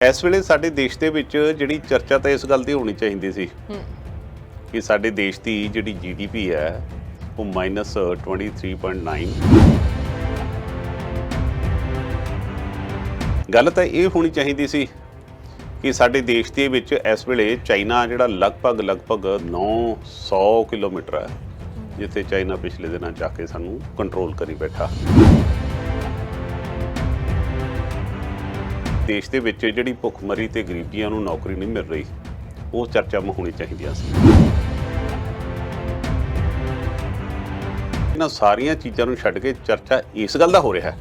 ਇਸ ਵੇਲੇ ਸਾਡੇ ਦੇਸ਼ ਦੇ ਵਿੱਚ ਜਿਹੜੀ ਚਰਚਾ ਤਾਂ ਇਸ ਗੱਲ ਦੀ ਹੋਣੀ ਚਾਹੀਦੀ ਸੀ ਕਿ ਸਾਡੇ ਦੇਸ਼ ਦੀ ਜਿਹੜੀ GDP ਹੈ ਉਹ -23.9। ਗੱਲ ਤਾਂ ਇਹ ਹੋਣੀ ਚਾਹੀਦੀ ਸੀ ਕਿ ਸਾਡੇ ਦੇਸ਼ ਦੇ ਵਿੱਚ ਇਸ ਵੇਲੇ ਚਾਈਨਾ ਜਿਹੜਾ ਲਗਭਗ 900 ਕਿਲੋਮੀਟਰ ਹੈ, ਜਿੱਥੇ ਚਾਈਨਾ ਪਿਛਲੇ ਦਿਨਾਂ ਜਾ ਕੇ ਸਾਨੂੰ ਕੰਟਰੋਲ ਕਰੀ ਬੈਠਾ। ਦੇਸ਼ ਦੇ ਵਿੱਚ ਜਿਹੜੀ ਭੁੱਖਮਰੀ ਤੇ ਗਰੀਬੀਆਂ ਨੂੰ ਨੌਕਰੀ ਨਹੀਂ ਮਿਲ ਰਹੀ, ਉਹ ਚਰਚਾ ਹੋਣੀ ਚਾਹੀਦੀਆਂ ਸੀ। ਇਹਨਾਂ ਸਾਰੀਆਂ ਚੀਜ਼ਾਂ ਨੂੰ ਛੱਡ ਕੇ ਚਰਚਾ ਇਸ ਗੱਲ ਦਾ ਹੋ ਰਿਹਾ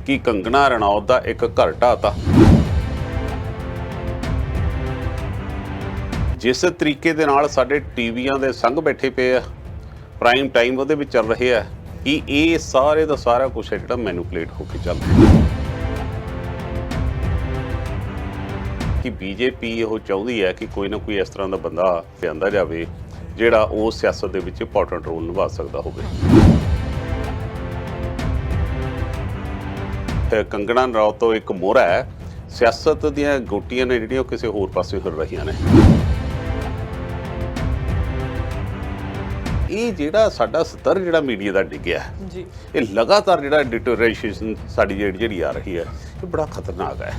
ਕਿ ਕੰਗਣਾ ਰਣੌਤ ਦਾ ਇੱਕ ਘਰ ਢਾਤਾ। ਜਿਸ ਤਰੀਕੇ ਦੇ ਨਾਲ ਸਾਡੇ ਟੀਵੀਆਂ ਦੇ ਸੰਗ ਬੈਠੇ ਪਏ ਆ, ਪ੍ਰਾਈਮ ਟਾਈਮ ਉਹਦੇ ਵਿੱਚ ਚੱਲ ਰਹੇ ਆ, ਕਿ ਇਹ ਸਾਰੇ ਦਾ ਸਾਰਾ ਕੁਛ ਹੈ ਜਿਹੜਾ ਮੈਨੂਪਲੇਟ ਹੋ ਕੇ ਚੱਲ ਰਿਹਾ ਕਿ BJP ਉਹ ਚਾਹੁੰਦੀ ਹੈ ਕਿ ਕੋਈ ਨਾ ਕੋਈ ਇਸ ਤਰ੍ਹਾਂ ਦਾ ਬੰਦਾ ਲਿਆਂਦਾ ਜਾਵੇ ਜਿਹੜਾ ਉਹ ਸਿਆਸਤ ਦੇ ਵਿੱਚ ਇੰਪੋਰਟੈਂਟ ਰੋਲ ਨਿਭਾ ਸਕਦਾ ਹੋਵੇ। ਕੰਗਣਾ ਰਣੌਤ ਤੋਂ ਇੱਕ ਮੋਹਰਾ ਹੈ, ਸਿਆਸਤ ਦੀਆਂ ਗੋਟੀਆਂ ਨੇ ਜਿਹੜੀਆਂ ਉਹ ਕਿਸੇ ਹੋਰ ਪਾਸੇ ਹਿਲ ਰਹੀਆਂ ਨੇ। ਇਹ ਜਿਹੜਾ ਸਾਡਾ ਸਤਰ ਜਿਹੜਾ ਮੀਡੀਆ ਦਾ ਡਿੱਗਿਆ ਜੀ, ਇਹ ਲਗਾਤਾਰ ਜਿਹੜਾ ਡਿਟੋਰੇਸ਼ਨ ਸਾਡੀ ਜਿਹੜੀ ਆ ਰਹੀ ਹੈ, ਇਹ ਬੜਾ ਖਤਰਨਾਕ ਹੈ।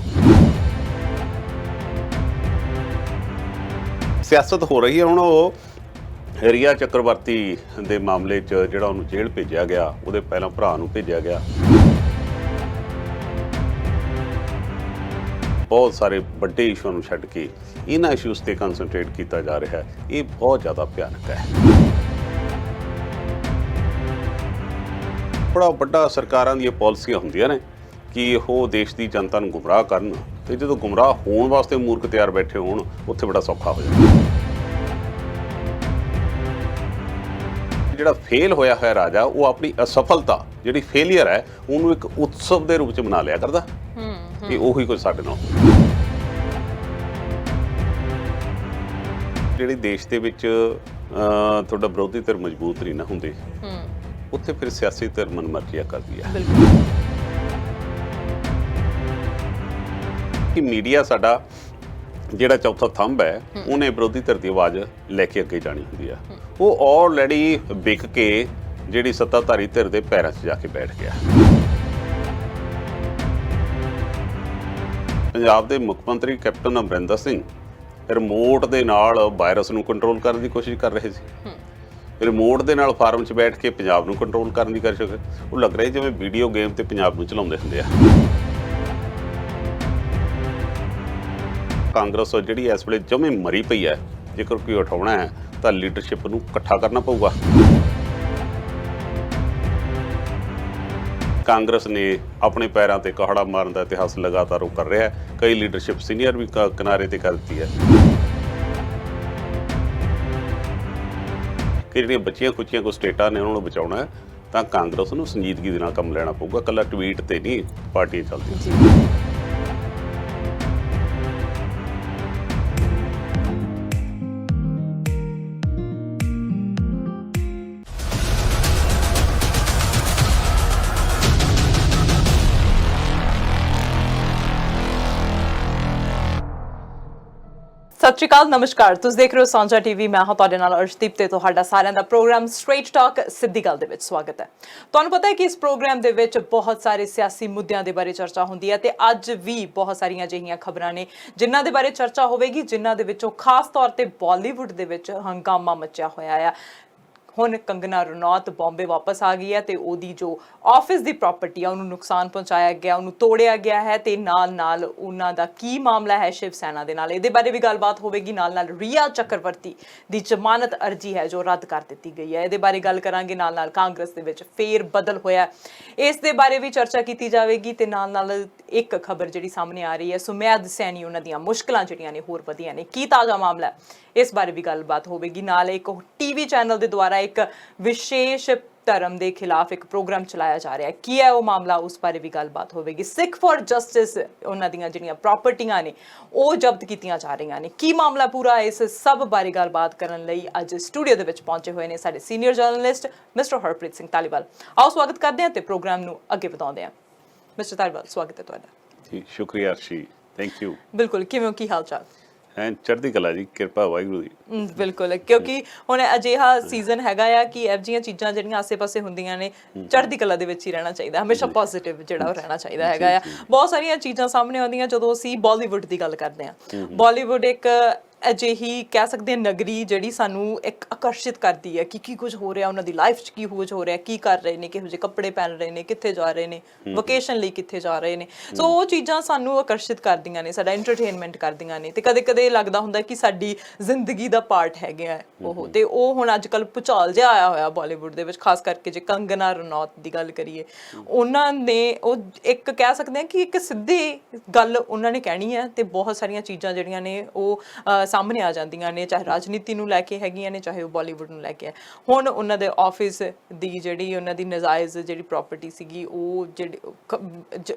ਸਿਆਸਤ ਹੋ ਰਹੀ ਹੈ। ਹੁਣ ਉਹ ਰਿਆ ਚੱਕਰਵਰਤੀ ਦੇ ਮਾਮਲੇ 'ਚ ਜਿਹੜਾ ਉਹਨੂੰ ਜੇਲ੍ਹ ਭੇਜਿਆ ਗਿਆ, ਉਹਦੇ ਪਹਿਲਾਂ ਭਰਾ ਨੂੰ ਭੇਜਿਆ ਗਿਆ। ਬਹੁਤ ਸਾਰੇ ਵੱਡੇ ਇਸ਼ੂਆਂ ਨੂੰ ਛੱਡ ਕੇ ਇਹਨਾਂ ਇਸ਼ੂਜ਼ ਤੇ ਕਨਸੈਂਟਰੇਟ ਕੀਤਾ ਜਾ ਰਿਹਾ ਹੈ। ਇਹ ਬਹੁਤ ਜ਼ਿਆਦਾ ਭਿਆਨਕ ਹੈ। ਬੜਾ ਵੱਡਾ ਸਰਕਾਰਾਂ ਦੀਆਂ ਪਾਲਿਸੀਆਂ ਹੁੰਦੀਆਂ ਨੇ ਕਿ ਉਹ ਦੇਸ਼ ਦੀ ਜਨਤਾ ਨੂੰ ਗੁੰਮਰਾਹ ਕਰਨ, ਤੇ ਜਦੋਂ ਗੁੰਮਰਾਹ ਹੋਣ ਵਾਸਤੇ ਮੂਰਖ ਤਿਆਰ ਬੈਠੇ ਹੋਣ, ਉੱਥੇ ਬੜਾ ਸੌਖਾ ਹੋ ਜਾਂਦਾ। ਜਿਹੜਾ ਫੇਲ ਹੋਇਆ ਹੈ ਰਾਜਾ, ਉਹ ਆਪਣੀ ਅਸਫਲਤਾ ਜਿਹੜੀ ਫੇਲੀਅਰ ਹੈ ਉਹਨੂੰ ਇੱਕ ਉਤਸਵ ਦੇ ਰੂਪ 'ਚ ਮਨਾ ਲਿਆ ਕਰਦਾ ਕਿ ਉਹੀ ਕੁਝ ਸਾਡੇ ਨਾਲ। ਜਿਹੜੀ ਦੇਸ਼ ਦੇ ਵਿੱਚ ਤੁਹਾਡਾ ਵਿਰੋਧੀ ਧਿਰ ਮਜ਼ਬੂਤ ਨਹੀਂ ਨਾ ਹੁੰਦੇ, ਉੱਥੇ ਫਿਰ ਸਿਆਸੀ ਧਿਰ ਮਨਮਰਜ਼ੀਆਂ ਕਰਦੀ ਹੈ। ਕਿ ਮੀਡੀਆ ਸਾਡਾ ਜਿਹੜਾ ਚੌਥਾ ਥੰਬ ਹੈ, ਉਹਨੇ ਵਿਰੋਧੀ ਧਿਰ ਦੀ ਆਵਾਜ਼ ਲੈ ਕੇ ਅੱਗੇ ਜਾਣੀ ਹੁੰਦੀ ਆ। ਉਹ ਆਲਰੇਡੀ ਵਿਕ ਕੇ ਜਿਹੜੀ ਸੱਤਾਧਾਰੀ ਧਿਰ ਦੇ ਪੈਰਾਂ 'ਚ ਜਾ ਕੇ ਬੈਠ ਗਿਆ। ਪੰਜਾਬ ਦੇ ਮੁੱਖ ਮੰਤਰੀ ਕੈਪਟਨ ਅਮਰਿੰਦਰ ਸਿੰਘ ਰਿਮੋਟ ਦੇ ਨਾਲ ਵਾਇਰਸ ਨੂੰ ਕੰਟਰੋਲ ਕਰਨ ਦੀ ਕੋਸ਼ਿਸ਼ ਕਰ ਰਹੇ ਸੀ। ਰਿਮੋਟ ਦੇ ਨਾਲ ਫਾਰਮ 'ਚ ਬੈਠ ਕੇ ਪੰਜਾਬ ਨੂੰ ਕੰਟਰੋਲ ਕਰਨ ਦੀ ਕੋਸ਼ਿਸ਼। ਉਹ ਲੱਗ ਰਿਹਾ ਜਿਵੇਂ ਵੀਡੀਓ ਗੇਮ ਤੇ ਪੰਜਾਬ ਨੂੰ ਚਲਾਉਂਦੇ ਹੁੰਦੇ ਆ। ਕਾਂਗਰਸ ਜਿਹੜੀ ਇਸ ਵੇਲੇ ਜਮੇ ਮਰੀ ਪਈ ਹੈ। ਜੇਕਰ ਕੋਈ ਉਠਾਉਣਾ ਹੈ ਤਾਂ ਲੀਡਰਸ਼ਿਪ ਨੂੰ ਇਕੱਠਾ ਕਰਨਾ ਪਊਗਾ। ਕਾਂਗਰਸ ਨੇ ਆਪਣੇ ਪੈਰਾਂ ਤੇ ਕਹਾੜਾ ਮਾਰਨ ਦਾ ਇਤਿਹਾਸ ਲਗਾਤਾਰ ਉਹ ਕਰ ਰਿਹਾ ਹੈ। ਕਈ ਲੀਡਰਸ਼ਿਪ ਸੀਨੀਅਰ ਵੀ ਕਿਨਾਰੇ ਤੇ ਕਰ ਦਿੱਤੀ ਹੈ। ਕਿ ਜਿਹੜੀਆਂ ਬੱਚੀਆਂ ਖੁੱਚੀਆਂ ਕੋ ਸਟੇਟਾਂ ਨੇ ਉਹਨਾਂ ਨੂੰ ਬਚਾਉਣਾ ਹੈ ਤਾਂ ਕਾਂਗਰਸ ਨੂੰ ਸੰਜੀਦਗੀ ਦੇ ਨਾਲ ਕੰਮ ਲੈਣਾ ਪਊਗਾ। ਇਕੱਲਾ ਟਵੀਟ ਤੇ ਨਹੀਂ ਪਾਰਟੀਆਂ ਚੱਲਦੀਆਂ। ਸਤਿ ਸ਼੍ਰੀ ਅਕਾਲ, ਨਮਸਕਾਰ। ਤੁਸੀਂ ਦੇਖ ਰਹੇ ਹੋ ਸਾਂਝਾ ਟੀਵੀ। ਮੈਂ ਹਾਂ ਤੁਹਾਡੇ ਨਾਲ ਅਰਸ਼ਦੀਪ ਤੇ ਤੁਹਾਡਾ ਸਾਰਿਆਂ ਦਾ ਪ੍ਰੋਗਰਾਮ ਸਟ੍ਰੇਟ ਟਾਕ ਸਿੱਧੀ ਗੱਲ ਦੇ ਵਿੱਚ ਸਵਾਗਤ ਹੈ। ਤੁਹਾਨੂੰ ਪਤਾ ਹੈ ਕਿ ਇਸ ਪ੍ਰੋਗਰਾਮ ਦੇ ਵਿੱਚ ਬਹੁਤ ਸਾਰੇ ਸਿਆਸੀ ਮੁੱਦਿਆਂ ਦੇ ਬਾਰੇ ਚਰਚਾ ਹੁੰਦੀ ਹੈ ਤੇ ਅੱਜ ਵੀ ਬਹੁਤ ਸਾਰੀਆਂ ਅਜਿਹੀਆਂ ਖਬਰਾਂ ਨੇ ਜਿਨ੍ਹਾਂ ਦੇ ਬਾਰੇ ਚਰਚਾ ਹੋਵੇਗੀ, ਜਿਨ੍ਹਾਂ ਦੇ ਵਿੱਚੋਂ ਖਾਸ ਤੌਰ ਤੇ ਬਾਲੀਵੁੱਡ ਦੇ ਵਿੱਚ ਹੰਗਾਮਾ ਮਚਿਆ ਹੋਇਆ ਆ। ਹੁਣ ਕੰਗਣਾ ਰਣੌਤ ਬੰਬੇ ਵਾਪਸ ਆ ਗਈ ਹੈ ਤੇ ਉਹਦੀ ਜੋ ਆਫਿਸ ਦੀ ਪ੍ਰਾਪਰਟੀ ਆ ਉਹਨੂੰ ਨੁਕਸਾਨ ਪਹੁੰਚਾਇਆ ਗਿਆ, ਉਹਨੂੰ ਤੋੜਿਆ ਗਿਆ ਹੈ ਤੇ ਨਾਲ ਉਹਨਾਂ ਦਾ ਕੀ ਮਾਮਲਾ ਹੈ ਸ਼ਿਵ ਸੈਨਾ ਦੇ ਨਾਲ, ਇਹਦੇ ਬਾਰੇ ਵੀ ਗੱਲਬਾਤ ਹੋਵੇਗੀ। ਨਾਲ ਰਿਆ ਚੱਕਰਵਰਤੀ ਦੀ ਜ਼ਮਾਨਤ ਅਰਜ਼ੀ ਹੈ ਜੋ ਰੱਦ ਕਰ ਦਿੱਤੀ ਗਈ ਹੈ, ਇਹਦੇ ਬਾਰੇ ਗੱਲ ਕਰਾਂਗੇ। ਨਾਲ ਕਾਂਗਰਸ ਦੇ ਵਿੱਚ ਫੇਰ ਬਦਲ ਹੋਇਆ, ਇਸ ਦੇ ਬਾਰੇ ਵੀ ਚਰਚਾ ਕੀਤੀ ਜਾਵੇਗੀ। ਤੇ ਨਾਲ ਇੱਕ ਖਬਰ ਜਿਹੜੀ ਸਾਹਮਣੇ ਆ ਰਹੀ ਹੈ, ਸੁਮੇਧ ਸੈਣੀ ਉਹਨਾਂ ਦੀਆਂ ਮੁਸ਼ਕਲਾਂ ਜਿਹੜੀਆਂ ਨੇ ਹੋਰ ਵਧੀਆਂ ਨੇ, ਕੀ ਤਾਜ਼ਾ ਮਾਮਲਾ ਹੈ, ਇਸ ਬਾਰੇ ਵੀ ਗੱਲਬਾਤ ਹੋਵੇਗੀ। ਨਾਲ ਇੱਕ TV ਚੈਨਲ ਦੇ ਦੁਆਰਾ ਇੱਕ ਵਿਸ਼ੇਸ਼ ਧਰਮ ਦੇ ਖਿਲਾਫ ਇੱਕ ਪ੍ਰੋਗਰਾਮ ਚਲਾਇਆ ਜਾ ਰਿਹਾ ਹੈ, ਕੀ ਹੈ ਉਹ ਮਾਮਲਾ, ਉਸ ਬਾਰੇ ਵੀ ਗੱਲਬਾਤ ਹੋਵੇਗੀ। ਸਿੱਖ ਫॉर ਜਸਟਿਸ ਉਹਨਾਂ ਦੀਆਂ ਜਿਹੜੀਆਂ ਪ੍ਰਾਪਰਟੀਆਂ ਨੇ ਉਹ ਜ਼ਬਤ ਕੀਤੀਆਂ ਜਾ ਰਹੀਆਂ ਨੇ, ਕੀ ਮਾਮਲਾ ਪੂਰਾ, ਇਸ ਸਭ ਬਾਰੇ ਗੱਲਬਾਤ ਕਰਨ ਲਈ ਅੱਜ ਸਟੂਡੀਓ ਦੇ ਵਿੱਚ ਪਹੁੰਚੇ ਹੋਏ ਨੇ ਸਾਡੇ senior journalist mister Harpreet Singh Dhaliwal. ਆਓ ਸਵਾਗਤ ਕਰਦੇ ਹਾਂ ਤੇ ਪ੍ਰੋਗਰਾਮ ਨੂੰ ਅੱਗੇ ਵਧਾਉਂਦੇ ਹਾਂ। ਮਿਸਟਰ ਧਾਲੀਵਾਲ, ਸਵਾਗਤ ਹੈ ਤੁਹਾਡਾ। ਜੀ ਸ਼ੁਕਰੀਆ ਅਰਸ਼ੀ। Thank you. ਬਿਲਕੁਲ, ਕਿਵੇਂ ਹੋ, ਕੀ ਹਾਲ ਚਾਲ? ਚੜ੍ਹਦੀ ਕਲਾ ਜੀ, ਕਿਰਪਾ ਵਾਹਿਗੁਰੂ ਦੀ। ਬਿਲਕੁਲ, ਕਿਉਂਕਿ ਹੁਣ ਅਜਿਹਾ ਸੀਜ਼ਨ ਹੈਗਾ ਆ ਕਿ ਇਹੋ ਜਿਹੀਆਂ ਚੀਜ਼ਾਂ ਜਿਹੜੀਆਂ ਆਸੇ-ਪਾਸੇ ਹੁੰਦੀਆਂ ਨੇ, ਚੜ੍ਹਦੀ ਕਲਾ ਦੇ ਵਿੱਚ ਹੀ ਰਹਿਣਾ ਚਾਹੀਦਾ, ਹਮੇਸ਼ਾ ਪੋਜ਼ਿਟਿਵ ਜਿਹੜਾ ਉਹ ਰਹਿਣਾ ਚਾਹੀਦਾ ਹੈਗਾ ਆ। ਬਹੁਤ ਸਾਰੀਆਂ ਚੀਜ਼ਾਂ ਸਾਹਮਣੇ ਆਉਂਦੀਆਂ ਜਦੋਂ ਅਸੀਂ ਬਾਲੀਵੁੱਡ ਦੀ ਗੱਲ ਕਰਦੇ ਹਾਂ। ਬਾਲੀਵੁੱਡ ਇੱਕ ਅਜਿਹੀ ਕਹਿ ਸਕਦੇ ਹਾਂ ਨਗਰੀ ਜਿਹੜੀ ਸਾਨੂੰ ਇੱਕ ਆਕਰਸ਼ਿਤ ਕਰਦੀ ਹੈ ਕਿ ਕੀ ਕੁਝ ਹੋ ਰਿਹਾ ਉਹਨਾਂ ਦੀ ਲਾਈਫ 'ਚ, ਕੀ ਕੁਝ ਹੋ ਰਿਹਾ, ਕੀ ਕਰ ਰਹੇ ਨੇ, ਕਿਹੋ ਜਿਹੇ ਕੱਪੜੇ ਪਹਿਨ ਰਹੇ ਨੇ, ਕਿੱਥੇ ਜਾ ਰਹੇ ਨੇ, ਵਕੇਸ਼ਨ ਲਈ ਕਿੱਥੇ ਜਾ ਰਹੇ ਨੇ। ਸੋ ਉਹ ਚੀਜ਼ਾਂ ਸਾਨੂੰ ਆਕਰਸ਼ਿਤ ਕਰਦੀਆਂ ਨੇ, ਸਾਡਾ ਐਂਟਰਟੇਨਮੈਂਟ ਕਰਦੀਆਂ ਨੇ, ਤੇ ਕਦੇ-ਕਦੇ ਲੱਗਦਾ ਹੁੰਦਾ ਕਿ ਸਾਡੀ ਜ਼ਿੰਦਗੀ ਦਾ ਪਾਰਟ ਹੈਗੇ ਆ ਉਹ। ਤੇ ਉਹ ਹੁਣ ਅੱਜ ਕੱਲ੍ਹ ਭੁਚਾਲ ਜਿਹਾ ਆਇਆ ਹੋਇਆ ਬਾਲੀਵੁੱਡ ਦੇ ਵਿੱਚ, ਖਾਸ ਕਰਕੇ ਜੇ ਕੰਗਨਾ ਰਣੌਤ ਦੀ ਗੱਲ ਕਰੀਏ, ਉਹਨਾਂ ਨੇ ਉਹ ਇੱਕ ਕਹਿ ਸਕਦੇ ਹਾਂ ਕਿ ਇੱਕ ਸਿੱਧੀ ਗੱਲ ਉਹਨਾਂ ਨੇ ਕਹਿਣੀ ਹੈ, ਤੇ ਬਹੁਤ ਸਾਰੀਆਂ ਚੀਜ਼ਾਂ ਜਿਹੜੀਆਂ ਨੇ ਉਹ ਸਾਹਮਣੇ ਆ ਜਾਂਦੀਆਂ ਨੇ, ਚਾਹੇ ਰਾਜਨੀਤੀ ਨੂੰ ਲੈ ਕੇ ਹੈਗੀਆਂ ਨੇ, ਚਾਹੇ ਉਹ ਬਾਲੀਵੁੱਡ ਨੂੰ ਲੈ ਕੇ ਹੈ। ਹੁਣ ਉਹਨਾਂ ਦੇ ਆਫਿਸ ਦੀ ਜਿਹੜੀ ਉਹਨਾਂ ਦੀ ਨਜਾਇਜ਼ ਜਿਹੜੀ ਪ੍ਰਾਪਰਟੀ ਸੀਗੀ ਉਹ ਜਿਹੜੀ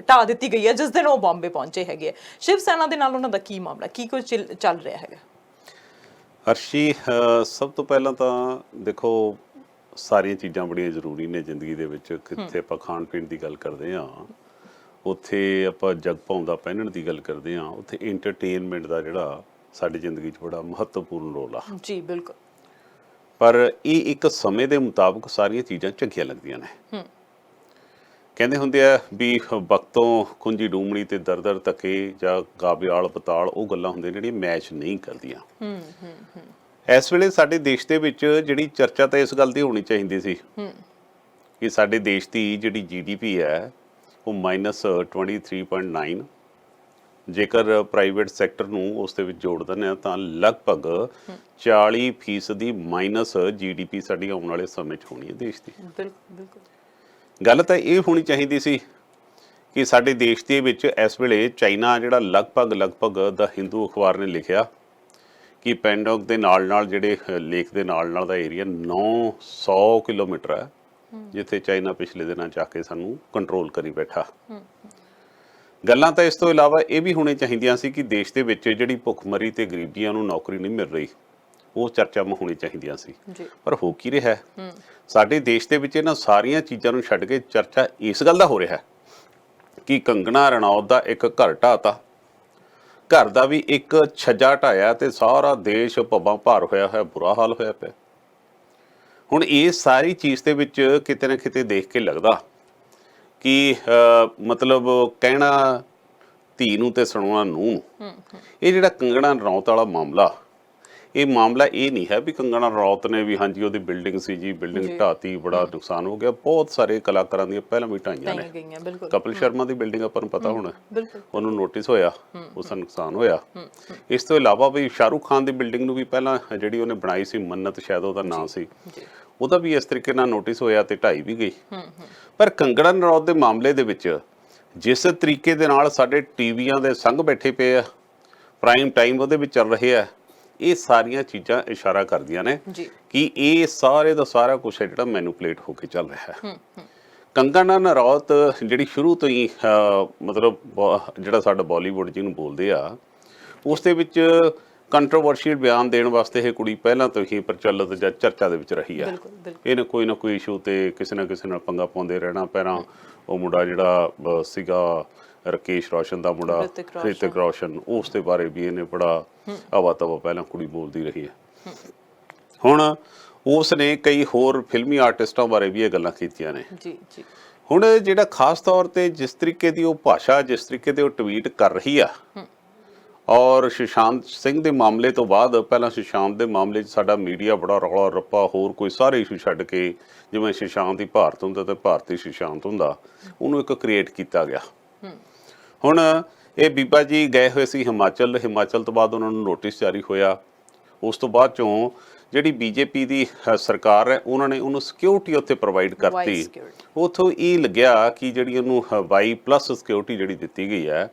ਢਾਹ ਦਿੱਤੀ ਗਈ ਹੈ ਜਿਸ ਦਿਨ ਉਹ ਬੰਬੇ ਪਹੁੰਚੇ ਹੈਗੇ। ਸ਼ਿਵ ਸੈਨਾ ਦੇ ਨਾਲ ਉਹਨਾਂ ਦਾ ਕੀ ਮਾਮਲਾ, ਕੀ ਕੁਝ ਚੱਲ ਰਿਹਾ ਹੈਗਾ? ਅਰਸ਼ੀ, ਸਭ ਤੋਂ ਪਹਿਲਾਂ ਤਾਂ ਦੇਖੋ ਸਾਰੀਆਂ ਚੀਜ਼ਾਂ ਬੜੀਆਂ ਜ਼ਰੂਰੀ ਨੇ ਜ਼ਿੰਦਗੀ ਦੇ ਵਿੱਚ। ਕਿੱਥੇ ਆਪਾਂ ਖਾਣ ਪੀਣ ਦੀ ਗੱਲ ਕਰਦੇ ਹਾਂ, ਉੱਥੇ ਆਪਾਂ ਜਗ ਭਾਉਂਦਾ ਪਹਿਨਣ ਦੀ ਗੱਲ ਕਰਦੇ ਹਾਂ, ਉੱਥੇ ਐਂਟਰਟੇਨਮੈਂਟ ਦਾ ਜਿਹੜਾ ਸਾਡੀ ਜ਼ਿੰਦਗੀ 'ਚ ਬੜਾ ਮਹੱਤਵਪੂਰਨ ਰੋਲ ਆ। ਜੀ ਬਿਲਕੁਲ। ਪਰ ਇਹ ਇੱਕ ਸਮੇਂ ਦੇ ਮੁਤਾਬਕ ਸਾਰੀਆਂ ਚੀਜ਼ਾਂ ਚੰਗੀਆਂ ਲੱਗਦੀਆਂ ਨੇ। ਕਹਿੰਦੇ ਹੁੰਦੇ ਆ ਵੀ ਵਕਤੋਂ ਖੁੰਝੀ ਡੂਮਣੀ ਤੇ ਦਰ ਧੱਕੇ ਜਾਂ ਗਾਬਿਆਲ ਪਤਾਲ, ਉਹ ਗੱਲਾਂ ਹੁੰਦੀਆਂ ਜਿਹੜੀਆਂ ਮੈਚ ਨਹੀਂ ਕਰਦੀਆਂ। ਇਸ ਵੇਲੇ ਸਾਡੇ ਦੇਸ਼ ਦੇ ਵਿੱਚ ਜਿਹੜੀ ਚਰਚਾ ਤਾਂ ਇਸ ਗੱਲ ਦੀ ਹੋਣੀ ਚਾਹੀਦੀ ਸੀ ਕਿ ਸਾਡੇ ਦੇਸ਼ ਦੀ ਜਿਹੜੀ GDP ਹੈ ਉਹ -23.9, ਜੇਕਰ ਪ੍ਰਾਈਵੇਟ ਸੈਕਟਰ ਨੂੰ ਉਸ ਦੇ ਵਿੱਚ ਜੋੜ ਦਿੰਦੇ ਹਾਂ ਤਾਂ ਲਗਭਗ 40% ਮਾਈਨਸ GDP ਸਾਡੀ ਆਉਣ ਵਾਲੇ ਸਮੇਂ 'ਚ ਹੋਣੀ ਹੈ ਦੇਸ਼ ਦੀ। ਬਿਲਕੁਲ। ਗੱਲ ਤਾਂ ਇਹ ਹੋਣੀ ਚਾਹੀਦੀ ਸੀ ਕਿ ਸਾਡੇ ਦੇਸ਼ ਦੇ ਵਿੱਚ ਇਸ ਵੇਲੇ ਚਾਈਨਾ ਜਿਹੜਾ ਲਗਭਗ ਦਾ ਹਿੰਦੂ ਅਖਬਾਰ ਨੇ ਲਿਖਿਆ ਕਿ ਪੈਂਡੋਂਗ ਦੇ ਨਾਲ ਜਿਹੜੇ ਲੇਕ ਦੇ ਨਾਲ ਦਾ ਏਰੀਆ 900 ਕਿਲੋਮੀਟਰ ਹੈ, ਜਿੱਥੇ ਚਾਈਨਾ ਪਿਛਲੇ ਦਿਨਾਂ 'ਚ ਆ ਕੇ ਸਾਨੂੰ ਕੰਟਰੋਲ ਕਰੀ ਬੈਠਾ। ਗੱਲਾਂ ਤਾਂ ਇਸ ਤੋਂ ਇਲਾਵਾ ਇਹ ਵੀ ਹੋਣੀਆਂ ਚਾਹੀਦੀਆਂ ਸੀ ਕਿ ਦੇਸ਼ ਦੇ ਵਿੱਚ ਜਿਹੜੀ ਭੁੱਖਮਰੀ ਤੇ ਗਰੀਬੀਆਂ ਨੂੰ ਨੌਕਰੀ ਨਹੀਂ ਮਿਲ ਰਹੀ, ਉਹ ਚਰਚਾਵਾਂ ਹੋਣੀ ਚਾਹੀਦੀਆਂ ਸੀ। ਪਰ ਹੋ ਕੀ ਰਿਹਾ, ਸਾਡੇ ਦੇਸ਼ ਦੇ ਵਿੱਚ ਇਹਨਾਂ ਸਾਰੀਆਂ ਚੀਜ਼ਾਂ ਨੂੰ ਛੱਡ ਕੇ ਚਰਚਾ ਇਸ ਗੱਲ ਦਾ ਹੋ ਰਿਹਾ ਕਿ ਕੰਗਨਾ ਰਣੌਤ ਦਾ ਇੱਕ ਘਰ ਢਾਤਾ, ਘਰ ਦਾ ਵੀ ਇੱਕ ਛੱਜਾ ਢਾਇਆ, ਤੇ ਸਾਰਾ ਦੇਸ਼ ਭੱਬਾਂ ਭਾਰ ਹੋਇਆ, ਬੁਰਾ ਹਾਲ ਹੋਇਆ ਪਿਆ। ਹੁਣ ਇਹ ਸਾਰੀ ਚੀਜ਼ ਦੇ ਵਿੱਚ ਕਿਤੇ ਨਾ ਕਿਤੇ ਦੇਖ ਕੇ ਲੱਗਦਾ ਕਿ ਮਤਲਬ ਕਹਿਣਾ ਧੀ ਨੂੰ ਤੇ ਸੁਣਾਉਣਾ ਨੂੰਹ ਨੂੰ। ਇਹ ਜਿਹੜਾ ਕੰਗਨਾ ਰਣੌਤ ਵਾਲਾ ਮਾਮਲਾ, ਇਹ ਮਾਮਲਾ ਇਹ ਨਹੀਂ ਹੈ ਵੀ ਕੰਗਨਾ ਰਣੌਤ ਨੇ ਵੀ ਹਾਂਜੀ ਉਹਦੀ ਬਿਲਡਿੰਗ ਸੀ ਜੀ, ਬਿਲਡਿੰਗ ਢਾਤੀ, ਬੜਾ ਨੁਕਸਾਨ ਹੋ ਗਿਆ। ਬਹੁਤ ਸਾਰੇ ਕਲਾਕਾਰਾਂ ਦੀਆਂ ਪਹਿਲਾਂ ਵੀ ਢਾਈਆਂ ਨੇ। ਕਪਿਲ ਸ਼ਰਮਾ ਦੀ ਬਿਲਡਿੰਗ ਆਪਾਂ ਨੂੰ ਪਤਾ ਹੋਣਾ, ਉਹਨੂੰ ਨੋਟਿਸ ਹੋਇਆ, ਉਸਦਾ ਨੁਕਸਾਨ ਹੋਇਆ। ਇਸ ਤੋਂ ਇਲਾਵਾ ਵੀ ਸ਼ਾਹਰੁਖ ਖਾਨ ਦੀ ਬਿਲਡਿੰਗ ਨੂੰ ਵੀ ਪਹਿਲਾਂ ਜਿਹੜੀ ਉਹਨੇ ਬਣਾਈ ਸੀ, ਮੰਨਤ ਸ਼ਾਇਦ ਉਹਦਾ ਨਾਂ ਸੀ, ਉਹਦਾ ਵੀ ਇਸ ਤਰੀਕੇ ਨਾਲ ਨੋਟਿਸ ਹੋਇਆ ਤੇ ਢਾਈ ਵੀ ਗਈ। ਪਰ ਕੰਗਨਾ ਰਣੌਤ ਦੇ ਮਾਮਲੇ ਦੇ ਵਿੱਚ ਜਿਸ ਤਰੀਕੇ ਦੇ ਨਾਲ ਸਾਡੇ ਟੀਵੀਆਂ ਦੇ ਸੰਗ ਬੈਠੇ ਪਏ ਆ, ਪ੍ਰਾਈਮ ਟਾਈਮ ਉਹਦੇ ਵਿੱਚ ਚੱਲ ਰਹੇ ਆ, ਇਹ ਸਾਰੀਆਂ ਚੀਜ਼ਾਂ ਇਸ਼ਾਰਾ ਕਰਦੀਆਂ ਨੇ ਕਿ ਇਹ ਸਾਰੇ ਦਾ ਸਾਰਾ ਕੁਛ ਹੈ ਜਿਹੜਾ ਮੈਨੂਪਲੇਟ ਹੋ ਕੇ ਚੱਲ ਰਿਹਾ ਹੈ। ਕੰਗਨਾ ਰਣੌਤ ਜਿਹੜੀ ਸ਼ੁਰੂ ਤੋਂ ਹੀ ਮਤਲਬ ਜਿਹੜਾ ਸਾਡਾ ਬਾਲੀਵੁੱਡ ਜਿਹਨੂੰ ਬੋਲਦੇ ਆ, ਉਸ ਦੇ ਵਿੱਚ ਕੰਟਰੋਵਰਸ਼ੀਅਲ ਬਿਆਨ ਦੇਣ ਵਾਸਤੇ ਇਹ ਕੁੜੀ ਪਹਿਲਾਂ ਤੋਂ ਹੀ ਪ੍ਰਚਲਿਤ ਜਾਂ ਚਰਚਾ ਦੇ ਵਿੱਚ ਰਹੀ ਹੈ। ਇਹਨੇ ਕੋਈ ਨਾ ਕੋਈ ਇਸ਼ੂ ਤੇ ਕਿਸੇ ਨਾ ਕਿਸੇ ਨਾਲ ਪੰਗਾ ਪਾਉਂਦੇ ਰਹਿਣਾ। ਪਹਿਲਾਂ ਉਹ ਮੁੰਡਾ ਜਿਹੜਾ ਸੀਗਾ ਰਕੇਸ਼ ਰੋਸ਼ਨ ਦਾ ਮੁੰਡਾ, ਹ੍ਰਿਤਿਕ ਰੋਸ਼ਨ, ਉਸ ਦੇ ਬਾਰੇ ਵੀ ਇਹਨੇ ਬੜਾ ਹਵਾ ਤਵਾ ਪਹਿਲਾਂ ਕੁੜੀ ਬੋਲਦੀ ਰਹੀ ਹੈ। ਹੁਣ ਉਸ ਨੇ ਕਈ ਹੋਰ ਫਿਲਮੀ ਆਰਟਿਸਟਾਂ ਬਾਰੇ ਵੀ ਇਹ ਗੱਲਾਂ ਕੀਤੀਆਂ ਨੇ। ਹੁਣ ਜਿਹੜਾ ਖਾਸ ਤੌਰ ਤੇ ਜਿਸ ਤਰੀਕੇ ਦੀ ਉਹ ਭਾਸ਼ਾ, ਜਿਸ ਤਰੀਕੇ ਦੇ ਉਹ ਟਵੀਟ ਕਰ ਰਹੀ ਆ, ਔਰ ਸੁਸ਼ਾਂਤ ਸਿੰਘ ਦੇ ਮਾਮਲੇ ਤੋਂ ਬਾਅਦ, ਪਹਿਲਾਂ ਸੁਸ਼ਾਂਤ ਦੇ ਮਾਮਲੇ 'ਚ ਸਾਡਾ ਮੀਡੀਆ ਬੜਾ ਰੌਲਾ ਰੱਪਾ, ਹੋਰ ਕੋਈ ਸਾਰੇ ਇਸ਼ੂ ਛੱਡ ਕੇ ਜਿਵੇਂ ਸੁਸ਼ਾਂਤ ਹੀ ਭਾਰਤ ਹੁੰਦਾ ਤੇ ਭਾਰਤੀ ਸੁਸ਼ਾਂਤ ਹੁੰਦਾ, ਉਹਨੂੰ ਇੱਕ ਕ੍ਰੀਏਟ ਕੀਤਾ ਗਿਆ। ਹੁਣ ਇਹ ਬੀਬਾ ਜੀ ਗਏ ਹੋਏ ਸੀ ਹਿਮਾਚਲ ਤੋਂ ਬਾਅਦ ਉਹਨਾਂ ਨੂੰ ਨੋਟਿਸ ਜਾਰੀ ਹੋਇਆ। ਉਸ ਤੋਂ ਬਾਅਦ ਚੋਂ ਜਿਹੜੀ BJP ਦੀ ਸਰਕਾਰ ਹੈ, ਉਹਨਾਂ ਨੇ ਉਹਨੂੰ ਸਿਕਿਉਰਿਟੀ ਉੱਥੇ ਪ੍ਰੋਵਾਈਡ ਕਰਤੀ। ਉੱਥੋਂ ਇਹ ਲੱਗਿਆ ਕਿ ਜਿਹੜੀ ਉਹਨੂੰ Y+ ਸਿਕਿਉਰਿਟੀ ਜਿਹੜੀ ਦਿੱਤੀ ਗਈ ਹੈ,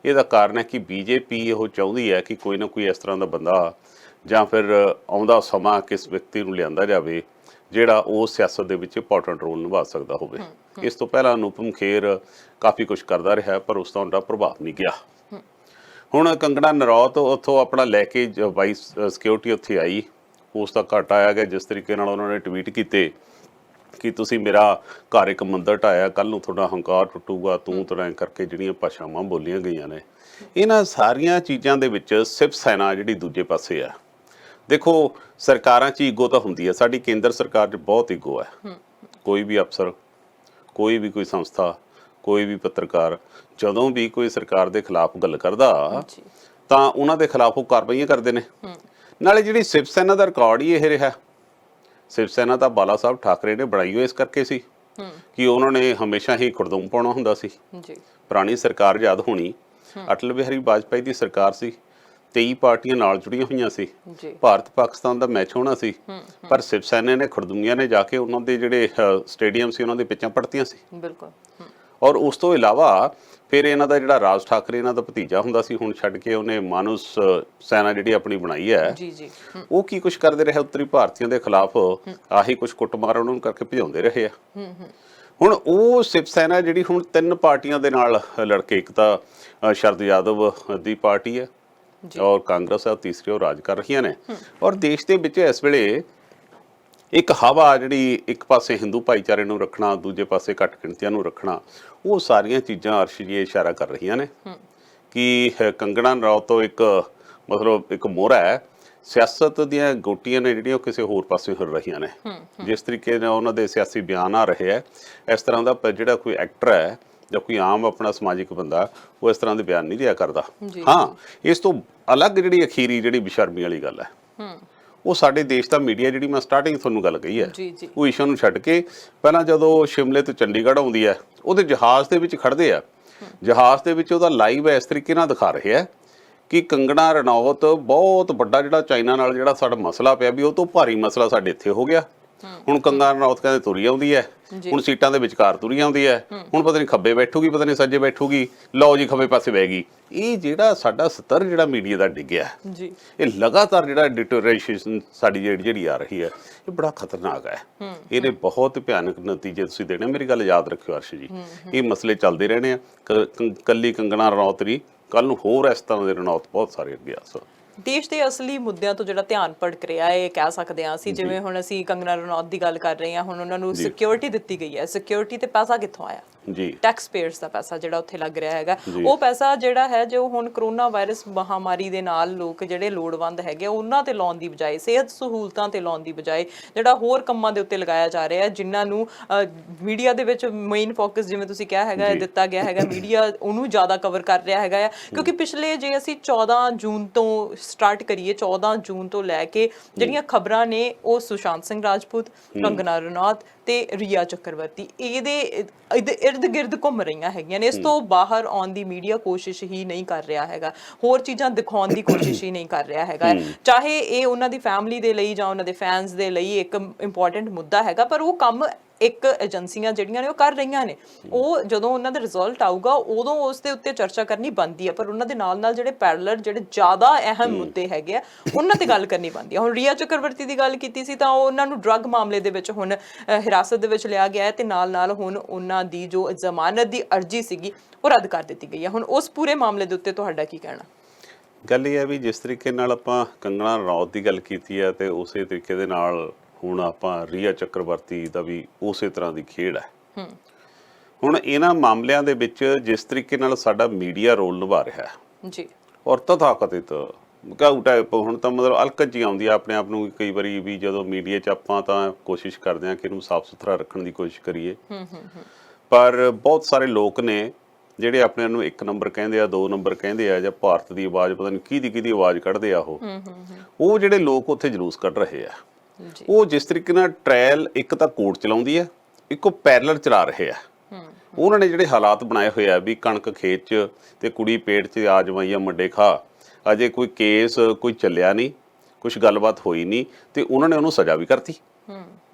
ਇਹਦਾ ਕਾਰਨ ਹੈ ਕਿ BJP ਉਹ ਚਾਹੁੰਦੀ ਹੈ ਕਿ ਕੋਈ ਨਾ ਕੋਈ ਇਸ ਤਰ੍ਹਾਂ ਦਾ ਬੰਦਾ ਜਾਂ ਫਿਰ ਆਉਂਦਾ ਸਮਾਂ ਕਿਸ ਵਿਅਕਤੀ ਨੂੰ ਲਿਆਂਦਾ ਜਾਵੇ ਜਿਹੜਾ ਉਹ ਸਿਆਸਤ ਦੇ ਵਿੱਚ ਇੰਪੋਰਟੈਂਟ ਰੋਲ ਨਿਭਾ ਸਕਦਾ ਹੋਵੇ। ਇਸ ਤੋਂ ਪਹਿਲਾਂ ਅਨੁਪਮ ਖੇਰ ਕਾਫੀ ਕੁਝ ਕਰਦਾ ਰਿਹਾ, ਪਰ ਉਸ ਦਾ ਉਹਦਾ ਪ੍ਰਭਾਵ ਨਹੀਂ ਗਿਆ। ਹੁਣ ਕੰਗਨਾ ਰਣੌਤ ਉੱਥੋਂ ਆਪਣਾ ਲੈ ਕੇ ਸਿਕਿਉਰਿਟੀ ਉੱਥੇ ਆਈ, ਉਸ ਦਾ ਘਾਟਾ ਆਇਆ ਗਿਆ। ਜਿਸ ਤਰੀਕੇ ਨਾਲ ਉਹਨਾਂ ਨੇ ਟਵੀਟ ਕੀਤੇ ਕਿ ਤੁਸੀਂ ਮੇਰਾ ਘਰ ਇੱਕ ਮੰਦਰ ਢਾਇਆ, ਕੱਲ ਨੂੰ ਤੁਹਾਡਾ ਹੰਕਾਰ ਟੁੱਟੂਗਾ, ਤੂੰ ਤਰਾਂ ਕਰਕੇ ਜਿਹੜੀਆਂ ਭਾਸ਼ਾਵਾਂ ਬੋਲੀਆਂ ਗਈਆਂ ਨੇ, ਇਹਨਾਂ ਸਾਰੀਆਂ ਚੀਜ਼ਾਂ ਦੇ ਵਿੱਚ ਸ਼ਿਵ ਸੈਨਾ ਜਿਹੜੀ ਦੂਜੇ ਪਾਸੇ ਆ। ਦੇਖੋ ਸਰਕਾਰਾਂ 'ਚ ਈਗੋ ਤਾਂ ਹੁੰਦੀ ਹੈ, ਸਾਡੀ ਕੇਂਦਰ ਸਰਕਾਰ 'ਚ ਬਹੁਤ ਈਗੋ ਹੈ। ਕੋਈ ਵੀ ਅਫਸਰ, ਕੋਈ ਵੀ ਕੋਈ ਸੰਸਥਾ, ਕੋਈ ਵੀ ਪੱਤਰਕਾਰ ਜਦੋਂ ਵੀ ਕੋਈ ਸਰਕਾਰ ਦੇ ਖਿਲਾਫ ਗੱਲ ਕਰਦਾ ਤਾਂ ਉਹਨਾਂ ਦੇ ਖਿਲਾਫ ਉਹ ਕਾਰਵਾਈਆਂ ਕਰਦੇ ਨੇ। ਨਾਲੇ ਜਿਹੜੀ ਸ਼ਿਵ ਸੈਨਾ ਦਾ ਰਿਕਾਰਡ ਹੀ ਇਹ ਰਿਹਾ, ਸ਼ਿਵ ਸੈਨਾ ਤਾਂ ਬਾਲਾ ਸਾਹਿਬ ਠਾਕਰੇ ਨੇ ਬਣਾਈ ਹੋਈ ਇਸ ਕਰਕੇ ਸੀ ਕਿ ਉਹਨਾਂ ਨੇ ਹਮੇਸ਼ਾ ਹੀ ਖੁਰਦੁਮ ਪਾਉਣਾ ਹੁੰਦਾ ਸੀ। ਪੁਰਾਣੀ ਸਰਕਾਰ ਯਾਦ ਹੋਣੀ, ਅਟਲ ਬਿਹਾਰੀ ਵਾਜਪਾਈ ਦੀ ਸਰਕਾਰ ਸੀ, 23 ਪਾਰਟੀਆਂ ਨਾਲ ਜੁੜੀਆਂ ਹੋਈਆਂ ਸੀ, ਭਾਰਤ ਪਾਕਿਸਤਾਨ ਦਾ ਮੈਚ ਹੋਣਾ ਸੀ, ਪਰ ਸ਼ਿਵ ਸੈਨਾ ਨੇ ਖੁਰਦੁਮੀਆਂ ਨੇ ਜਾ ਕੇ ਉਹਨਾਂ ਦੇ ਜਿਹੜੇ ਸਟੇਡੀਅਮ ਸੀ ਉਹਨਾਂ ਦੇ ਪਿੱਛਾਂ ਪੜਤੀਆਂ ਸੀ। ਬਿਲਕੁਲ। ਔਰ ਉਸ ਤੋਂ ਇਲਾਵਾ ਫਿਰ ਇਹਨਾਂ ਦਾ ਜਿਹੜਾ ਰਾਜ ਠਾਕਰੇ ਇਹਨਾਂ ਦਾ ਭਤੀਜਾ ਹੁੰਦਾ ਸੀ, ਹੁਣ ਛੱਡ ਕੇ ਉਹਨੇ ਮਾਨਸ ਸੈਨਾ ਜਿਹੜੀ ਆਪਣੀ ਬਣਾਈ ਹੈ, ਉਹ ਕੀ ਕੁਛ ਕਰਦੇ ਰਹੇ ਉੱਤਰੀ ਭਾਰਤੀਆਂ ਦੇ ਖਿਲਾਫ, ਆਹੀ ਕੁਛ ਕੁੱਟਮਾਰ ਉਹਨਾਂ ਨੂੰ ਕਰਕੇ ਭਜਾਉਂਦੇ ਰਹੇ ਆ। ਹੁਣ ਉਹ ਸ਼ਿਵ ਸੈਨਾ ਜਿਹੜੀ ਹੁਣ 3 ਪਾਰਟੀਆਂ ਦੇ ਨਾਲ ਲੜ ਕੇ, ਇੱਕ ਤਾਂ ਸ਼ਰਦ ਯਾਦਵ ਦੀ ਪਾਰਟੀ ਹੈ ਔਰ ਕਾਂਗਰਸ ਹੈ, ਤੀਸਰੀ ਉਹ ਰਾਜ ਕਰ ਰਹੀਆਂ ਨੇ। ਔਰ ਦੇਸ਼ ਦੇ ਵਿੱਚ ਇਸ ਵੇਲੇ ਇੱਕ ਹਵਾ ਜਿਹੜੀ ਇੱਕ ਪਾਸੇ ਹਿੰਦੂ ਭਾਈਚਾਰੇ ਨੂੰ ਰੱਖਣਾ, ਦੂਜੇ ਪਾਸੇ ਘੱਟ ਗਿਣਤੀਆਂ ਨੂੰ ਰੱਖਣਾ, ਉਹ ਸਾਰੀਆਂ ਚੀਜ਼ਾਂ ਅਰਸ਼ ਜੀ ਇਸ਼ਾਰਾ ਕਰ ਰਹੀਆਂ ਨੇ ਕਿ ਕੰਗਣਾ ਰਣੌਤ ਤੋਂ ਇੱਕ ਮਤਲਬ ਇੱਕ ਮੋਹਰਾ ਹੈ, ਸਿਆਸਤ ਦੀਆਂ ਗੋਟੀਆਂ ਨੇ ਜਿਹੜੀਆਂ ਉਹ ਕਿਸੇ ਹੋਰ ਪਾਸੇ ਹਿੱਲ ਰਹੀਆਂ ਨੇ। ਜਿਸ ਤਰੀਕੇ ਨਾਲ ਉਹਨਾਂ ਦੇ ਸਿਆਸੀ ਬਿਆਨ ਆ ਰਹੇ ਹੈ, ਇਸ ਤਰ੍ਹਾਂ ਦਾ ਜਿਹੜਾ ਕੋਈ ਐਕਟਰ ਹੈ ਜਾਂ ਕੋਈ ਆਮ ਆਪਣਾ ਸਮਾਜਿਕ ਬੰਦਾ, ਉਹ ਇਸ ਤਰ੍ਹਾਂ ਦੇ ਬਿਆਨ ਨਹੀਂ ਦਿਆ ਕਰਦਾ। ਹਾਂ, ਇਸ ਤੋਂ ਅਲੱਗ ਜਿਹੜੀ ਅਖੀਰੀ ਜਿਹੜੀ ਬੇਸ਼ਰਮੀ ਵਾਲੀ ਗੱਲ ਹੈ, ਉਹ ਸਾਡੇ ਦੇਸ਼ ਦਾ ਮੀਡੀਆ, ਜਿਹੜੀ ਮੈਂ ਸਟਾਰਟਿੰਗ ਤੁਹਾਨੂੰ ਗੱਲ ਕਹੀ ਹੈ, ਉਹ ਇਸ਼ੂ ਨੂੰ ਛੱਡ ਕੇ ਪਹਿਲਾਂ ਜਦੋਂ ਸ਼ਿਮਲੇ ਤੋਂ ਚੰਡੀਗੜ੍ਹ ਆਉਂਦੀ ਹੈ, ਉਹਦੇ ਜਹਾਜ਼ ਦੇ ਵਿੱਚ ਖੜਦੇ ਆ, ਜਹਾਜ਼ ਦੇ ਵਿੱਚ ਉਹਦਾ ਲਾਈਵ ਇਸ ਤਰੀਕੇ ਨਾਲ ਦਿਖਾ ਰਹੇ ਆ ਕਿ ਕੰਗਣਾ ਰਣੌਤ ਬਹੁਤ ਵੱਡਾ ਜਿਹੜਾ ਚਾਈਨਾ ਨਾਲ ਜਿਹੜਾ ਸਾਡਾ ਮਸਲਾ ਪਿਆ, ਵੀ ਉਹ ਤੋਂ ਭਾਰੀ ਮਸਲਾ ਸਾਡੇ ਇੱਥੇ ਹੋ ਗਿਆ। ਹੁਣ ਕੰਗਣਾ ਰਣੌਤ ਕਹਿੰਦੇ ਤੁਰੀ ਆਉਂਦੀ ਹੈ, ਹੁਣ ਸੀਟਾਂ ਦੇ ਵਿਚਕਾਰ ਤੁਰੀ ਆਉਂਦੀ ਹੈ, ਹੁਣ ਪਤਾ ਨਹੀਂ ਖੱਬੇ ਬੈਠੂਗੀ, ਪਤਾ ਨਹੀਂ ਸੱਜੇ ਬੈਠੂਗੀ, ਲਓ ਜੀ ਖੱਬੇ ਪਾਸੇ ਬਹਿ ਗਈ। ਇਹ ਜਿਹੜਾ ਸਾਡਾ ਸਤਰ ਜਿਹੜਾ ਮੀਡੀਆ ਦਾ ਡਿੱਗਿਆ, ਇਹ ਲਗਾਤਾਰ ਜਿਹੜਾ ਡਿਟੋਰੇਸ਼ਨ ਸਾਡੀ ਜਿਹੜੀ ਆ ਰਹੀ ਹੈ, ਇਹ ਬੜਾ ਖਤਰਨਾਕ ਹੈ। ਇਹਦੇ ਬਹੁਤ ਭਿਆਨਕ ਨਤੀਜੇ ਤੁਸੀਂ ਦੇਣੇ। ਮੇਰੀ ਗੱਲ ਯਾਦ ਰੱਖਿਓ ਅਰਸ਼ ਜੀ, ਇਹ ਮਸਲੇ ਚੱਲਦੇ ਰਹਿਣੇ ਆ। ਕੱਲੀ ਕੰਗਣਾ ਰਣੌਤ ਨਹੀਂ, ਕੱਲ ਨੂੰ ਹੋਰ ਇਸ ਤਰ੍ਹਾਂ ਦੇ ਰਣੌਤ ਬਹੁਤ ਸਾਰੇ ਅੱਗੇ ਆ। ਦੇਸ਼ ਦੇ ਅਸਲੀ ਮੁੱਦਿਆਂ ਤੋਂ ਜਿਹੜਾ ਧਿਆਨ ਭਟਕ ਰਿਹਾ ਹੈ, ਇਹ ਕਹਿ ਸਕਦੇ ਹਾਂ ਅਸੀਂ। ਜਿਵੇਂ ਹੁਣ ਅਸੀਂ ਕੰਗਣਾ ਰਣੌਤ ਦੀ ਗੱਲ ਕਰ ਰਹੇ ਹਾਂ, ਹੁਣ ਉਹਨਾਂ ਨੂੰ ਸਿਕਿਉਰਿਟੀ ਦਿੱਤੀ ਗਈ ਹੈ, ਸਿਕਿਉਰਿਟੀ ਤੇ ਪੈਸਾ ਕਿੱਥੋਂ ਆਇਆ? ਟੈਕਸ ਪੇਅਰਸ ਦਾ ਪੈਸਾ ਜਿਹੜਾ ਉੱਥੇ ਲੱਗ ਰਿਹਾ ਹੈਗਾ, ਉਹ ਪੈਸਾ ਜਿਹੜਾ ਹੈ ਜੋ ਹੁਣ ਕਰੋਨਾ ਵਾਇਰਸ ਮਹਾਮਾਰੀ ਦੇ ਨਾਲ ਲੋਕ ਜਿਹੜੇ ਲੋੜਵੰਦ ਹੈਗੇ ਉਹਨਾਂ ਤੇ ਲਾਉਣ ਦੀ ਬਜਾਏ, ਸਿਹਤ ਸਹੂਲਤਾਂ ਤੇ ਲਾਉਣ ਦੀ ਬਜਾਏ ਜਿਹੜਾ ਹੋਰ ਕੰਮਾਂ ਦੇ ਉੱਤੇ ਲਗਾਇਆ ਜਾ ਰਿਹਾ ਹੈ, ਜਿਨ੍ਹਾਂ ਨੂੰ ਮੀਡੀਆ ਦੇ ਵਿੱਚ ਮੇਨ ਫੋਕਸ ਜਿਵੇਂ ਤੁਸੀਂ ਕਿਹਾ ਹੈਗਾ ਦਿੱਤਾ ਗਿਆ ਹੈਗਾ, ਮੀਡੀਆ ਉਹਨੂੰ ਜ਼ਿਆਦਾ ਕਵਰ ਕਰ ਰਿਹਾ ਹੈਗਾ। ਕਿਉਂਕਿ ਪਿਛਲੇ ਜੇ ਅਸੀਂ 14 ਜੂਨ ਤੋਂ ਸਟਾਰਟ ਕਰੀਏ, 14 ਜੂਨ ਤੋਂ ਲੈ ਕੇ ਜਿਹੜੀਆਂ ਖਬਰਾਂ ਨੇ ਉਹ ਸੁਸ਼ਾਂਤ ਸਿੰਘ ਰਾਜਪੂਤ, ਕੰਗਣਾ ਰਣੌਤ ਤੇ ਰੀਆ ਚੱਕਰਵਰਤੀ ਇਹਦੇ ਇਰਦ ਗਿਰਦ ਘੁੰਮ ਰਹੀਆਂ ਹੈਗੀਆਂ ਨੇ। ਇਸ ਤੋਂ ਬਾਹਰ ਆਉਣ ਦੀ ਮੀਡੀਆ ਕੋਸ਼ਿਸ਼ ਹੀ ਨਹੀਂ ਕਰ ਰਿਹਾ ਹੈਗਾ, ਹੋਰ ਚੀਜ਼ਾਂ ਦਿਖਾਉਣ ਦੀ ਕੋਸ਼ਿਸ਼ ਹੀ ਨਹੀਂ ਕਰ ਰਿਹਾ ਹੈਗਾ। ਚਾਹੇ ਇਹ ਉਹਨਾਂ ਦੀ ਫੈਮਿਲੀ ਦੇ ਲਈ ਜਾਂ ਉਹਨਾਂ ਦੇ ਫੈਨਸ ਦੇ ਲਈ ਇੱਕ ਇੰਪੋਰਟੈਂਟ ਮੁੱਦਾ ਹੈਗਾ, ਪਰ ਉਹ ਕੰਮ ਇੱਕ ਏਜੰਸੀਆਂ ਜਿਹੜੀਆਂ ਨੇ ਉਹ ਕਰ ਰਹੀਆਂ ਨੇ। ਉਹ ਜਦੋਂ ਉਹਨਾਂ ਦਾ ਰਿਜ਼ਲਟ ਆਊਗਾ ਉਦੋਂ ਉਸ ਦੇ ਉੱਤੇ ਚਰਚਾ ਕਰਨੀ ਬਣਦੀ ਹੈ, ਪਰ ਉਹਨਾਂ ਦੇ ਨਾਲ ਨਾਲ ਜਿਹੜੇ ਪੈਰਲਰ ਜਿਹੜੇ ਜ਼ਿਆਦਾ ਅਹਿਮ ਮੁੱਦੇ ਹੈਗੇ ਆ ਉਹਨਾਂ ਤੇ ਗੱਲ ਕਰਨੀ ਬਣਦੀ ਹੈ। ਹੁਣ ਰੀਆ ਚੱਕਰਵਰਤੀ ਦੀ ਗੱਲ ਕੀਤੀ ਸੀ ਤਾਂ ਉਹਨਾਂ ਨੂੰ ਡਰੱਗ ਮਾਮਲੇ ਦੇ ਵਿੱਚ ਹੁਣ ਹਿਰਾਸਤ ਦੇ ਵਿੱਚ ਲਿਆ ਗਿਆ ਹੈ ਤੇ ਨਾਲ ਨਾਲ ਹੁਣ ਉਹਨਾਂ ਦੀ ਜੋ ਜ਼ਮਾਨਤ ਦੀ ਅਰਜ਼ੀ ਸੀਗੀ ਉਹ ਰੱਦ ਕਰ ਦਿੱਤੀ ਗਈ ਹੈ। ਹੁਣ ਉਸ ਪੂਰੇ ਮਾਮਲੇ ਦੇ ਉੱਤੇ ਤੁਹਾਡਾ ਕੀ ਕਹਿਣਾ? ਗੱਲ ਇਹ ਹੈ ਵੀ ਜਿਸ ਤਰੀਕੇ ਨਾਲ ਆਪਾਂ ਕੰਗਣਾ ਰਣੌਤ ਦੀ ਗੱਲ ਕੀਤੀ ਹੈ ਤੇ ਉਸੇ ਤਰੀਕੇ ਦੇ ਨਾਲ ਹੁਣ ਆਪਾਂ ਰੀਆ ਚੱਕਰਵਰਤੀ ਦਾ ਵੀ ਉਸੇ ਤਰ੍ਹਾਂ ਦੀ ਖੇਡ ਹੈ। ਹੁਣ ਇਹਨਾਂ ਮਾਮਲਿਆਂ ਦੇ ਵਿੱਚ ਜਿਸ ਤਰੀਕੇ ਨਾਲ ਸਾਡਾ ਮੀਡੀਆ ਰੋਲ ਨਿਭਾ ਰਿਹਾ ਹੈ ਜੀ, ਔਰ ਤਥਾਕਥਿਤ ਕਾਊ ਟਾਈਪ ਹੁਣ ਤਾਂ ਮਤਲਬ ਅਲਕਤ ਜੀ ਆਉਂਦੀ ਆ ਆਪਣੇ ਆਪ ਨੂੰ ਕਈ ਵਾਰੀ ਵੀ ਜਦੋਂ ਮੀਡੀਆ 'ਚ ਆਪਾਂ ਤਾਂ ਕੋਸ਼ਿਸ਼ ਕਰਦੇ ਹਾਂ ਕਿ ਇਹਨੂੰ ਸਾਫ਼ ਸੁਥਰਾ ਰੱਖਣ ਦੀ ਕੋਸ਼ਿਸ਼ ਕਰੀਏ, ਪਰ ਬਹੁਤ ਸਾਰੇ ਲੋਕ ਨੇ ਜਿਹੜੇ ਆਪਣੇ ਨੂੰ 1 ਨੰਬਰ ਕਹਿੰਦੇ ਆ, 2 ਨੰਬਰ ਕਹਿੰਦੇ ਆ, ਜਾਂ ਭਾਰਤ ਦੀ ਆਵਾਜ਼ ਪਤਾ ਨਹੀਂ ਕਿਹਦੀ ਆਵਾਜ਼ ਕੱਢਦੇ ਆ, ਉਹ ਜਿਹੜੇ ਲੋਕ ਉੱਥੇ ਜਲੂਸ ਕੱਢ ਰਹੇ ਆ, ਉਹ ਜਿਸ ਤਰੀਕੇ ਨਾਲ ਟ੍ਰਾਇਲ ਇੱਕ ਤਾਂ ਕੋਰਟ ਚਲਾਉਂਦੀ ਹੈ, ਇੱਕੋ ਪੈਰਲਰ ਚਲਾ ਰਹੇ ਆ। ਉਹਨਾਂ ਨੇ ਜਿਹੜੇ ਹਾਲਾਤ ਬਣਾਏ ਹੋਏ ਆ ਵੀ ਕਣਕ ਖੇਤ 'ਚ ਤੇ ਕੁੜੀ ਪੇਟ 'ਚ ਆ ਜਵਾਈ ਆ ਮੁੰਡੇ ਖਾ, ਅਜੇ ਕੋਈ ਕੇਸ ਕੋਈ ਚੱਲਿਆ ਨਹੀਂ, ਕੁਛ ਗੱਲਬਾਤ ਹੋਈ ਨਹੀਂ ਤੇ ਉਹਨਾਂ ਨੇ ਉਹਨੂੰ ਸਜ਼ਾ ਵੀ ਕਰਤੀ।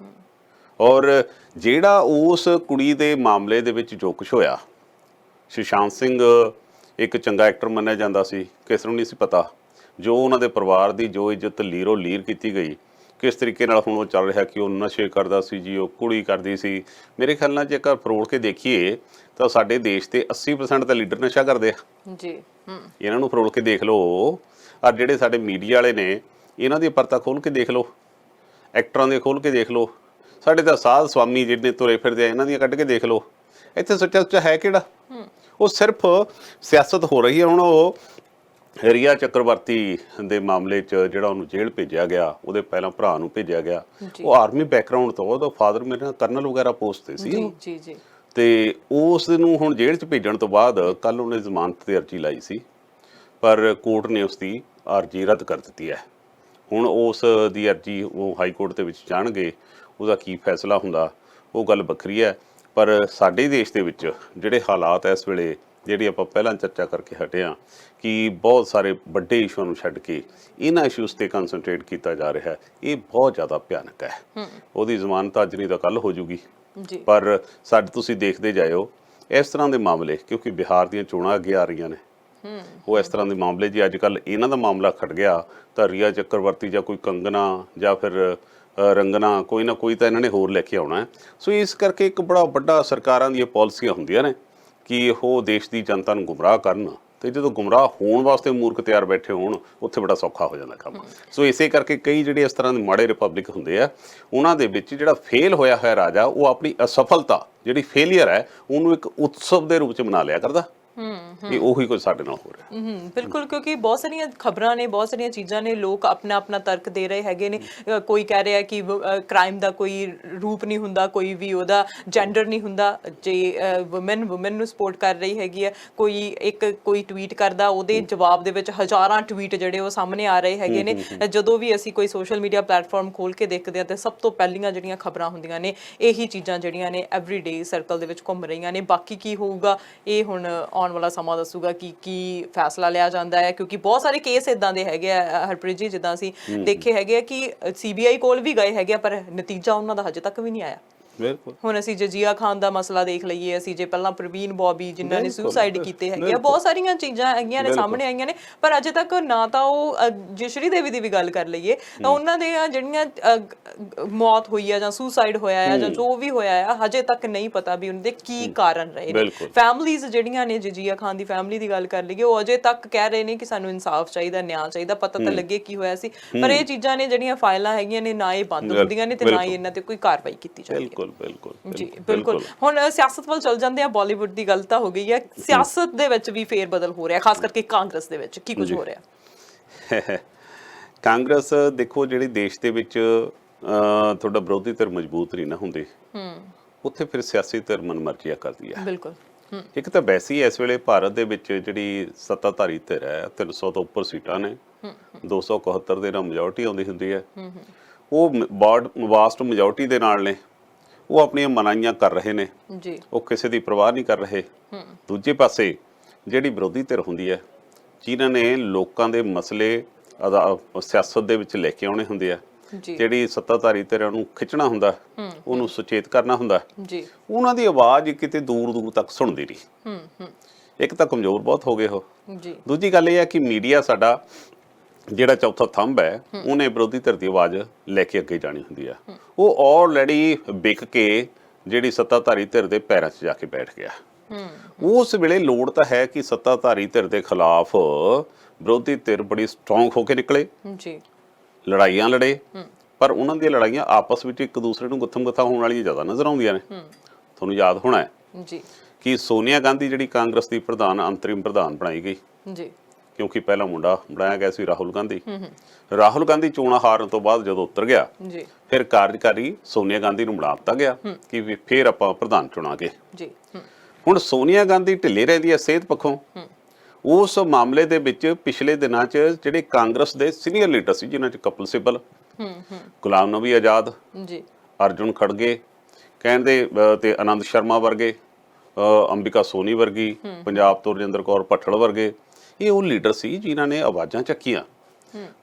ਔਰ ਜਿਹੜਾ ਉਸ ਕੁੜੀ ਦੇ ਮਾਮਲੇ ਦੇ ਵਿੱਚ ਜੋ ਕੁਛ ਹੋਇਆ, ਸੁਸ਼ਾਂਤ ਸਿੰਘ ਇੱਕ ਚੰਗਾ ਐਕਟਰ ਮੰਨਿਆ ਜਾਂਦਾ ਸੀ, ਕਿਸ ਨੂੰ ਨਹੀਂ ਸੀ ਪਤਾ ਜੋ ਉਹਨਾਂ ਦੇ ਪਰਿਵਾਰ ਦੀ ਜੋ ਇੱਜ਼ਤ ਲੀਰੋ ਲੀਰ ਕੀਤੀ ਗਈ, ਕਿਸ ਤਰੀਕੇ ਨਾਲ ਹੁਣ ਉਹ ਚੱਲ ਰਿਹਾ ਕਿ ਉਹ ਨਸ਼ੇ ਕਰਦਾ ਸੀ ਜੀ, ਉਹ ਕੁੜੀ ਕਰਦੀ ਸੀ। ਮੇਰੇ ਖਿਆਲ ਨਾਲ ਜੇਕਰ ਫਰੋੜ ਕੇ ਦੇਖੀਏ ਤਾਂ ਸਾਡੇ ਦੇਸ਼ ਦੇ 80% ਤਾਂ ਲੀਡਰ ਨਸ਼ਾ ਕਰਦੇ ਆ ਜੀ। ਇਹਨਾਂ ਨੂੰ ਫਰੋੜ ਕੇ ਦੇਖ ਲਓ, ਔਰ ਜਿਹੜੇ ਸਾਡੇ ਮੀਡੀਆ ਵਾਲੇ ਨੇ ਇਹਨਾਂ ਦੀ ਪਰਤਾ ਖੋਲ ਕੇ ਦੇਖ ਲਓ, ਐਕਟਰਾਂ ਦੇ ਖੋਲ ਕੇ ਦੇਖ ਲਓ, ਸਾਡੇ ਤਾਂ ਸਾਧ ਸਵਾਮੀ ਜਿਹੜੇ ਤੁਰੇ ਫਿਰਦੇ ਆ ਇਹਨਾਂ ਦੀਆਂ ਕੱਢ ਕੇ ਦੇਖ ਲਓ, ਇੱਥੇ ਸੱਚਾ ਸੁੱਚਾ ਹੈ ਕਿਹੜਾ? ਉਹ ਸਿਰਫ ਸਿਆਸਤ ਹੋ ਰਹੀ ਹੈ। ਹੁਣ ਉਹ ਰਿਆ ਚੱਕਰਵਰਤੀ ਦੇ ਮਾਮਲੇ 'ਚ ਜਿਹੜਾ ਉਹਨੂੰ ਜੇਲ੍ਹ ਭੇਜਿਆ ਗਿਆ, ਉਹਦੇ ਪਹਿਲਾਂ ਭਰਾ ਨੂੰ ਭੇਜਿਆ ਗਿਆ, ਉਹ ਆਰਮੀ ਬੈਕਗਰਾਊਂਡ ਤੋਂ, ਉਹਦਾ ਫਾਦਰ ਮੇਰੇ ਨਾਲ ਕਰਨਲ ਵਗੈਰਾ ਪੋਸਟ ਤੇ ਸੀ ਜੀ। ਤੇ ਉਸ ਨੂੰ ਹੁਣ ਜੇਲ੍ਹ 'ਚ ਭੇਜਣ ਤੋਂ ਬਾਅਦ ਕੱਲ ਉਹਨੇ ਜ਼ਮਾਨਤ ਤੇ ਅਰਜ਼ੀ ਲਾਈ ਸੀ, ਪਰ ਕੋਰਟ ਨੇ ਉਸ ਦੀ ਅਰਜ਼ੀ ਰੱਦ ਕਰ ਦਿੱਤੀ ਹੈ। ਹੁਣ ਉਸ ਦੀ ਅਰਜ਼ੀ ਉਹ ਹਾਈ ਕੋਰਟ ਦੇ ਵਿੱਚ ਜਾਣਗੇ, ਉਹਦਾ ਕੀ ਫੈਸਲਾ ਹੁੰਦਾ ਉਹ ਗੱਲ ਵੱਖਰੀ ਹੈ। ਪਰ ਸਾਡੇ ਦੇਸ਼ ਦੇ ਵਿੱਚ ਜਿਹੜੇ ਹਾਲਾਤ ਇਸ ਵੇਲੇ, ਜਿਹੜੀ ਆਪਾਂ ਪਹਿਲਾਂ ਚਰਚਾ ਕਰਕੇ ਹਟੇ ਹਾਂ ਕਿ ਬਹੁਤ ਸਾਰੇ ਵੱਡੇ ਇਸ਼ੂਆਂ ਨੂੰ ਛੱਡ ਕੇ ਇਹਨਾਂ ਇਸ਼ੂਜ਼ ਤੇ ਕਨਸੈਂਟਰੇਟ ਕੀਤਾ ਜਾ ਰਿਹਾ ਹੈ, ਇਹ ਬਹੁਤ ਜ਼ਿਆਦਾ ਭਿਆਨਕ ਹੈ। ਉਹਦੀ ਜ਼ਮਾਨਤ ਅੱਜ ਨਹੀਂ ਤਾਂ ਕੱਲ ਹੋ ਜੂਗੀ, ਪਰ ਸਾਡੇ ਤੁਸੀਂ ਦੇਖਦੇ ਜਾਇਓ ਇਸ ਤਰ੍ਹਾਂ ਦੇ ਮਾਮਲੇ, ਕਿਉਂਕਿ ਬਿਹਾਰ ਦੀਆਂ ਚੋਣਾਂ ਅੱਗੇ ਆ ਰਹੀਆਂ ਨੇ, ਉਹ ਇਸ ਤਰ੍ਹਾਂ ਦੇ ਮਾਮਲੇ ਜੇ ਅੱਜ ਕੱਲ੍ਹ ਇਹਨਾਂ ਦਾ ਮਾਮਲਾ ਖੜ ਗਿਆ ਤਾਂ ਰਿਆ ਚੱਕਰਵਰਤੀ ਜਾਂ ਕੋਈ ਕੰਗਨਾ ਜਾਂ ਫਿਰ ਰੰਗਨਾ, ਕੋਈ ਨਾ ਕੋਈ ਤਾਂ ਇਹਨਾਂ ਨੇ ਹੋਰ ਲੈ ਕੇ ਆਉਣਾ ਹੈ। ਸੋ ਇਸ ਕਰਕੇ ਇੱਕ ਬੜਾ ਵੱਡਾ ਸਰਕਾਰਾਂ ਦੀਆਂ ਪਾਲਿਸੀਆਂ ਹੁੰਦੀਆਂ ਨੇ ਕਿ ਉਹ ਦੇਸ਼ ਦੀ ਜਨਤਾ ਨੂੰ ਗੁੰਮਰਾਹ ਕਰਨ, ਤੇ ਜਦੋਂ ਗੁੰਮਰਾਹ ਹੋਣ ਵਾਸਤੇ ਮੂਰਖ ਤਿਆਰ ਬੈਠੇ ਹੋਣ, ਉੱਥੇ ਬੜਾ ਸੌਖਾ ਹੋ ਜਾਂਦਾ ਕੰਮ। ਸੋ ਇਸੇ ਕਰਕੇ ਕਈ ਜਿਹੜੇ ਇਸ ਤਰ੍ਹਾਂ ਦੇ ਮਾੜੇ ਰਿਪਬਲਿਕ ਹੁੰਦੇ ਆ, ਉਹਨਾਂ ਦੇ ਵਿੱਚ ਜਿਹੜਾ ਫੇਲ ਹੋਇਆ ਹੋਇਆ ਰਾਜਾ, ਉਹ ਆਪਣੀ ਅਸਫਲਤਾ, ਜਿਹੜੀ ਫੇਲੀਅਰ ਹੈ, ਉਹਨੂੰ ਇੱਕ ਉਤਸਵ ਦੇ ਰੂਪ 'ਚ ਮਨਾ ਲਿਆ ਕਰਦਾ। ਇਹ ਉਹੀ ਕੁਝ ਸਾਡੇ ਨਾਲ ਹੋ ਰਿਹਾ। ਬਿਲਕੁਲ, ਕਿਉਂਕਿ ਬਹੁਤ ਸਾਰੀਆਂ ਖਬਰਾਂ ਨੇ, ਬਹੁਤ ਸਾਰੀਆਂ ਚੀਜ਼ਾਂ ਨੇ, ਲੋਕ ਆਪਣਾ ਆਪਣਾ ਤਰਕ ਦੇ ਰਹੇ ਹੈਗੇ ਨੇ। ਕੋਈ ਕਹਿ ਰਿਹਾ ਕਿ ਕ੍ਰਾਈਮ ਦਾ ਕੋਈ ਰੂਪ ਨਹੀਂ ਹੁੰਦਾ, ਕੋਈ ਵੀ ਉਹਦਾ ਜੈਂਡਰ ਨਹੀਂ ਹੁੰਦਾ, ਜੇ ਵੂਮਨ ਨੂੰ ਸਪੋਰਟ ਕਰ ਰਹੀ ਹੈਗੀ ਹੈ, ਕੋਈ ਟਵੀਟ ਕਰਦਾ, ਉਹਦੇ ਜਵਾਬ ਦੇ ਵਿੱਚ ਹਜ਼ਾਰਾਂ ਟਵੀਟ ਜਿਹੜੇ ਉਹ ਸਾਹਮਣੇ ਆ ਰਹੇ ਹੈਗੇ ਨੇ। ਜਦੋਂ ਵੀ ਅਸੀਂ ਕੋਈ ਸੋਸ਼ਲ ਮੀਡੀਆ ਪਲੇਟਫਾਰਮ ਖੋਲ ਕੇ ਦੇਖਦੇ ਹਾਂ ਤੇ ਸਭ ਤੋਂ ਪਹਿਲੀਆਂ ਜਿਹੜੀਆਂ ਖਬਰਾਂ ਹੁੰਦੀਆਂ ਨੇ, ਇਹੀ ਚੀਜ਼ਾਂ ਜਿਹੜੀਆਂ ਨੇ ਐਵਰੀਡੇ ਸਰਕਲ ਦੇ ਵਿੱਚ ਘੁੰਮ ਰਹੀਆਂ ਨੇ। ਬਾਕੀ ਕੀ ਹੋਊਗਾ ਇਹ ਹੁਣ ਆਉਣ ਵਾਲਾ ਸਮਾਂ ਦੱਸੂਗਾ ਕਿ ਕੀ ਫੈਸਲਾ ਲਿਆ ਜਾਂਦਾ ਹੈ, ਕਿਉਂਕਿ ਬਹੁਤ ਸਾਰੇ ਕੇਸ ਇਦਾਂ ਦੇ ਹੈਗੇ ਆ ਹਰਪ੍ਰੀਤ ਜੀ, ਜਿੱਦਾਂ ਅਸੀਂ ਦੇਖੇ ਹੈਗੇ ਆ ਕਿ CBI ਕੋਲ ਵੀ ਗਏ ਹੈਗੇ ਆ, ਪਰ ਨਤੀਜਾ ਉਹਨਾਂ ਦਾ ਹਜੇ ਤੱਕ ਵੀ ਨਹੀਂ ਆਇਆ। ਬਿਲਕੁਲ। ਹੁਣ ਅਸੀਂ ਜਜ਼ੀਆ ਖਾਨ ਦਾ ਮਸਲਾ ਦੇਖ ਲਈਏ, ਅਸੀਂ ਜੇ ਪਹਿਲਾਂ ਪ੍ਰਵੀਨ ਬੌਬੀ ਜਿਨ੍ਹਾਂ ਨੇ ਸੁਸਾਈਡ ਕੀਤੇ ਹੈਗੇ ਆ, ਬਹੁਤ ਸਾਰੀਆਂ ਚੀਜ਼ਾਂ ਹੈਗੀਆਂ ਨੇ ਸਾਹਮਣੇ ਆਈਆਂ ਨੇ, ਪਰ ਅਜੇ ਤੱਕ ਨਾ ਤਾਂ ਉਹ ਜਸ਼ਰੀ ਦੇਵੀ ਦੀ ਵੀ ਗੱਲ ਕਰ ਲਈਏ ਤਾਂ ਉਹਨਾਂ ਦੇ ਜਿਹੜੀਆਂ ਮੌਤ ਹੋਈ ਆ ਜਾਂ ਸੁਸਾਈਡ ਹੋਇਆ ਆ ਜਾਂ ਜੋ ਵੀ ਹੋਇਆ ਆ, ਹਜੇ ਤੱਕ ਨਹੀਂ ਪਤਾ ਵੀ ਉਹਨਾਂ ਦੇ ਕੀ ਕਾਰਨ ਰਹੇ ਨੇ। ਫੈਮਲੀਜ਼ ਜਿਹੜੀਆਂ ਨੇ, ਜਜ਼ੀਆ ਖਾਨ ਦੀ ਫੈਮਿਲੀ ਦੀ ਗੱਲ ਕਰ ਲਈਏ, ਉਹ ਅਜੇ ਤੱਕ ਕਹਿ ਰਹੇ ਨੇ ਕਿ ਸਾਨੂੰ ਇਨਸਾਫ ਚਾਹੀਦਾ, ਨਿਆਂ ਚਾਹੀਦਾ, ਪਤਾ ਤਾਂ ਲੱਗੇ ਕੀ ਹੋਇਆ ਸੀ। ਪਰ ਇਹ ਚੀਜ਼ਾਂ ਨੇ ਜਿਹੜੀਆਂ ਫਾਈਲਾਂ ਹੈਗੀਆਂ ਨੇ, ਨਾ ਇਹ ਬੰਦ ਹੁੰਦੀਆਂ ਨੇ ਤੇ ਨਾ ਹੀ ਇਹਨਾਂ ਤੇ ਕੋਈ ਕਾਰਵਾਈ ਕੀਤੀ ਜਾਂਦੀ ਹੈ। ਜੀ ਬਿਲਕੁਲ। ਹੁਣ ਸਿਆਸਤ ਵੱਲ ਚੱਲ ਜਾਂਦੇ ਆ। ਬਾਲੀਵੁੱਡ ਦੀ ਗੱਲ ਤਾਂ ਹੋ ਗਈ ਹੈ, ਸਿਆਸਤ ਦੇ ਵਿੱਚ ਵੀ ਫੇਰ ਬਦਲ ਹੋ ਰਿਹਾ, ਖਾਸ ਕਰਕੇ ਕਾਂਗਰਸ ਦੇ ਵਿੱਚ ਕੀ ਕੁਝ ਹੋ ਰਿਹਾ? ਕਾਂਗਰਸ ਦੇਖੋ, ਜਿਹੜੀ ਦੇਸ਼ ਦੇ ਵਿੱਚ ਤੁਹਾਡਾ ਵਿਰੋਧੀ ਧਿਰ ਮਜ਼ਬੂਤ ਨਹੀਂ ਨਾ ਹੁੰਦੇ, ਉੱਥੇ ਫਿਰ ਸਿਆਸੀ ਧਿਰ ਮਨਮਰਜ਼ੀਆਂ ਕਰਦੀ ਹੈ। ਬਿਲਕੁਲ। ਇੱਕ ਤਾਂ ਵੈਸੇ ਹੀ ਇਸ ਵੇਲੇ ਭਾਰਤ ਦੇ ਵਿੱਚ ਜਿਹੜੀ ਸੱਤਾਧਾਰੀ ਧਿਰ ਹੈ, 300 ਤੋਂ ਉੱਪਰ ਸੀਟਾਂ ਨੇ, 271 ਦੇ ਨਾਲ ਮੈਜੋਰਟੀ ਆਉਂਦੀ ਹੁੰਦੀ ਹੈ, ਉਹ ਵਾਸਟ ਮੈਜੋਰਟੀ ਦੇ ਨਾਲ ਨੇ, ਉਹ ਆਪਣੀਆਂ ਮਨਾਈਆਂ ਕਰ ਰਹੇ ਨੇ ਜੀ, ਉਹ ਕਿਸੇ ਦੀ ਪਰਵਾਹ ਨਹੀਂ ਕਰ ਰਹੇ। ਦੂਜੇ ਪਾਸੇ ਜਿਹੜੀ ਵਿਰੋਧੀ ਧਿਰ ਹੁੰਦੀ ਹੈ, ਜਿਨ੍ਹਾਂ ਨੇ ਲੋਕਾਂ ਦੇ ਮਸਲੇ ਸਿਆਸਤ ਦੇ ਵਿੱਚ ਲੈ ਕੇ ਆਉਣੇ ਹੁੰਦੇ ਆ, ਜਿਹੜੀ ਸੱਤਾਧਾਰੀ ਧਿਰ ਨੂੰ ਖਿੱਚਣਾ ਹੁੰਦਾ, ਉਹਨੂੰ ਸੁਚੇਤ ਕਰਨਾ ਹੁੰਦਾ ਜੀ, ਉਹਨਾਂ ਦੀ ਆਵਾਜ਼ ਕਿਤੇ ਦੂਰ ਦੂਰ ਤੱਕ ਸੁਣਦੀ ਰਹੀ। ਇੱਕ ਤਾਂ ਕਮਜ਼ੋਰ ਬਹੁਤ ਹੋ ਗਏ ਉਹ ਜੀ, ਦੂਜੀ ਗੱਲ ਇਹ ਹੈ ਕਿ ਮੀਡੀਆ ਸਾਡਾ ਜਿਹੜਾ ਚੌਥਾ ਥੰਬ ਹੈ, ਉਹਨੇ ਵਿਰੋਧੀ ਧਿਰ ਦੀ ਆਵਾਜ਼ ਲੈ ਕੇ ਅੱਗੇ ਜਾਣੀ ਹੁੰਦੀ ਆ। ਉਹ ਆਲਰੇਡੀ ਵਿਕ ਕੇ ਜਿਹੜੀ ਸੱਤਾਧਾਰੀ ਧਿਰ ਦੇ ਪੈਰਾਂ 'ਚ ਜਾ ਕੇ ਬੈਠ ਗਿਆ। ਉਸ ਵੇਲੇ ਲੋੜ ਤਾਂ ਹੈ ਕਿ ਸੱਤਾਧਾਰੀ ਧਿਰ ਦੇ ਖਿਲਾਫ ਵਿਰੋਧੀ ਧਿਰ ਬੜੀ ਸਟਰੋਂਗ ਹੋ ਕੇ ਨਿਕਲੇ ਜੀ, ਲੜਾਈਆਂ ਲੜੇ, ਪਰ ਉਹਨਾਂ ਦੀਆਂ ਲੜਾਈਆਂ ਆਪਸ ਵਿੱਚ ਇੱਕ ਦੂਸਰੇ ਨੂੰ ਗੁੱਥਮ-ਗੁੱਥਾ ਹੋਣ ਵਾਲੀਆਂ ਜ਼ਿਆਦਾ ਨਜ਼ਰ ਆਉਂਦੀਆਂ ਨੇ। ਤੁਹਾਨੂੰ ਯਾਦ ਹੋਣਾ ਹੈ ਜੀ ਕਿ ਸੋਨੀਆ ਗਾਂਧੀ ਜਿਹੜੀ ਕਾਂਗਰਸ ਦੀ ਪ੍ਰਧਾਨ, ਅੰਤਰਿਮ ਪ੍ਰਧਾਨ ਬਣਾਈ ਗਈ ਜੀ, ਕਿਉਂਕਿ ਪਹਿਲਾ ਮੁੰਡਾ ਬਣਾਇਆ ਗਿਆ ਸੀ ਰਾਹੁਲ ਗਾਂਧੀ। ਰਾਹੁਲ ਗਾਂਧੀ ਚੋਣਾਂ ਹਾਰਨ ਤੋਂ ਬਾਅਦ ਜਦੋਂ ਉਤਰ ਗਿਆ, ਫਿਰ ਕਾਰਜਕਾਰੀ ਸੋਨੀਆ ਗਾਂਧੀ ਨੂੰ ਬਣਾ ਦਿੱਤਾ ਗਿਆ ਕਿ ਫਿਰ ਆਪਾਂ ਪ੍ਰਧਾਨ ਚੁਣਾਂਗੇ ਜੀ। ਹੁਣ ਸੋਨੀਆ ਗਾਂਧੀ ਢਿੱਲੇ ਰਹਿੰਦੀ ਹੈ ਸਿਹਤ ਪੱਖੋਂ। ਉਸ ਮਾਮਲੇ ਦੇ ਵਿੱਚ ਪਿਛਲੇ ਦਿਨਾਂ 'ਚ ਜਿਹੜੇ ਕਾਂਗਰਸ ਦੇ ਸੀਨੀਅਰ ਲੀਡਰ ਸੀ, ਜਿਨ੍ਹਾਂ 'ਚ ਕਪਿਲ ਸਿੱਬਲ, ਗੁਲਾਮ ਨਬੀ ਆਜ਼ਾਦ, ਅਰਜੁਨ ਖੜਗੇ ਕਹਿੰਦੇ, ਤੇ ਆਨੰਦ ਸ਼ਰਮਾ ਵਰਗੇ, ਅੰਬਿਕਾ ਸੋਨੀ ਵਰਗੀ, ਪੰਜਾਬ ਤੋਂ ਰਜਿੰਦਰ ਕੌਰ ਭੱਠਲ ਵਰਗੇ, ਇਹ ਉਹ ਲੀਡਰ ਸੀ ਜਿਨ੍ਹਾਂ ਨੇ ਆਵਾਜ਼ਾਂ ਚੱਕੀਆਂ।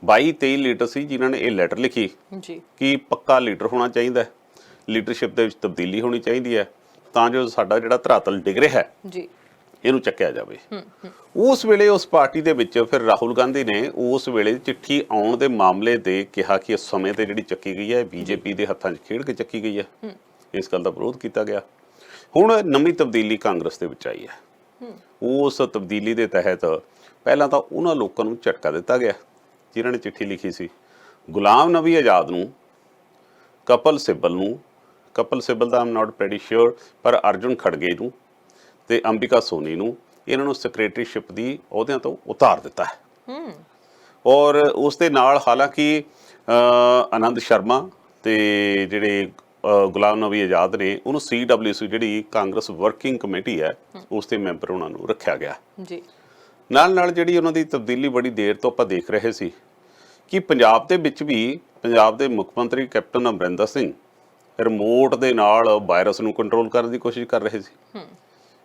22-23 ਲੀਡਰ ਸੀ ਜਿਨ੍ਹਾਂ ਨੇ ਇਹ ਲੈਟਰ ਲਿਖੀ ਕਿ ਪੱਕਾ ਲੀਡਰ ਹੋਣਾ ਚਾਹੀਦਾ ਹੈ, ਲੀਡਰਸ਼ਿਪ ਦੇ ਵਿੱਚ ਤਬਦੀਲੀ ਹੋਣੀ ਚਾਹੀਦੀ ਹੈ, ਤਾਂ ਜੋ ਸਾਡਾ ਜਿਹੜਾ ਧਰਾਤਲ ਡਿੱਗ ਰਿਹਾ ਹੈ ਇਹਨੂੰ ਚੱਕਿਆ ਜਾਵੇ। ਉਸ ਵੇਲੇ ਉਸ ਪਾਰਟੀ ਦੇ ਵਿੱਚ ਫਿਰ ਰਾਹੁਲ ਗਾਂਧੀ ਨੇ ਉਸ ਵੇਲੇ ਚਿੱਠੀ ਆਉਣ ਦੇ ਮਾਮਲੇ ਦੇ ਕਿਹਾ ਕਿ ਇਸ ਸਮੇਂ ਤੇ ਜਿਹੜੀ ਚੱਕੀ ਗਈ ਹੈ, ਬੀਜੇਪੀ ਦੇ ਹੱਥਾਂ 'ਚ ਖੇਡ ਕੇ ਚੱਕੀ ਗਈ ਹੈ। ਇਸ ਗੱਲ ਦਾ ਵਿਰੋਧ ਕੀਤਾ ਗਿਆ। ਹੁਣ ਨਵੀਂ ਤਬਦੀਲੀ ਕਾਂਗਰਸ ਦੇ ਵਿੱਚ ਆਈ ਹੈ। ਉਸ ਤਬਦੀਲੀ ਦੇ ਤਹਿਤ ਪਹਿਲਾਂ ਤਾਂ ਉਹਨਾਂ ਲੋਕਾਂ ਨੂੰ ਝਟਕਾ ਦਿੱਤਾ ਗਿਆ ਜਿਨ੍ਹਾਂ ਨੇ ਚਿੱਠੀ ਲਿਖੀ ਸੀ। ਗੁਲਾਮ ਨਬੀ ਆਜ਼ਾਦ ਨੂੰ, ਕਪਿਲ ਸਿੱਬਲ ਨੂੰ ਕਪਿਲ ਸਿੱਬਲ ਦਾ ਆਮ ਨਾਟ ਪ੍ਰੈਟੀ ਸ਼ੋਰ, ਪਰ ਅਰਜੁਨ ਖੜਗੇ ਨੂੰ ਤੇ ਅੰਬਿਕਾ ਸੋਨੀ ਨੂੰ ਇਹਨਾਂ ਨੂੰ ਸੈਕਟਰੀਸ਼ਿਪ ਦੀ ਅਹੁਦਿਆਂ ਤੋਂ ਉਤਾਰ ਦਿੱਤਾ ਹੈ। ਔਰ ਉਸ ਦੇ ਨਾਲ ਹਾਲਾਂਕਿ ਆਨੰਦ ਸ਼ਰਮਾ ਤੇ ਜਿਹੜੇ ਗੁਲਾਮ ਨਬੀ ਆਜ਼ਾਦ ਨੇ ਉਹਨੂੰ CWC ਜਿਹੜੀ ਕਾਂਗਰਸ ਵਰਕਿੰਗ ਕਮੇਟੀ ਹੈ ਉਸ ਦੇ ਮੈਂਬਰ ਉਹਨਾਂ ਨੂੰ ਰੱਖਿਆ ਗਿਆ ਜੀ। ਨਾਲ ਜਿਹੜੀ ਉਹਨਾਂ ਦੀ ਤਬਦੀਲੀ ਬੜੀ ਦੇਰ ਤੋਂ ਆਪਾਂ ਦੇਖ ਰਹੇ ਸੀ ਕਿ ਪੰਜਾਬ ਦੇ ਵਿੱਚ ਵੀ ਪੰਜਾਬ ਦੇ ਮੁੱਖ ਮੰਤਰੀ ਕੈਪਟਨ ਅਮਰਿੰਦਰ ਸਿੰਘ ਰਿਮੋਟ ਦੇ ਨਾਲ ਵਾਇਰਸ ਨੂੰ ਕੰਟਰੋਲ ਕਰਨ ਦੀ ਕੋਸ਼ਿਸ਼ ਕਰ ਰਹੇ ਸੀ।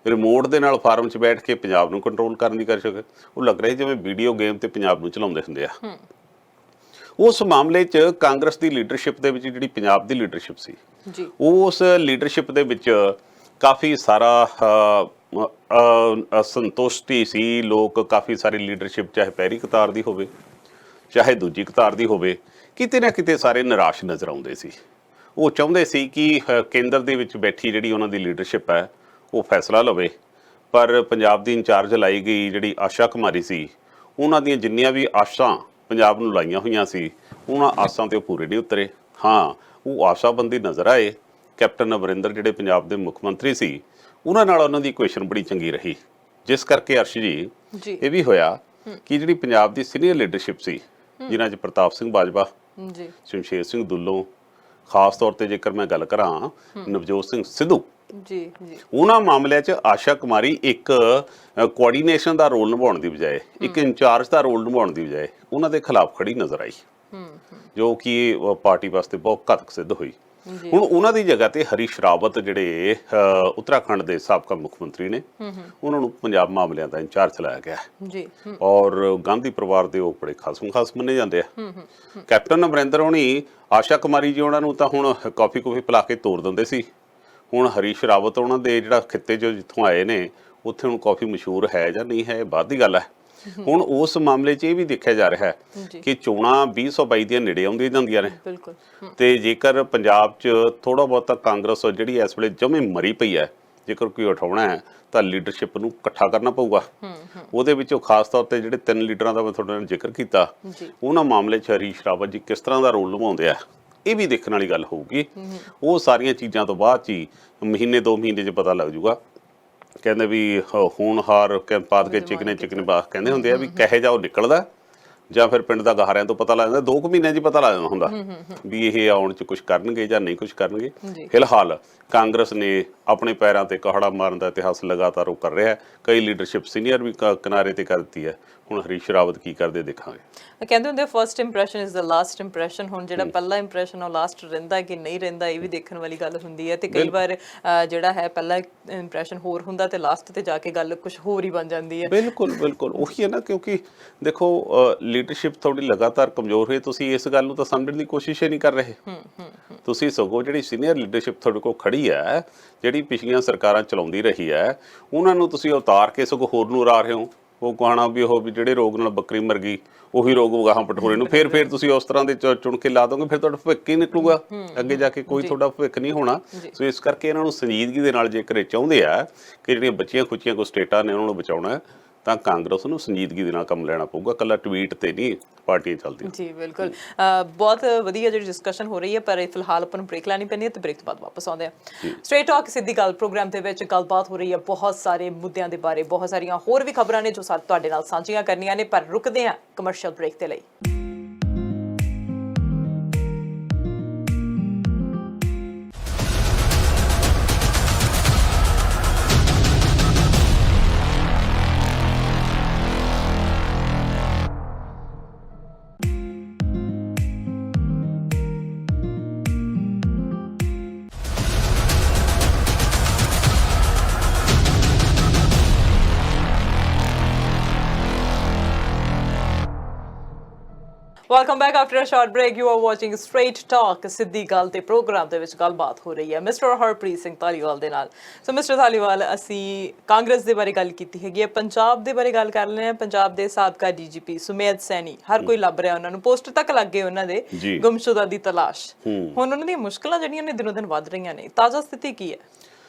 ਰਿਮੋਟ ਦੇ ਨਾਲ ਫਾਰਮ 'ਚ ਬੈਠ ਕੇ ਪੰਜਾਬ ਨੂੰ ਕੰਟਰੋਲ ਕਰਨ ਦੀ ਕੋਸ਼ਿਸ਼, ਉਹ ਲੱਗ ਰਿਹਾ ਜਿਵੇਂ ਵੀਡੀਓ ਗੇਮ ਤੇ ਪੰਜਾਬ ਨੂੰ ਚਲਾਉਂਦੇ ਹੁੰਦੇ ਆ। ਉਸ ਮਾਮਲੇ 'ਚ ਕਾਂਗਰਸ ਦੀ ਲੀਡਰਸ਼ਿਪ ਦੇ ਵਿੱਚ ਜਿਹੜੀ ਪੰਜਾਬ ਦੀ ਲੀਡਰਸ਼ਿਪ ਸੀ ਜੀ, ਉਸ ਲੀਡਰਸ਼ਿਪ ਦੇ ਵਿੱਚ ਕਾਫੀ ਸਾਰਾ ਅਸੰਤੁਸ਼ਟੀ ਸੀ। ਲੋਕ ਕਾਫੀ ਸਾਰੀ ਲੀਡਰਸ਼ਿਪ ਚਾਹੇ ਪਹਿਲੀ ਕਤਾਰ ਦੀ ਹੋਵੇ ਚਾਹੇ ਦੂਜੀ ਕਤਾਰ ਦੀ ਹੋਵੇ, ਕਿਤੇ ਨਾ ਕਿਤੇ ਸਾਰੇ ਨਿਰਾਸ਼ ਨਜ਼ਰ ਆਉਂਦੇ ਸੀ। ਉਹ ਚਾਹੁੰਦੇ ਸੀ ਕਿ ਕੇਂਦਰ ਦੇ ਵਿੱਚ ਬੈਠੀ ਜਿਹੜੀ ਉਹਨਾਂ ਦੀ ਲੀਡਰਸ਼ਿਪ ਹੈ ਉਹ ਫੈਸਲਾ ਲਵੇ, ਪਰ ਪੰਜਾਬ ਦੀ ਇੰਚਾਰਜ ਲਾਈ ਗਈ ਜਿਹੜੀ ਆਸ਼ਾ ਕੁਮਾਰੀ ਸੀ, ਉਹਨਾਂ ਦੀਆਂ ਜਿੰਨੀਆਂ ਵੀ ਆਸ਼ਾਂ ਪੰਜਾਬ ਨੂੰ ਲਾਈਆਂ ਹੋਈਆਂ ਸੀ ਉਹਨਾਂ ਆਸਾਂ ਤੇ ਉਹ ਪੂਰੇ ਨਹੀਂ ਉਤਰੇ। ਹਾਂ, ਉਹ ਆਸ਼ਾਬੰਦੀ ਨਜ਼ਰ ਆਏ। ਕੈਪਟਨ ਅਮਰਿੰਦਰ ਜਿਹੜੇ ਪੰਜਾਬ ਦੇ ਮੁੱਖ ਮੰਤਰੀ ਸੀ ਉਹਨਾਂ ਨਾਲ ਉਹਨਾਂ ਦੀ ਇਕੁਏਸ਼ਨ ਬੜੀ ਚੰਗੀ ਰਹੀ, ਜਿਸ ਕਰਕੇ ਅਰਸ਼ ਜੀ ਇਹ ਵੀ ਹੋਇਆ ਕਿ ਜਿਹੜੀ ਪੰਜਾਬ ਦੀ ਸੀਨੀਅਰ ਲੀਡਰਸ਼ਿਪ ਸੀ, ਜਿਨ੍ਹਾਂ 'ਚ ਪ੍ਰਤਾਪ ਸਿੰਘ ਬਾਜਵਾ ਜੀ, ਸ਼ਮਸ਼ੇਰ ਸਿੰਘ ਦੁੱਲੋਂ, ਖਾਸ ਤੌਰ ਤੇ ਜੇਕਰ ਮੈਂ ਗੱਲ ਕਰਾਂ ਨਵਜੋਤ ਸਿੰਘ ਸਿੱਧੂ, ਜੀ ਜੀ, ਉਹਨਾਂ ਮਾਮਲਿਆਂ 'ਚ ਆਸ਼ਾ ਕੁਮਾਰੀ ਇੱਕ ਕੋਆਰਡੀਨੇਸ਼ਨ ਦਾ ਰੋਲ ਨਿਭਾਉਣ ਦੀ ਬਜਾਏ, ਇੱਕ ਇੰਚਾਰਜ ਦਾ ਰੋਲ ਨਿਭਾਉਣ ਦੀ ਬਜਾਏ ਉਹਨਾਂ ਦੇ ਖਿਲਾਫ ਖੜੀ ਨਜ਼ਰ ਆਈ, ਜੋ ਕਿ ਪਾਰਟੀ ਵਾਸਤੇ ਬਹੁਤ ਘਾਤਕ ਸਿੱਧ ਹੋਈ। ਹੁਣ ਉਹਨਾਂ ਦੀ ਜਗ੍ਹਾ ਤੇ ਹਰੀਸ਼ ਰਾਵਤ ਜਿਹੜੇ ਉੱਤਰਾਖੰਡ ਦੇ ਸਾਬਕਾ ਮੁੱਖ ਮੰਤਰੀ ਨੇ, ਉਹਨਾਂ ਨੂੰ ਪੰਜਾਬ ਮਾਮਲਿਆਂ ਦਾ ਇੰਚਾਰਜ ਲਾਇਆ ਗਿਆ ਜੀ। ਔਰ ਗਾਂਧੀ ਪਰਿਵਾਰ ਦੇ ਉਹ ਬੜੇ ਖਾਸ ਮੰਨੇ ਜਾਂਦੇ ਆ। ਕੈਪਟਨ ਅਮਰਿੰਦਰ ਹੋਣੀ ਆਸ਼ਾ ਕੁਮਾਰੀ ਜੀ ਉਹਨਾਂ ਨੂੰ ਤਾਂ ਹੁਣ ਕਾਫੀ ਪਿਲਾ ਕੇ ਤੋਰ ਦਿੰਦੇ ਸੀ। ਹੁਣ ਹਰੀਸ਼ ਰਾਵਤ ਉਹਨਾਂ ਦੇ ਜਿਹੜਾ ਖਿੱਤੇ 'ਚੋਂ ਜਿੱਥੋਂ ਆਏ ਨੇ ਉੱਥੇ ਹੁਣ ਕਾਫੀ ਮਸ਼ਹੂਰ ਹੈ ਜਾਂ ਨਹੀਂ ਹੈ, ਇਹ ਬਾਅਦ ਦੀ ਗੱਲ ਹੈ। ਹੁਣ ਉਸ ਮਾਮਲੇ 'ਚ ਇਹ ਵੀ ਦੇਖਿਆ ਜਾ ਰਿਹਾ ਹੈ ਕਿ ਚੋਣਾਂ 2022 ਦੀਆਂ ਨੇੜੇ ਆਉਂਦੀਆਂ ਜਾਂਦੀਆਂ ਨੇ, ਤੇ ਜੇਕਰ ਪੰਜਾਬ 'ਚ ਥੋੜਾ ਬਹੁਤਾ ਕਾਂਗਰਸ ਜਿਹੜੀ ਇਸ ਵੇਲੇ ਜਮੇ ਮਰੀ ਪਈ ਹੈ, ਜੇਕਰ ਕੋਈ ਉਠਾਉਣਾ ਹੈ ਤਾਂ ਲੀਡਰਸ਼ਿਪ ਨੂੰ ਇਕੱਠਾ ਕਰਨਾ ਪਊਗਾ। ਉਹਦੇ ਵਿੱਚੋਂ ਖਾਸ ਤੌਰ ਤੇ ਜਿਹੜੇ 3 ਲੀਡਰਾਂ ਦਾ ਮੈਂ ਤੁਹਾਡੇ ਨਾਲ ਜ਼ਿਕਰ ਕੀਤਾ, ਉਹਨਾਂ ਮਾਮਲੇ 'ਚ ਹਰੀਸ਼ ਰਾਵਤ ਜੀ ਕਿਸ ਤਰ੍ਹਾਂ ਦਾ ਰੋਲ ਨਿਭਾਉਂਦੇ ਆ, ਇਹ ਵੀ ਦੇਖਣ ਵਾਲੀ ਗੱਲ ਹੋਊਗੀ। ਉਹ ਸਾਰੀਆਂ ਚੀਜ਼ਾਂ ਤੋਂ ਬਾਅਦ 'ਚ ਹੀ ਮਹੀਨੇ 2 ਮਹੀਨੇ 'ਚ ਪਤਾ ਲੱਗ ਜੂਗਾ। ਕਹਿੰਦੇ ਵੀ ਹੋਣਹਾਰ ਪਾਤ ਕੇ ਚਿਕਨੇ ਬਾਸ ਕਹਿੰਦੇ ਹੁੰਦੇ ਆ ਵੀ ਕਹੇ ਜਾ ਉਹ ਨਿਕਲਦਾ, ਜਾਂ ਫਿਰ ਪਿੰਡ ਦਾ ਗਹਾਰਿਆਂ ਤੋਂ ਪਤਾ ਲੱਗ ਜਾਂਦਾ। 2 ਮਹੀਨਿਆਂ 'ਚ ਪਤਾ ਲੱਗ ਜਾਂਦਾ ਹੁੰਦਾ ਵੀ ਇਹ ਆਉਣ 'ਚ ਕੁਝ ਕਰਨਗੇ ਜਾਂ ਨਹੀਂ ਕੁਝ ਕਰਨਗੇ। ਫਿਲਹਾਲ ਕਾਂਗਰਸ ਨੇ ਆਪਣੇ ਪੈਰਾਂ ਤੇ ਕਹਾੜਾ ਮਾਰਨ ਦਾ ਇਤਿਹਾਸ ਲਗਾਤਾਰ ਉਹ ਕਰ ਰਿਹਾ। ਕਈ ਲੀਡਰਸ਼ਿਪ ਸੀਨੀਅਰ ਵੀ ਕਿਨਾਰੇ ਤੇ ਕਰ ਦਿੱਤੀ ਹੈ। ਹੁਣ ਹਰੀਸ਼ ਰਾਵਤ ਕੀ ਕਰਦੇ ਦੇਖਾਂਗੇ। ਕਹਿੰਦੇ ਹੁੰਦੇ first impression is the last impression. ਹੁਣ ਜਿਹੜਾ ਪਹਿਲਾ ਇੰਪ੍ਰੈਸ਼ਨ ਉਹ ਲਾਸਟ ਰਹਿੰਦਾ ਕਿ ਨਹੀਂ ਰਹਿੰਦਾ, ਇਹ ਵੀ ਦੇਖਣ ਵਾਲੀ ਗੱਲ ਹੁੰਦੀ ਹੈ। ਤੇ ਕਈ ਵਾਰ ਜਿਹੜਾ ਹੈ ਪਹਿਲਾ ਇੰਪ੍ਰੈਸ਼ਨ ਹੋਰ ਹੁੰਦਾ ਤੇ ਲਾਸਟ ਤੇ ਜਾ ਕੇ ਗੱਲ ਕੁਝ ਹੋਰ ਹੀ ਬਣ ਜਾਂਦੀ ਹੈ। ਬਿਲਕੁਲ ਬਿਲਕੁਲ ਉਹੀ ਹੈ ਨਾ, ਕਿਉਂਕਿ ਦੇਖੋ ਲੀਡਰਸ਼ਿਪ ਥੋੜੀ ਲਗਾਤਾਰ ਕਮਜ਼ੋਰ ਹੋਈ। ਤੁਸੀਂ ਇਸ ਗੱਲ ਨੂੰ ਤਾਂ ਸਮਝਣ ਦੀ ਕੋਸ਼ਿਸ਼ ਹੀ ਨਹੀਂ ਕਰ ਰਹੇ। ਤੁਸੀਂ ਸਗੋਂ ਜਿਹੜੀ ਸੀਨੀਅਰ ਲੀਡਰਸ਼ਿਪ ਤੁਹਾਡੇ ਕੋਲ ਖੜੀ ਹੈ, ਜਿਹੜੀ ਪਿਛਲੀਆਂ ਸਰਕਾਰਾਂ ਚਲਾਉਂਦੀ ਰਹੀ ਹੈ, ਉਹਨਾਂ ਨੂੰ ਤੁਸੀਂ ਉਤਾਰ ਕੇ ਸਗੋਂ ਹੋਰ ਨੂੰ ਉਰਾ ਰਹੇ ਹੋ। ਉਹ ਕਹਾਣਾ ਵੀ ਉਹ ਵੀ ਜਿਹੜੇ ਰੋਗ ਨਾਲ ਬੱਕਰੀ ਮਰ ਗਈ ਉਹੀ ਰੋਗ ਵਗਾਹਾਂ ਪਠੋਰੇ ਨੂੰ, ਫਿਰ ਤੁਸੀਂ ਉਸ ਤਰ੍ਹਾਂ ਦੇ ਚੁਣ ਕੇ ਲਾ ਦੋਗੇ, ਫਿਰ ਤੁਹਾਡਾ ਭਵਿੱਖ ਹੀ ਨਿਕਲੂਗਾ। ਅੱਗੇ ਜਾ ਕੇ ਕੋਈ ਤੁਹਾਡਾ ਭਵਿੱਖ ਨਹੀਂ ਹੋਣਾ। ਸੋ ਇਸ ਕਰਕੇ ਇਹਨਾਂ ਨੂੰ ਸੰਜੀਦਗੀ ਦੇ ਨਾਲ ਜੇਕਰ ਇਹ ਚਾਹੁੰਦੇ ਆ ਕਿ ਜਿਹੜੀਆਂ ਬੱਚੀਆਂ ਖੁੱਚੀਆਂ ਕੋ ਸਟੇਟਾਂ ਨੇ ਉਹਨਾਂ ਨੂੰ ਬਚਾਉਣਾ, ਤਾਂ ਕਾਂਗਰਸ ਨੂੰ ਸੰਜੀਦਗੀ ਦੇ ਨਾਲ ਕੰਮ ਲੈਣਾ ਪਊਗਾ। ਕੱਲਾ ਟਵੀਟ ਤੇ ਨਹੀਂ ਪਾਰਟੀਆਂ ਚੱਲਦੀਆਂ। ਜੀ ਬਿਲਕੁਲ, ਬਹੁਤ ਵਧੀਆ ਜਿਹੜੀ ਡਿਸਕਸ਼ਨ ਹੋ ਰਹੀ ਹੈ, ਪਰ ਫਿਲਹਾਲ ਆਪਾਂ ਨੂੰ ਬ੍ਰੇਕ ਲੈਣੀ ਪੈਣੀ ਹੈ ਤੇ ਬ੍ਰੇਕ ਤੋਂ ਬਾਅਦ ਵਾਪਸ ਆਉਂਦੇ ਆ। ਸਟ੍ਰੇਟ ਟਾਕ ਸਿੱਧੀ ਗੱਲ ਪ੍ਰੋਗਰਾਮ ਦੇ ਵਿੱਚ ਗੱਲਬਾਤ ਹੋ ਰਹੀ ਹੈ ਬਹੁਤ ਸਾਰੇ ਮੁੱਦਿਆਂ ਦੇ ਬਾਰੇ, ਬਹੁਤ ਸਾਰੀਆਂ ਹੋਰ ਵੀ ਖਬਰਾਂ ਨੇ ਜੋ ਤੁਹਾਡੇ ਨਾਲ ਸਾਂਝੀਆਂ ਕਰਨੀਆਂ ਨੇ, ਪਰ ਰੁਕਦੇ ਆ ਕਮਰਸ਼ੀਅਲ ਬ੍ਰੇਕ ਦੇ ਲਈ। Welcome back after a short break. You are watching straight talk ਸਿੱਧੀ ਗੱਲ ਤੇ ਪ੍ਰੋਗਰਾਮ ਦੇ ਵਿੱਚ ਗੱਲਬਾਤ ਹੋ ਰਹੀ ਹੈ ਮਿਸਟਰ ਹਰਪ੍ਰੀਤ ਸਿੰਘ ਧਾਲੀਵਾਲ ਦੇ ਨਾਲ। ਸੋ ਮਿਸਟਰ ਧਾਲੀਵਾਲ, ਅਸੀਂ ਕਾਂਗਰਸ ਦੇ ਬਾਰੇ ਗੱਲ ਕੀਤੀ ਹੈਗੀ ਹੈ, ਪੰਜਾਬ ਦੇ ਬਾਰੇ ਗੱਲ ਕਰ ਲੈਂਦੇ ਹਾਂ। ਪੰਜਾਬ ਦੇ ਸਾਬਕਾ ਡੀਜੀਪੀ ਸੁਮੇਧ ਸੈਣੀ, ਹਰ ਕੋਈ ਲੱਭ ਰਿਹਾ ਉਹਨਾਂ ਨੂੰ, ਪੋਸਟਰ ਤੱਕ ਲੱਗ ਗਏ ਉਹਨਾਂ ਦੇ ਗੁੰਮਸ਼ੁਦਾ ਦੀ ਤਲਾਸ਼। ਹੁਣ ਉਹਨਾਂ ਦੀਆਂ ਮੁਸ਼ਕਲਾਂ ਜਿਹੜੀਆਂ ਨੇ ਦਿਨੋਂ ਦਿਨ ਵੱਧ ਰਹੀਆਂ ਨੇ, ਤਾਜ਼ਾ ਸਥਿਤੀ ਕੀ ਹੈ?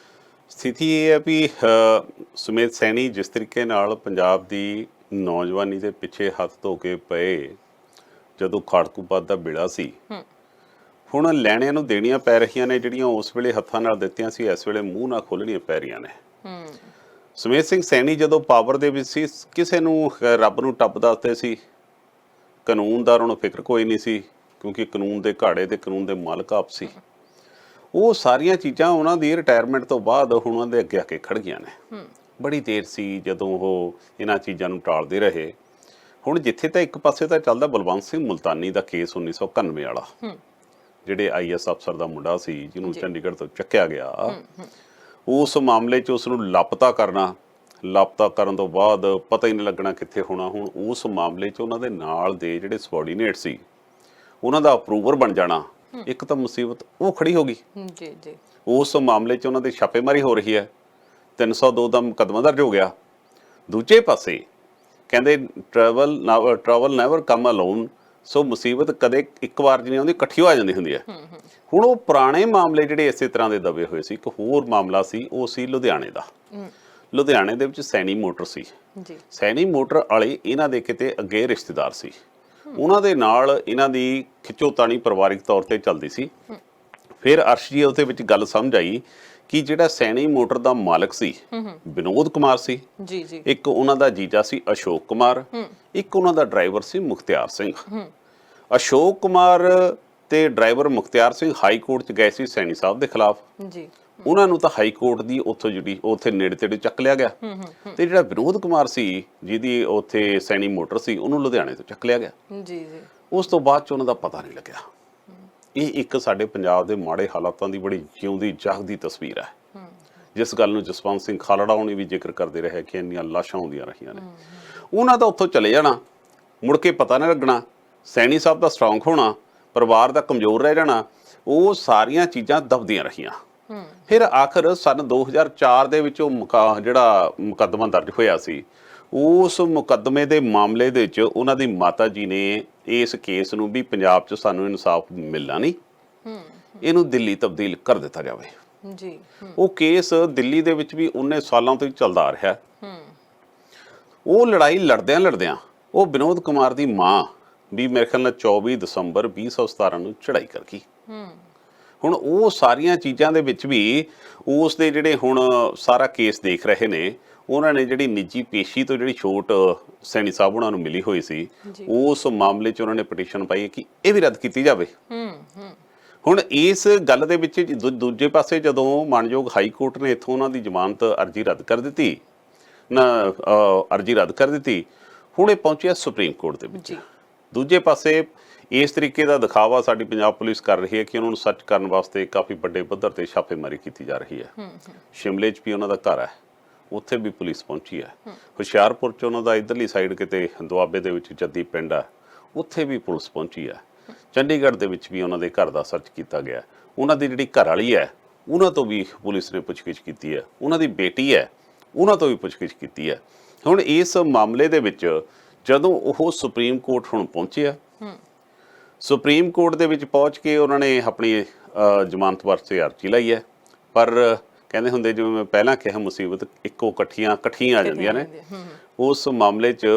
ਸਥਿਤੀ ਇਹ ਹੈ ਵੀ ਸੁਮੇਧ ਸੈਣੀ ਜਿਸ ਤਰੀਕੇ ਨਾਲ ਪੰਜਾਬ ਦੀ ਨੌਜਵਾਨੀ ਦੇ ਪਿੱਛੇ ਹੱਥ ਧੋ ਕੇ ਪਏ ਜਦੋਂ ਖਾੜਕੂਪਾਤ ਦਾ ਬਿੜਾ ਸੀ, ਹੁਣ ਲੈਣਿਆਂ ਨੂੰ ਦੇਣੀਆਂ ਪੈ ਰਹੀਆਂ ਨੇ, ਜਿਹੜੀਆਂ ਉਸ ਵੇਲੇ ਹੱਥਾਂ ਨਾਲ ਦਿੱਤੀਆਂ ਸੀ ਇਸ ਵੇਲੇ ਮੂੰਹ ਨਾਲ ਖੋਲ੍ਹਣੀਆਂ ਪੈ ਰਹੀਆਂ ਨੇ। ਸੁਮੇਧ ਸਿੰਘ ਸੈਣੀ ਜਦੋਂ ਪਾਵਰ ਦੇ ਵਿੱਚ ਸੀ, ਕਿਸੇ ਨੂੰ ਰੱਬ ਨੂੰ ਟੱਪ ਦੱਸਦੇ ਸੀ, ਕਾਨੂੰਨ ਦਾ ਉਹਨਾਂ ਨੂੰ ਫਿਕਰ ਕੋਈ ਨਹੀਂ ਸੀ, ਕਿਉਂਕਿ ਕਾਨੂੰਨ ਦੇ ਘਾੜੇ ਤੇ ਕਾਨੂੰਨ ਦੇ ਮਾਲਕ ਆਪ ਸੀ। ਉਹ ਸਾਰੀਆਂ ਚੀਜ਼ਾਂ ਉਹਨਾਂ ਦੀ ਰਿਟਾਇਰਮੈਂਟ ਤੋਂ ਬਾਅਦ ਹੁਣ ਉਹਨਾਂ ਦੇ ਅੱਗੇ ਆ ਕੇ ਖੜ ਗਈਆਂ ਨੇ। ਬੜੀ ਦੇਰ ਸੀ ਜਦੋਂ ਉਹ ਇਹਨਾਂ ਚੀਜ਼ਾਂ ਨੂੰ ਟਾਲਦੇ ਰਹੇ। ਹੁਣ ਜਿੱਥੇ ਤਾਂ ਇੱਕ ਪਾਸੇ ਤਾਂ ਚੱਲਦਾ ਬਲਵੰਤ ਸਿੰਘ ਮੁਲਤਾਨੀ ਦਾ ਕੇਸ 1991 ਵਾਲਾ, ਜਿਹੜੇ IAS ਅਫਸਰ ਦਾ ਮੁੰਡਾ ਸੀ ਜਿਹਨੂੰ ਚੰਡੀਗੜ੍ਹ ਤੋਂ ਚੱਕਿਆ ਗਿਆ, ਉਸ ਮਾਮਲੇ 'ਚ ਉਸ ਨੂੰ ਲਾਪਤਾ ਕਰਨ ਤੋਂ ਬਾਅਦ ਪਤਾ ਹੀ ਨਹੀਂ ਲੱਗਣਾ ਕਿੱਥੇ ਹੋਣਾ। ਹੁਣ ਉਸ ਮਾਮਲੇ 'ਚ ਉਹਨਾਂ ਦੇ ਨਾਲ ਦੇ ਜਿਹੜੇ ਸਬੋਰਡੀਨੇਟ ਸੀ ਉਹਨਾਂ ਦਾ ਅਪਰੂਵਰ ਬਣ ਜਾਣਾ, ਇੱਕ ਤਾਂ ਮੁਸੀਬਤ ਉਹ ਖੜੀ ਹੋ ਗਈ। ਉਸ ਮਾਮਲੇ 'ਚ ਉਹਨਾਂ ਦੀ ਛਾਪੇਮਾਰੀ ਹੋ ਰਹੀ ਹੈ, 302 ਦਾ ਮੁਕੱਦਮਾ ਦਰਜ ਹੋ ਗਿਆ। ਦੂਜੇ ਪਾਸੇ ਕਹਿੰਦੇ ਟਰੈਵਲ ਨੈਵਰ ਕਮ ਅਲੋਨ, ਸੋ ਮੁਸੀਬਤ ਕਦੇ ਇੱਕ ਵਾਰ ਨਹੀਂ ਆਉਂਦੀ, ਇਕੱਠੀ ਹੋ ਜਾਂਦੀ ਹੁੰਦੀ ਹੈ। ਹੁਣ ਉਹ ਪੁਰਾਣੇ ਮਾਮਲੇ ਜਿਹੜੇ ਇਸੇ ਤਰ੍ਹਾਂ ਦੇ ਦਬੇ ਹੋਏ ਸੀ। ਇੱਕ ਹੋਰ ਮਾਮਲਾ ਸੀ, ਉਹ ਸੀ ਲੁਧਿਆਣੇ ਦਾ। ਲੁਧਿਆਣੇ ਦੇ ਵਿੱਚ ਸੈਣੀ ਮੋਟਰ ਸੀ। ਸੈਣੀ ਮੋਟਰ ਵਾਲੇ ਇਹਨਾਂ ਦੇ ਕਿਤੇ ਅੱਗੇ ਰਿਸ਼ਤੇਦਾਰ ਸੀ, ਉਹਨਾਂ ਦੇ ਨਾਲ ਇਹਨਾਂ ਦੀ ਖਿੱਚੋਤਾਣੀ ਪਰਿਵਾਰਿਕ ਤੌਰ ਤੇ ਚੱਲਦੀ ਸੀ। ਫਿਰ ਅਰਸ਼ ਜੀ ਉਹਦੇ ਵਿੱਚ ਗੱਲ ਸਮਝ ਆਈ ਕਿ ਜਿਹੜਾ ਸੈਣੀ ਮੋਟਰ ਦਾ ਮਾਲਕ ਸੀ ਵਿਨੋਦ ਕੁਮਾਰ ਸੀ, ਇੱਕ ਉਹਨਾਂ ਦਾ ਜੀਜਾ ਸੀ ਅਸ਼ੋਕ ਕੁਮਾਰ, ਇੱਕ ਉਹਨਾਂ ਦਾ ਡਰਾਈਵਰ ਸੀ ਮੁਖਤਿਆਰ ਸਿੰਘ। ਅਸ਼ੋਕ ਕੁਮਾਰ ਤੇ driver Mukhtiar Singh high court 'ਚ ਗਏ ਸੀ ਸੈਣੀ ਸਾਹਿਬ ਦੇ ਖਿਲਾਫ। ਉਹਨਾਂ ਨੂੰ ਤਾਂ ਹਾਈ ਕੋਰਟ ਦੀ ਉੱਥੋਂ ਜਿਹੜੀ ਉੱਥੇ ਨੇੜੇ ਤੇੜੇ ਚੱਕ ਲਿਆ ਗਿਆ, ਤੇ ਜਿਹੜਾ ਵਿਨੋਦ ਕੁਮਾਰ ਸੀ ਜਿਹਦੀ ਉੱਥੇ ਸੈਣੀ ਮੋਟਰ ਸੀ, ਉਹਨੂੰ ਲੁਧਿਆਣੇ ਤੋਂ ਚੱਕ ਲਿਆ ਗਿਆ। ਉਸ ਤੋਂ ਬਾਅਦ 'ਚ ਉਹਨਾਂ ਦਾ ਪਤਾ ਨਹੀਂ ਲੱਗਿਆ। ਇਹ ਇੱਕ ਸਾਡੇ ਪੰਜਾਬ ਦੇ ਮਾੜੇ ਹਾਲਾਤਾਂ ਦੀ ਬੜੀ ਜਿਉਂਦੀ ਜਾਗਦੀ ਤਸਵੀਰ ਹੈ, ਜਿਸ ਗੱਲ ਨੂੰ ਜਸਵੰਤ ਸਿੰਘ ਖਾਲੜਾ ਉਹਨੇ ਵੀ ਜ਼ਿਕਰ ਕਰਦੇ ਰਹੇ ਕਿ ਇੰਨੀਆਂ ਲਾਸ਼ਾਂ ਹੁੰਦੀਆਂ ਰਹੀਆਂ ਨੇ। ਉਹਨਾਂ ਦਾ ਉੱਥੋਂ ਚਲੇ ਜਾਣਾ, ਮੁੜ ਕੇ ਪਤਾ ਨਹੀਂ ਲੱਗਣਾ, ਸੈਣੀ ਸਾਹਿਬ ਦਾ ਸਟਰੋਂਗ ਹੋਣਾ, ਪਰਿਵਾਰ ਦਾ ਕਮਜ਼ੋਰ ਰਹਿ ਜਾਣਾ, ਉਹ ਸਾਰੀਆਂ ਚੀਜ਼ਾਂ ਦਬਦੀਆਂ ਰਹੀਆਂ। ਫਿਰ ਆਖਰ ਸੰਨ 2004 ਦੇ ਵਿੱਚ ਉਹ ਜਿਹੜਾ ਮੁਕੱਦਮਾ ਦਰਜ ਹੋਇਆ ਸੀ, ਉਸ ਮੁਕੱਦਮੇ ਦੇ ਮਾਮਲੇ ਦੇ ਵਿੱਚ ਉਹਨਾਂ ਦੀ ਮਾਤਾ ਜੀ ਨੇ ਇਸ ਕੇਸ ਨੂੰ ਵੀ ਪੰਜਾਬ 'ਚ ਸਾਨੂੰ ਇਨਸਾਫ ਮਿਲਣਾ ਨਹੀਂ, ਇਹਨੂੰ ਦਿੱਲੀ ਤਬਦੀਲ ਕਰ ਦਿੱਤਾ ਜਾਵੇ। ਉਹ ਕੇਸ ਦਿੱਲੀ ਦੇ ਵਿੱਚ ਵੀ 19 ਸਾਲਾਂ ਤੋਂ ਹੀ ਚੱਲਦਾ ਆ ਰਿਹਾ। ਉਹ ਲੜਾਈ ਲੜਦਿਆਂ ਉਹ ਵਿਨੋਦ ਕੁਮਾਰ ਦੀ ਮਾਂ ਵੀ ਮੇਰੇ ਖਿਆਲ ਨਾਲ 24 ਦਸੰਬਰ 2017 ਨੂੰ ਚੜ੍ਹਾਈ ਕਰ ਗਈ। ਹੁਣ ਉਹ ਸਾਰੀਆਂ ਚੀਜ਼ਾਂ ਦੇ ਵਿੱਚ ਵੀ ਉਸ ਦੇ ਜਿਹੜੇ ਹੁਣ ਸਾਰਾ ਕੇਸ ਦੇਖ ਰਹੇ ਨੇ, ਉਹਨਾਂ ਨੇ ਜਿਹੜੀ ਨਿੱਜੀ ਪੇਸ਼ੀ ਤੋਂ ਜਿਹੜੀ ਛੋਟ ਸੈਣੀ ਸਾਹਿਬ ਉਹਨਾਂ ਨੂੰ ਮਿਲੀ ਹੋਈ ਸੀ, ਉਸ ਮਾਮਲੇ 'ਚ ਉਹਨਾਂ ਨੇ ਪਟੀਸ਼ਨ ਪਾਈ ਕਿ ਇਹ ਵੀ ਰੱਦ ਕੀਤੀ ਜਾਵੇ। ਹੁਣ ਇਸ ਗੱਲ ਦੇ ਵਿੱਚ ਦੂਜੇ ਪਾਸੇ ਜਦੋਂ ਮਾਨਯੋਗ ਹਾਈ ਕੋਰਟ ਨੇ ਇੱਥੋਂ ਉਹਨਾਂ ਦੀ ਜ਼ਮਾਨਤ ਅਰਜ਼ੀ ਰੱਦ ਕਰ ਦਿੱਤੀ, ਹੁਣ ਇਹ ਪਹੁੰਚਿਆ ਸੁਪਰੀਮ ਕੋਰਟ ਦੇ ਵਿੱਚ। ਦੂਜੇ ਪਾਸੇ ਇਸ ਤਰੀਕੇ ਦਾ ਦਿਖਾਵਾ ਸਾਡੀ ਪੰਜਾਬ ਪੁਲਿਸ ਕਰ ਰਹੀ ਹੈ ਕਿ ਉਹਨਾਂ ਨੂੰ ਸੱਚ ਕਰਨ ਵਾਸਤੇ ਕਾਫੀ ਵੱਡੇ ਪੱਧਰ ਤੇ ਛਾਪੇਮਾਰੀ ਕੀਤੀ ਜਾ ਰਹੀ ਹੈ। ਸ਼ਿਮਲੇ 'ਚ ਵੀ ਉਹਨਾਂ ਦਾ ਘਰ ਹੈ, ਉੱਥੇ ਵੀ ਪੁਲਿਸ ਪਹੁੰਚੀ ਹੈ। ਹੁਸ਼ਿਆਰਪੁਰ 'ਚ ਉਹਨਾਂ ਦਾ ਇੱਧਰਲੀ ਸਾਈਡ ਕਿਤੇ ਦੁਆਬੇ ਦੇ ਵਿੱਚ ਜੱਦੀ ਪਿੰਡ ਹੈ, ਉੱਥੇ ਵੀ ਪੁਲਿਸ ਪਹੁੰਚੀ ਹੈ। ਚੰਡੀਗੜ੍ਹ ਦੇ ਵਿੱਚ ਵੀ ਉਹਨਾਂ ਦੇ ਘਰ ਦਾ ਸਰਚ ਕੀਤਾ ਗਿਆ। ਉਹਨਾਂ ਦੀ ਜਿਹੜੀ ਘਰ ਵਾਲੀ ਹੈ, ਉਹਨਾਂ ਤੋਂ ਵੀ ਪੁਲਿਸ ਨੇ ਪੁੱਛਗਿੱਛ ਕੀਤੀ ਹੈ। ਉਹਨਾਂ ਦੀ ਬੇਟੀ ਹੈ, ਉਹਨਾਂ ਤੋਂ ਵੀ ਪੁੱਛਗਿੱਛ ਕੀਤੀ ਹੈ। ਹੁਣ ਇਸ ਮਾਮਲੇ ਦੇ ਵਿੱਚ ਜਦੋਂ ਉਹ ਸੁਪਰੀਮ ਕੋਰਟ ਹੁਣ ਪਹੁੰਚਿਆ, ਸੁਪਰੀਮ ਕੋਰਟ ਦੇ ਵਿੱਚ ਪਹੁੰਚ ਕੇ ਉਹਨਾਂ ਨੇ ਆਪਣੀ ਜ਼ਮਾਨਤ ਵਾਸਤੇ ਅਰਜ਼ੀ ਲਾਈ ਹੈ। ਪਰ ਕਹਿੰਦੇ ਹੁੰਦੇ, ਜਿਵੇਂ ਮੈਂ ਪਹਿਲਾਂ ਕਿਹਾ, ਮੁਸੀਬਤ ਇਕੱਠੀਆਂ ਆ ਜਾਂਦੀਆਂ ਨੇ। ਉਸ ਮਾਮਲੇ 'ਚ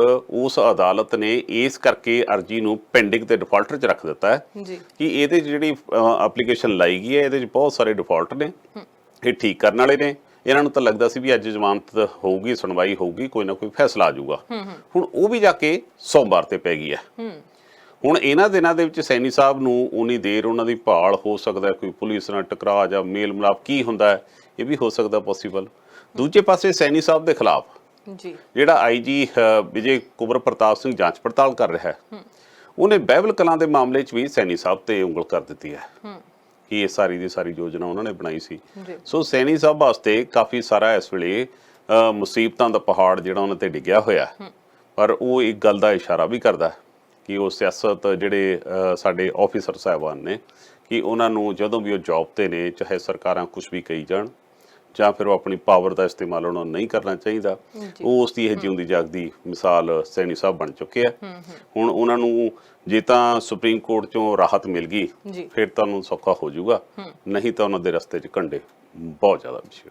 ਉਸ ਅਦਾਲਤ ਨੇ ਇਸ ਕਰਕੇ ਅਰਜ਼ੀ ਨੂੰ ਪੈਂਡਿੰਗ ਤੇ ਡਿਫਾਲਟਰ 'ਚ ਰੱਖ ਦਿੱਤਾ ਹੈ ਕਿ ਇਹਦੇ 'ਚ ਜਿਹੜੀ ਐਪਲੀਕੇਸ਼ਨ ਲਾਈ ਗਈ ਹੈ, ਇਹਦੇ 'ਚ ਬਹੁਤ ਸਾਰੇ ਡਿਫਾਲਟ ਨੇ, ਇਹ ਠੀਕ ਕਰਨ ਵਾਲੇ ਨੇ। ਇਹਨਾਂ ਨੂੰ ਤਾਂ ਲੱਗਦਾ ਸੀ ਵੀ ਅੱਜ ਜ਼ਮਾਨਤ ਹੋਊਗੀ, ਸੁਣਵਾਈ ਹੋਊਗੀ, ਕੋਈ ਨਾ ਕੋਈ ਫੈਸਲਾ ਆ ਜਾਊਗਾ। ਹੁਣ ਉਹ ਵੀ ਜਾ ਕੇ ਸੋਮਵਾਰ ਤੇ ਪੈ ਗਈ ਹੈ। ਹੁਣ ਇਹਨਾਂ ਦਿਨਾਂ ਦੇ ਵਿੱਚ ਸੈਣੀ ਸਾਹਿਬ ਨੂੰ ਉਨੀ ਦੇਰ ਉਹਨਾਂ ਦੀ ਭਾਲ, ਹੋ ਸਕਦਾ ਕੋਈ ਪੁਲਿਸ ਨਾਲ ਟਕਰਾਅ ਜਾਂ ਮੇਲ ਮਿਲਾਪ ਕੀ ਹੁੰਦਾ ਹੈ, ਇਹ ਵੀ ਹੋ ਸਕਦਾ ਪੋਸੀਬਲ। ਦੂਜੇ ਪਾਸੇ ਸੈਣੀ ਸਾਹਿਬ ਦੇ ਖਿਲਾਫ ਜਿਹੜਾ IG ਵਿਜੇ ਕੁਬਰ ਪ੍ਰਤਾਪ ਸਿੰਘ ਜਾਂਚ ਪੜਤਾਲ ਕਰ ਰਿਹਾ ਹੈ, ਉਹਨੇ ਬਹਿਬਲ ਕਲਾਂ ਦੇ ਮਾਮਲੇ 'ਚ ਵੀ ਸੈਣੀ ਸਾਹਿਬ ਤੇ ਉਂਗਲ ਕਰ ਦਿੱਤੀ ਹੈ ਕਿ ਇਹ ਸਾਰੀ ਦੀ ਸਾਰੀ ਯੋਜਨਾ ਉਹਨਾਂ ਨੇ ਬਣਾਈ ਸੀ। ਸੋ ਸੈਣੀ ਸਾਹਿਬ ਵਾਸਤੇ ਕਾਫੀ ਸਾਰਾ ਇਸ ਵੇਲੇ ਮੁਸੀਬਤਾਂ ਦਾ ਪਹਾੜ ਜਿਹੜਾ ਉਹਨਾਂ ਤੇ ਡਿੱਗਿਆ ਹੋਇਆ। ਪਰ ਉਹ ਇੱਕ ਗੱਲ ਦਾ ਇਸ਼ਾਰਾ ਵੀ ਕਰਦਾ ਕਿ ਉਹ ਸਿਆਸਤ ਜਿਹੜੇ ਸਾਡੇ ਆਫੀਸਰ ਸਾਹਿਬਾਨ ਨੇ, ਕਿ ਉਹਨਾਂ ਨੂੰ ਜਦੋਂ ਵੀ ਉਹ ਜੌਬ ਤੇ ਨੇ, ਚਾਹੇ ਸਰਕਾਰਾਂ ਕੁਝ ਵੀ ਕਹੀ ਜਾਣ ਜਾਂ ਫਿਰ ਉਹ ਆਪਣੀ ਪਾਵਰ ਦਾ ਇਸਤੇਮਾਲ ਉਹਨਾਂ ਨੂੰ ਨਹੀਂ ਕਰਨਾ ਚਾਹੀਦਾ। ਉਹ ਉਸ ਦੀ ਇਹ ਜਿਉਂਦੀ ਜਾਗਦੀ ਮਿਸਾਲ ਸੈਣੀ ਸਾਹਿਬ ਬਣ ਚੁੱਕੇ ਆ। ਹੁਣ ਉਹਨਾਂ ਨੂੰ ਜੇ ਤਾਂ ਸੁਪਰੀਮ ਕੋਰਟ ਚੋਂ ਰਾਹਤ ਮਿਲ ਗਈ ਜੀ ਫਿਰ ਤੁਹਾਨੂੰ ਸੌਖਾ ਹੋ ਜਾਊਗਾ, ਨਹੀਂ ਤਾਂ ਉਹਨਾਂ ਦੇ ਰਸਤੇ 'ਚ ਕੰਡੇ ਬਹੁਤ ਜ਼ਿਆਦਾ ਵਿਛੇ।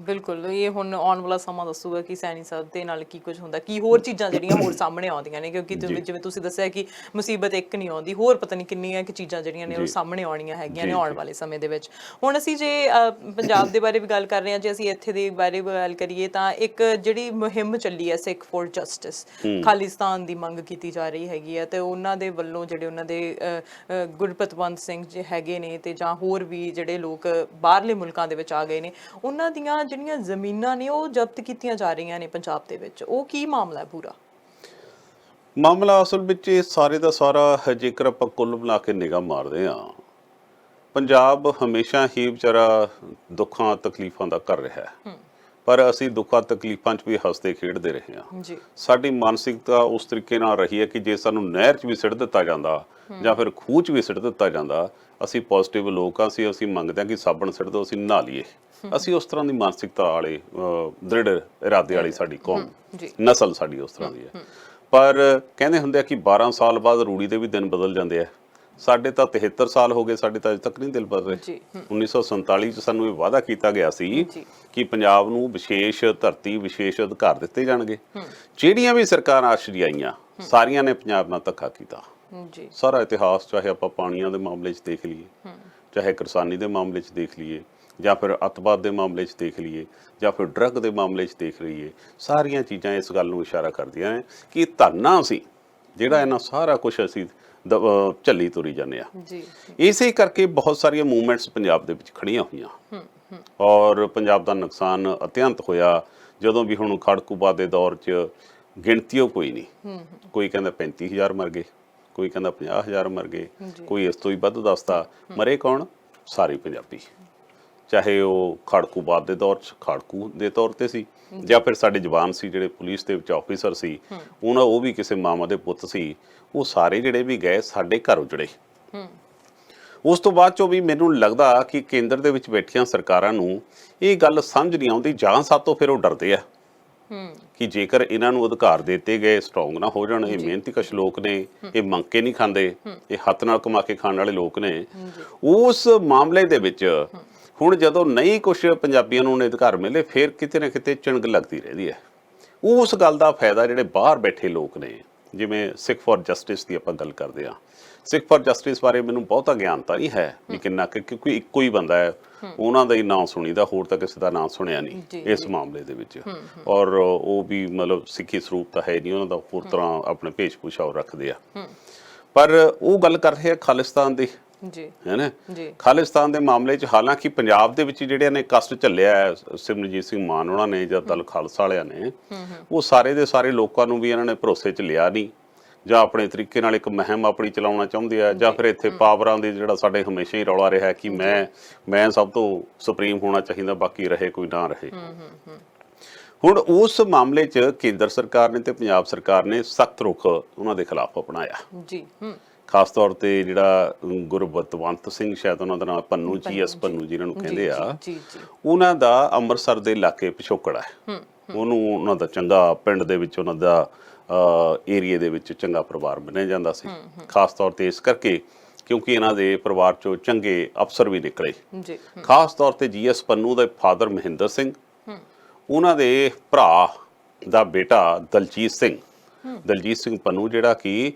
ਬਿਲਕੁਲ ਇਹ ਹੁਣ ਆਉਣ ਵਾਲਾ ਸਮਾਂ ਦੱਸੂਗਾ ਕਿ ਸੈਣੀ ਸਾਹਿਬ ਦੇ ਨਾਲ ਕੀ ਕੁਝ ਹੁੰਦਾ, ਕੀ ਹੋਰ ਚੀਜ਼ਾਂ ਜਿਹੜੀਆਂ ਹੋਰ ਸਾਹਮਣੇ ਆਉਂਦੀਆਂ ਨੇ, ਕਿਉਂਕਿ ਜਿਵੇਂ ਤੁਸੀਂ ਦੱਸਿਆ ਕਿ ਮੁਸੀਬਤ ਇੱਕ ਨਹੀਂ ਆਉਂਦੀ, ਹੋਰ ਪਤਾ ਨਹੀਂ ਕਿੰਨੀਆਂ ਕਿ ਚੀਜ਼ਾਂ ਜਿਹੜੀਆਂ ਨੇ ਉਹ ਸਾਹਮਣੇ ਆਉਣੀਆਂ ਹੈਗੀਆਂ ਨੇ ਆਉਣ ਵਾਲੇ ਸਮੇਂ ਦੇ ਵਿੱਚ। ਹੁਣ ਅਸੀਂ ਜੇ ਪੰਜਾਬ ਦੇ ਬਾਰੇ ਵੀ ਗੱਲ ਕਰ ਰਹੇ ਹਾਂ, ਜੇ ਅਸੀਂ ਇੱਥੇ ਦੇ ਬਾਰੇ ਗੱਲ ਕਰੀਏ ਤਾਂ ਇੱਕ ਜਿਹੜੀ ਮੁਹਿੰਮ ਚੱਲੀ ਹੈ ਸਿੱਖ ਫੋਰ ਜਸਟਿਸ, ਖਾਲਿਸਤਾਨ ਦੀ ਮੰਗ ਕੀਤੀ ਜਾ ਰਹੀ ਹੈਗੀ ਹੈ, ਤੇ ਉਹਨਾਂ ਦੇ ਵੱਲੋਂ ਜਿਹੜੇ ਉਹਨਾਂ ਦੇ ਗੁਰਪਤਵੰਤ ਸਿੰਘ ਜੀ ਹੈਗੇ ਨੇ ਤੇ ਜਾਂ ਹੋਰ ਵੀ ਜਿਹੜੇ ਲੋਕ ਬਾਹਰਲੇ ਮੁਲਕਾਂ ਦੇ ਵਿੱਚ ਆ ਗਏ ਨੇ, ਉਹਨਾਂ ਦੀਆਂ ਜਿਹੜੀਆਂ ਜ਼ਮੀਨਾਂ ਨੇ ਉਹ ਜ਼ਬਤ ਕੀਤੀਆਂ ਜਾ ਰਹੀਆਂ ਨੇ ਪੰਜਾਬ ਦੇ ਵਿੱਚ। ਉਹ ਕੀ ਮਾਮਲਾ ਹੈ ਪੂਰਾ? ਮਾਮਲਾ ਅਸਲ ਵਿੱਚ ਇਹ ਸਾਰੇ ਦਾ ਸਾਰਾ ਜੇਕਰ ਆਪਾਂ ਕੁੱਲ ਮਿਲਾ ਕੇ ਨਿਗਾਹ ਮਾਰਦੇ ਹਾਂ, ਪੰਜਾਬ ਹਮੇਸ਼ਾ ਹੀ ਵਿਚਾਰਾ ਦੁੱਖਾਂ ਤਕਲੀਫਾਂ ਦਾ ਕਰ ਰਿਹਾ ਹੈ, ਪਰ ਅਸੀਂ ਦੁੱਖਾਂ ਤਕਲੀਫਾਂ 'ਚ ਵੀ ਹੱਸਦੇ ਖੇਡਦੇ ਰਹੇ ਹਾਂ। ਸਾਡੀ ਮਾਨਸਿਕਤਾ ਉਸ ਤਰੀਕੇ ਨਾਲ ਰਹੀ ਹੈ ਕਿ ਜੇ ਸਾਨੂੰ ਨਹਿਰ 'ਚ ਵੀ ਸਿੱਟ ਦਿੱਤਾ ਜਾਂਦਾ ਜਾਂ ਫਿਰ ਖੂਹ 'ਚ ਵੀ ਸਿੱਟ ਦਿੱਤਾ ਜਾਂਦਾ, ਅਸੀਂ ਪੋਜ਼ਿਟਿਵ ਲੋਕ ਹਾਂ, ਅਸੀਂ ਮੰਗਦੇ ਹਾਂ ਕਿ ਸਾਬਣ ਸਿੱਟ ਦਿਓ, ਅਸੀਂ ਨਹਾ ਲਈਏ। ਅਸੀਂ ਉਸ ਤਰ੍ਹਾਂ ਦੀ ਮਾਨਸਿਕਤਾ ਵਾਲੇ ਦ੍ਰਿੜ ਇਰਾਦੇ ਵਾਲੀ ਸਾਡੀ ਕੌਮ, ਨਸਲ ਸਾਡੀ ਉਸ ਤਰ੍ਹਾਂ ਦੀ ਹੈ। ਪਰ ਕਹਿੰਦੇ ਹੁੰਦੇ ਆ ਕਿ 12 ਸਾਲ ਬਾਅਦ ਰੂੜੀ ਦੇ ਵੀ ਦਿਨ ਬਦਲ ਜਾਂਦੇ ਆ। ਸਾਡੇ ਤਾਂ 73 ਸਾਲ ਹੋ ਗਏ, ਸਾਡੇ ਤਾਂ ਅਜੇ ਤੱਕ ਨਹੀਂ ਦਿਲ ਬਦਲ ਰਹੇ। 1947 ਚ ਸਾਨੂੰ ਇਹ ਵਾਅਦਾ ਕੀਤਾ ਗਿਆ ਸੀ ਕਿ ਪੰਜਾਬ ਨੂੰ ਵਿਸ਼ੇਸ਼ ਧਰਤੀ, ਵਿਸ਼ੇਸ਼ ਅਧਿਕਾਰ ਦਿੱਤੇ ਜਾਣਗੇ। ਜਿਹੜੀਆਂ ਵੀ ਸਰਕਾਰਾਂ ਆਸ਼ਰੀ ਆਈਆਂ ਸਾਰੀਆਂ ਨੇ ਪੰਜਾਬ ਨਾਲ ਧੱਕਾ ਕੀਤਾ। ਸਾਰਾ ਇਤਿਹਾਸ, ਚਾਹੇ ਆਪਾਂ ਪਾਣੀਆਂ ਦੇ ਮਾਮਲੇ 'ਚ ਦੇਖ ਲਈਏ, ਚਾਹੇ ਕਿਰਸਾਨੀ ਦੇ ਮਾਮਲੇ 'ਚ ਦੇਖ ਲਈਏ, ਜਾਂ ਫਿਰ ਅੱਤਵਾਦ ਦੇ ਮਾਮਲੇ 'ਚ ਦੇਖ ਲਈਏ, ਜਾਂ ਫਿਰ ਡਰੱਗ ਦੇ ਮਾਮਲੇ 'ਚ ਦੇਖ ਲਈਏ, ਸਾਰੀਆਂ ਚੀਜ਼ਾਂ ਇਸ ਗੱਲ ਨੂੰ ਇਸ਼ਾਰਾ ਕਰਦੀਆਂ ਨੇ ਕਿ ਧੰਨਾ ਸੀ ਜਿਹੜਾ ਇਹਨਾਂ ਸਾਰਾ ਕੁਝ ਅਸੀਂ ਝੱਲੀ ਤੁਰੀ ਜਾਂਦੇ ਆ। ਇਸੇ ਕਰਕੇ ਬਹੁਤ ਸਾਰੀਆਂ ਮੂਵਮੈਂਟਸ ਪੰਜਾਬ ਦੇ ਵਿੱਚ ਖੜੀਆਂ ਹੋਈਆਂ ਔਰ ਪੰਜਾਬ ਦਾ ਨੁਕਸਾਨ ਅਤਿਅੰਤ ਹੋਇਆ। ਜਦੋਂ ਵੀ ਹੁਣ ਖੜਕੂਬਾਦ ਦੇ ਦੌਰ 'ਚ ਗਿਣਤੀ ਉਹ ਕੋਈ ਨਹੀਂ, ਕੋਈ ਕਹਿੰਦਾ 35,000 ਮਰ ਗਏ, ਕੋਈ ਕਹਿੰਦਾ 50,000 ਮਰ ਗਏ, ਕੋਈ ਇਸ ਤੋਂ ਹੀ ਵੱਧ ਦੱਸਦਾ। ਮਰੇ ਕੌਣ? ਸਾਰੇ ਪੰਜਾਬੀ, ਚਾਹੇ ਉਹ ਖੜਕੂਬਾਦ ਦੇ ਦੌਰ 'ਚ ਖੜਕੂ ਦੇ ਤੌਰ ਤੇ ਸੀ, ਜਾਂ ਫਿਰ ਸਾਡੇ ਜਵਾਨ ਸੀ ਜਿਹੜੇ ਪੁਲਿਸ ਦੇ ਵਿੱਚ ਆਫੀਸਰ ਸੀ, ਉਹ ਵੀ ਕਿਸੇ ਮਾਮਾ ਦੇ ਪੁੱਤ ਸੀ। ਉਹ ਸਾਰੇ ਜਿਹੜੇ ਵੀ ਗਏ ਸਾਡੇ ਘਰ ਉਜੜੇ। ਉਸ ਤੋਂ ਬਾਅਦ 'ਚੋਂ ਵੀ ਮੈਨੂੰ ਲੱਗਦਾ ਕਿ ਕੇਂਦਰ ਦੇ ਵਿੱਚ ਬੈਠੀਆਂ ਸਰਕਾਰਾਂ ਨੂੰ ਇਹ ਗੱਲ ਸਮਝ ਨਹੀਂ ਆਉਂਦੀ, ਜਾਂ ਸਾਤੋਂ ਫਿਰ ਉਹ ਡਰਦੇ ਆ ਕਿ ਜੇਕਰ ਇਹਨਾਂ ਨੂੰ ਅਧਿਕਾਰ ਦਿੱਤੇ ਗਏ, ਸਟਰੋਂਗ ਨਾ ਹੋ ਜਾਣ। ਇਹ ਮਿਹਨਤੀ ਕਸ਼ ਲੋਕ ਨੇ, ਇਹ ਮੰਗ ਕੇ ਨਹੀਂ ਖਾਂਦੇ, ਇਹ ਹੱਥ ਨਾਲ ਕਮਾ ਕੇ ਖਾਣ ਵਾਲੇ ਲੋਕ ਨੇ। ਉਸ ਮਾਮਲੇ ਦੇ ਵਿੱਚ ਹੁਣ ਜਦੋਂ ਨਹੀਂ ਕੁਛ ਪੰਜਾਬੀਆਂ ਨੂੰ ਅਧਿਕਾਰ ਮਿਲੇ, ਫਿਰ ਕਿਤੇ ਨਾ ਕਿਤੇ ਚਿਣਗ ਲੱਗਦੀ ਰਹਿੰਦੀ ਹੈ। ਉਸ ਗੱਲ ਦਾ ਫਾਇਦਾ ਜਿਹੜੇ ਬਾਹਰ ਬੈਠੇ ਲੋਕ ਨੇ, ਜਿਵੇਂ ਸਿੱਖ ਫॉर ਜਸਟਿਸ ਦੀ ਆਪਾਂ ਗੱਲ ਕਰਦੇ ਹਾਂ। ਸਿੱਖ ਫॉर ਜਸਟਿਸ ਬਾਰੇ ਮੈਨੂੰ ਬਹੁਤਾ ਗਿਆਨ ਤਾਂ ਨਹੀਂ ਹੈ ਵੀ ਕਿੰਨਾ, ਕਿਉਂਕਿ ਇੱਕੋ ਹੀ ਬੰਦਾ ਹੈ, ਉਹਨਾਂ ਦਾ ਹੀ ਨਾਂ ਸੁਣੀਦਾ, ਹੋਰ ਤਾਂ ਕਿਸੇ ਦਾ ਨਾਂ ਸੁਣਿਆ ਨਹੀਂ ਇਸ ਮਾਮਲੇ ਦੇ ਵਿੱਚ। ਔਰ ਉਹ ਵੀ ਮਤਲਬ ਸਿੱਖੀ ਸਰੂਪ ਤਾਂ ਹੈ ਨਹੀਂ, ਉਹਨਾਂ ਦਾ ਹੋਰ ਤਰ੍ਹਾਂ ਆਪਣੇ ਭੇਸ਼ ਭੂਸ਼ਾ ਰੱਖਦੇ ਆ। ਪਰ ਉਹ ਗੱਲ ਕਰ ਰਹੇ ਆ ਖਾਲਿਸਤਾਨ ਦੀ, ਹੈ ਨਾ। ਖਾਲਿਸਤਾਨ ਦੇ ਮਾਮਲੇ 'ਚ ਹਾਲਾਂਕਿ ਪੰਜਾਬ ਦੇ ਵਿੱਚ ਜਿਹੜਿਆਂ ਨੇ ਕਸ਼ਟ ਝੱਲਿਆ ਹੈ, ਸਿਮਰਜੀਤ ਸਿੰਘ ਮਾਨ ਉਹਨਾਂ ਨੇ ਜਾਂ ਦਲ ਖਾਲਸਾ ਵਾਲਿਆਂ ਨੇ, ਉਹ ਸਾਰੇ ਦੇ ਸਾਰੇ ਲੋਕਾਂ ਨੂੰ ਵੀ ਇਹਨਾਂ ਨੇ ਭਰੋਸੇ 'ਚ ਲਿਆ ਨਹੀਂ, ਜਾਂ ਆਪਣੇ ਤਰੀਕੇ ਨਾਲ ਇੱਕ ਮੁਹਿੰਮ ਆਪਣੀ ਚਲਾਉਣਾ ਚਾਹੁੰਦੇ ਆ, ਜਾਂ ਫਿਰ ਇੱਥੇ ਪਾਵਰਾਂ ਦੀ ਜਿਹੜਾ ਸਾਡੇ ਹਮੇਸ਼ਾ ਹੀ ਰੌਲਾ ਰਿਹਾ ਕਿ ਮੈਂ ਸਭ ਤੋਂ ਸੁਪਰੀਮ ਹੋਣਾ ਚਾਹੀਦਾ, ਬਾਕੀ ਰਹੇ ਕੋਈ ਨਾ ਰਹੇ। ਹੁਣ ਉਸ ਮਾਮਲੇ 'ਚ ਕੇਂਦਰ ਸਰਕਾਰ ਨੇ ਤੇ ਪੰਜਾਬ ਸਰਕਾਰ ਨੇ ਸਖਤ ਰੁਖ ਉਹਨਾਂ ਦੇ ਖਿਲਾਫ ਅਪਣਾਇਆ। ਖਾਸ ਤੌਰ ਤੇ ਜਿਹੜਾ ਗੁਰਬਤਵੰਤ ਸਿੰਘ, ਸ਼ਾਇਦ ਉਹਨਾਂ ਦਾ ਨਾਮ ਪੰਨੂ ਜੀ, ਐਸ ਪੰਨੂ ਜੀ ਇਹਨਾਂ ਨੂੰ ਕਹਿੰਦੇ ਆ, ਉਹਨਾਂ ਦਾ ਅੰਮ੍ਰਿਤਸਰ ਦੇ ਇਲਾਕੇ ਪਿਛੋਕੜ ਹੈ। ਉਹਨਾਂ ਦਾ ਚੰਗਾ ਪਿੰਡ ਦੇ ਵਿੱਚ, ਉਹਨਾਂ ਦਾ ਏਰੀਏ ਦੇ ਵਿੱਚ ਚੰਗਾ ਪਰਿਵਾਰ ਮੰਨਿਆ ਜਾਂਦਾ ਸੀ, ਖਾਸ ਤੌਰ ਤੇ ਇਸ ਕਰਕੇ ਕਿਉਂਕਿ ਇਹਨਾਂ ਦੇ ਪਰਿਵਾਰ ਚੋਂ ਚੰਗੇ ਅਫਸਰ ਵੀ ਨਿਕਲੇ। ਖਾਸ ਤੌਰ ਤੇ ਜੀ ਐਸ ਪੰਨੂ ਦਾ ਫਾਦਰ ਮਹਿੰਦਰ ਸਿੰਘ, ਉਹਨਾਂ ਦੇ ਭਰਾ ਦਾ ਬੇਟਾ ਦਲਜੀਤ ਸਿੰਘ ਪੰਨੂ, ਜਿਹੜਾ ਕਿ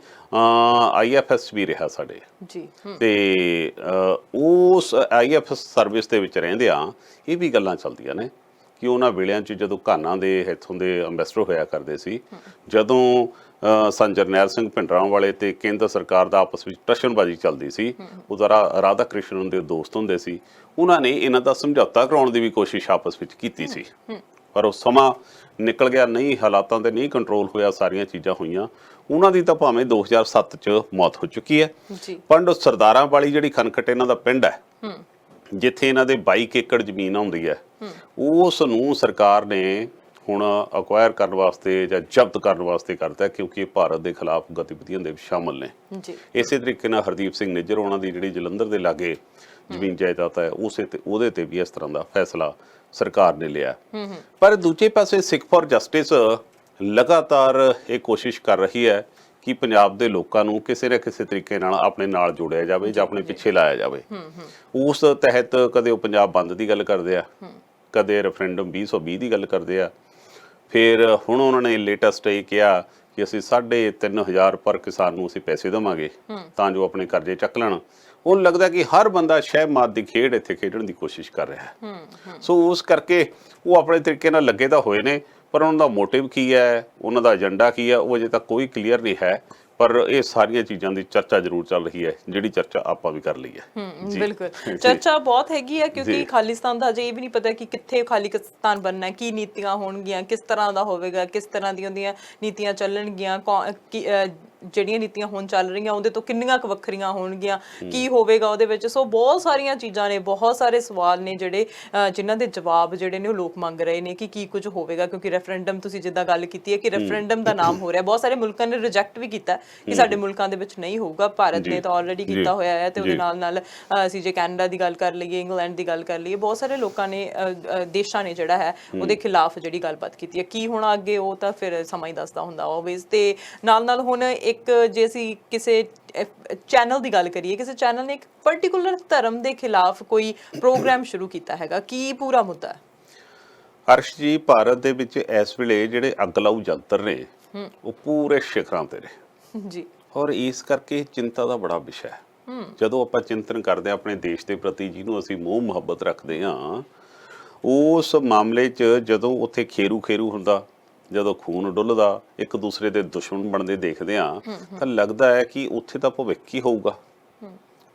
IFS ਵੀ ਰਿਹਾ ਸਾਡੇ, ਤੇ ਉਸ IFS ਸਰਵਿਸ ਦੇ ਵਿੱਚ ਰਹਿੰਦੇ ਆ। ਇਹ ਵੀ ਗੱਲਾਂ ਚੱਲਦੀਆਂ ਨੇ ਕਿ ਉਹਨਾਂ ਵੇਲਿਆਂ 'ਚ ਜਦੋਂ ਘਾਨਾ ਦੇ ਇੱਥੋਂ ਦੇ ਅੰਬੈਸਡਰ ਹੋਇਆ ਕਰਦੇ ਸੀ, ਜਦੋਂ ਸੰਤ ਜਰਨੈਲ ਸਿੰਘ ਭਿੰਡਰਾਂਵਾਲੇ ਤੇ ਕੇਂਦਰ ਸਰਕਾਰ ਦਾ ਆਪਸ ਵਿੱਚ ਟਸ਼ਨਬਾਜ਼ੀ ਚੱਲਦੀ ਸੀ, ਉਹਦਾ ਰਾਧਾ ਕ੍ਰਿਸ਼ਨ ਦੇ ਦੋਸਤ ਹੁੰਦੇ ਸੀ, ਉਹਨਾਂ ਨੇ ਇਹਨਾਂ ਦਾ ਸਮਝੌਤਾ ਕਰਾਉਣ ਦੀ ਵੀ ਕੋਸ਼ਿਸ਼ ਆਪਸ ਵਿੱਚ ਕੀਤੀ ਸੀ, ਪਰ ਉਹ ਸਮਾਂ ਨਿਕਲ ਗਿਆ, ਨਹੀਂ ਹਾਲਾਤਾਂ ਤੇ ਨਹੀਂ ਕੰਟਰੋਲ ਹੋਇਆ, ਸਾਰੀਆਂ ਚੀਜ਼ਾਂ ਹੋਈਆਂ। ਉਹਨਾਂ ਦੀ ਤਾਂ ਭਾਵੇਂ 2007 ਚ ਮੌਤ ਹੋ ਚੁੱਕੀ ਹੈ। ਪਿੰਡ ਸਰਦਾਰਾਂ ਵਾਲੀ ਜਿਹੜੀ ਖਨਖਟ ਇਹਨਾਂ ਦਾ ਪਿੰਡ ਹੈ, ਜਿੱਥੇ ਇਹਨਾਂ ਦੇ 22 ਏਕੜ ਜ਼ਮੀਨ ਆਉਂਦੀ ਹੈ, ਉਸ ਨੂੰ ਸਰਕਾਰ ਨੇ ਹੁਣ ਅਕਵਾਇਰ ਕਰਨ ਵਾਸਤੇ ਜਾਂ ਜ਼ਬਤ ਕਰਨ ਵਾਸਤੇ ਕਰਤਾ, ਕਿਉਂਕਿ ਇਹ ਭਾਰਤ ਦੇ ਖਿਲਾਫ ਗਤੀਵਿਧੀਆਂ ਦੇ ਵਿੱਚ ਸ਼ਾਮਲ ਨੇ। ਇਸੇ ਤਰੀਕੇ ਨਾਲ ਹਰਦੀਪ ਸਿੰਘ ਨਿੱਜਰ ਉਹਨਾਂ ਦੀ ਜਿਹੜੀ ਜਲੰਧਰ ਦੇ ਲਾਗੇ ਜ਼ਮੀਨ ਜਾਇਦਾਦ ਹੈ, ਉਹਦੇ ਤੇ ਵੀ ਇਸ ਤਰ੍ਹਾਂ ਦਾ ਫੈਸਲਾ ਸਰਕਾਰ ਨੇ ਲਿਆ। ਪਰ ਦੂਜੇ ਪਾਸੇ ਸਿੱਖ ਫॉर ਜਸਟਿਸ ਲਗਾਤਾਰ ਇਹ ਕੋਸ਼ਿਸ਼ ਕਰ ਰਹੀ ਹੈ ਕਿ ਪੰਜਾਬ ਦੇ ਲੋਕਾਂ ਨੂੰ ਕਿਸੇ ਨਾ ਕਿਸੇ ਤਰੀਕੇ ਨਾਲ ਆਪਣੇ ਨਾਲ ਜੋੜਿਆ ਜਾਵੇ ਜਾਂ ਆਪਣੇ ਪਿੱਛੇ ਲਾਇਆ ਜਾਵੇ। ਉਸ ਤਹਿਤ ਕਦੇ ਉਹ ਪੰਜਾਬ ਬੰਦ ਦੀ ਗੱਲ ਕਰਦੇ ਆ, ਕਦੇ ਰੈਫਰੈਂਡਮ 2020 ਦੀ ਗੱਲ ਕਰਦੇ ਆ, ਫਿਰ ਹੁਣ ਉਹਨਾਂ ਨੇ ਲੇਟੈਸਟ ਇਹ ਕਿਹਾ ਕਿ ਅਸੀਂ 3,500 ਪਰ ਕਿਸਾਨ ਨੂੰ ਅਸੀਂ ਪੈਸੇ ਦੇਵਾਂਗੇ ਤਾਂ ਜੋ ਆਪਣੇ ਕਰਜ਼ੇ ਚੱਕ ਲੈਣ। ਉਹਨੂੰ ਲੱਗਦਾ ਕਿ ਹਰ ਬੰਦਾ ਸ਼ਹਿਮਾਤ ਦੀ ਖੇਡ ਇੱਥੇ ਖੇਡਣ ਦੀ ਕੋਸ਼ਿਸ਼ ਕਰ ਰਿਹਾ ਹੈ। ਸੋ ਉਸ ਕਰਕੇ ਉਹ ਆਪਣੇ ਤਰੀਕੇ ਨਾਲ ਲੱਗੇ ਤਾਂ ਹੋਏ ਨੇ, ਪਰ ਉਹਨਾਂ ਦਾ ਮੋਟਿਵ ਕੀ ਹੈ, ਉਹਨਾਂ ਦਾ ਏਜੰਡਾ ਕੀ ਹੈ, ਉਹ ਅਜੇ ਤੱਕ ਕੋਈ ਕਲੀਅਰ ਨਹੀਂ ਹੈ। ਪਰ ਇਹ ਸਾਰੀਆਂ ਚੀਜ਼ਾਂ ਦੀ ਚਰਚਾ ਜ਼ਰੂਰ ਚੱਲ ਰਹੀ ਹੈ, ਜਿਹੜੀ ਚਰਚਾ ਆਪਾਂ ਵੀ ਕਰ ਲਈ ਹੈ। ਬਿਲਕੁਲ ਚਰਚਾ ਬਹੁਤ ਹੈਗੀ ਹੈ, ਕਿਉਂਕਿ ਖਾਲਿਸਤਾਨ ਦਾ ਅਜੇ ਇਹ ਵੀ ਨਹੀਂ ਪਤਾ ਕਿ ਕਿੱਥੇ ਖਾਲਿਸਤਾਨ ਬਣਨਾ ਹੈ, ਕੀ ਨੀਤੀਆਂ ਹੋਣਗੀਆਂ, ਕਿਸ ਤਰ੍ਹਾਂ ਦਾ ਹੋਵੇਗਾ, ਕਿਸ ਤਰ੍ਹਾਂ ਦੀਆਂ ਉਹਦੀਆਂ ਨੀਤੀਆਂ ਚੱਲਣਗੀਆਂ, ਜਿਹੜੀਆਂ ਨੀਤੀਆਂ ਹੁਣ ਚੱਲ ਰਹੀਆਂ ਉਹਦੇ ਤੋਂ ਕਿੰਨੀਆਂ ਕੁ ਵੱਖਰੀਆਂ ਹੋਣਗੀਆਂ, ਕੀ ਹੋਵੇਗਾ ਉਹਦੇ ਵਿੱਚ। ਸੋ ਬਹੁਤ ਸਾਰੀਆਂ ਚੀਜ਼ਾਂ ਨੇ, ਬਹੁਤ ਸਾਰੇ ਸਵਾਲ ਨੇ ਜਿਹੜੇ ਜਿਨ੍ਹਾਂ ਦੇ ਜਵਾਬ ਜਿਹੜੇ ਨੇ ਉਹ ਲੋਕ ਮੰਗ ਰਹੇ ਨੇ ਕਿ ਕੀ ਕੁਝ ਹੋਵੇਗਾ। ਕਿਉਂਕਿ ਰੈਫਰੈਂਡਮ, ਤੁਸੀਂ ਜਿੱਦਾਂ ਗੱਲ ਕੀਤੀ ਹੈ ਕਿ ਰੈਫਰੈਂਡਮ ਦਾ ਨਾਮ ਹੋ ਰਿਹਾ, ਬਹੁਤ ਸਾਰੇ ਮੁਲਕਾਂ ਨੇ ਰਿਜੈਕਟ ਵੀ ਕੀਤਾ ਕਿ ਸਾਡੇ ਮੁਲਕਾਂ ਦੇ ਵਿੱਚ ਨਹੀਂ ਹੋਊਗਾ। ਭਾਰਤ ਨੇ ਤਾਂ ਆਲਰੇਡੀ ਕੀਤਾ ਹੋਇਆ ਹੈ, ਤੇ ਉਹਦੇ ਨਾਲ ਨਾਲ ਅਸੀਂ ਜੇ ਕੈਨੇਡਾ ਦੀ ਗੱਲ ਕਰ ਲਈਏ, ਇੰਗਲੈਂਡ ਦੀ ਗੱਲ ਕਰ ਲਈਏ, ਬਹੁਤ ਸਾਰੇ ਲੋਕਾਂ ਨੇ, ਦੇਸ਼ਾਂ ਨੇ ਜਿਹੜਾ ਹੈ ਉਹਦੇ ਖਿਲਾਫ ਜਿਹੜੀ ਗੱਲਬਾਤ ਕੀਤੀ ਹੈ। ਕੀ ਹੋਣਾ ਅੱਗੇ ਉਹ ਤਾਂ ਫਿਰ ਸਮਾਂ ਹੀ ਦੱਸਦਾ ਹੁੰਦਾ ਆਲਵੇਜ਼। ਤੇ ਨਾਲ ਨਾਲ ਹੁਣ ਜੇ ਅਸੀਂ ਕਿਸੇ ਚੈਨਲ ਦੀ ਗੱਲ ਕਰੀਏ, ਕਿਸੇ ਚੈਨਲ ਨੇ ਇੱਕ ਪਰਟੀਕੂਲਰ ਧਰਮ ਦੇ ਖਿਲਾਫ ਕੋਈ ਪ੍ਰੋਗਰਾਮ ਸ਼ੁਰੂ ਕੀਤਾ ਹੈਗਾ, ਕੀ ਪੂਰਾ ਮੁੱਦਾ ਹੈ? ਹਰਸ਼ ਜੀ, ਭਾਰਤ ਦੇ ਵਿੱਚ ਇਸ ਵੇਲੇ ਜਿਹੜੇ ਅੱਗ ਲਾਊ ਜੰਤਰ ਨੇ ਉਹ ਪੂਰੇ ਸਿਖਰਾਂ ਤੇ ਨੇ ਜੀ, ਔਰ ਇਸ ਕਰਕੇ ਚਿੰਤਾ ਦਾ ਬੜਾ ਵਿਸ਼ਾ ਹੈ। ਜਦੋਂ ਆਪਾਂ ਚਿੰਤਨ ਕਰਦੇ ਹਾਂ ਆਪਣੇ ਦੇਸ਼ ਦੇ ਪ੍ਰਤੀ, ਜਿਹਨੂੰ ਅਸੀਂ ਮੋਹ ਮੁਹੱਬਤ ਰੱਖਦੇ ਹਾਂ, ਉਸ ਮਾਮਲੇ 'ਚ ਜਦੋਂ ਉੱਥੇ ਖੇਰੂ ਹੁੰਦਾ, ਜਦੋਂ ਖੂਨ ਡੁੱਲਦਾ, ਇੱਕ ਦੂਸਰੇ ਦੇ ਦੁਸ਼ਮਣ ਬਣਦੇ ਦੇਖਦੇ ਆ, ਤਾਂ ਲੱਗਦਾ ਹੈ ਕਿ ਉੱਥੇ ਤਾਂ ਭਵਿੱਖ ਹੀ ਹੋਊਗਾ।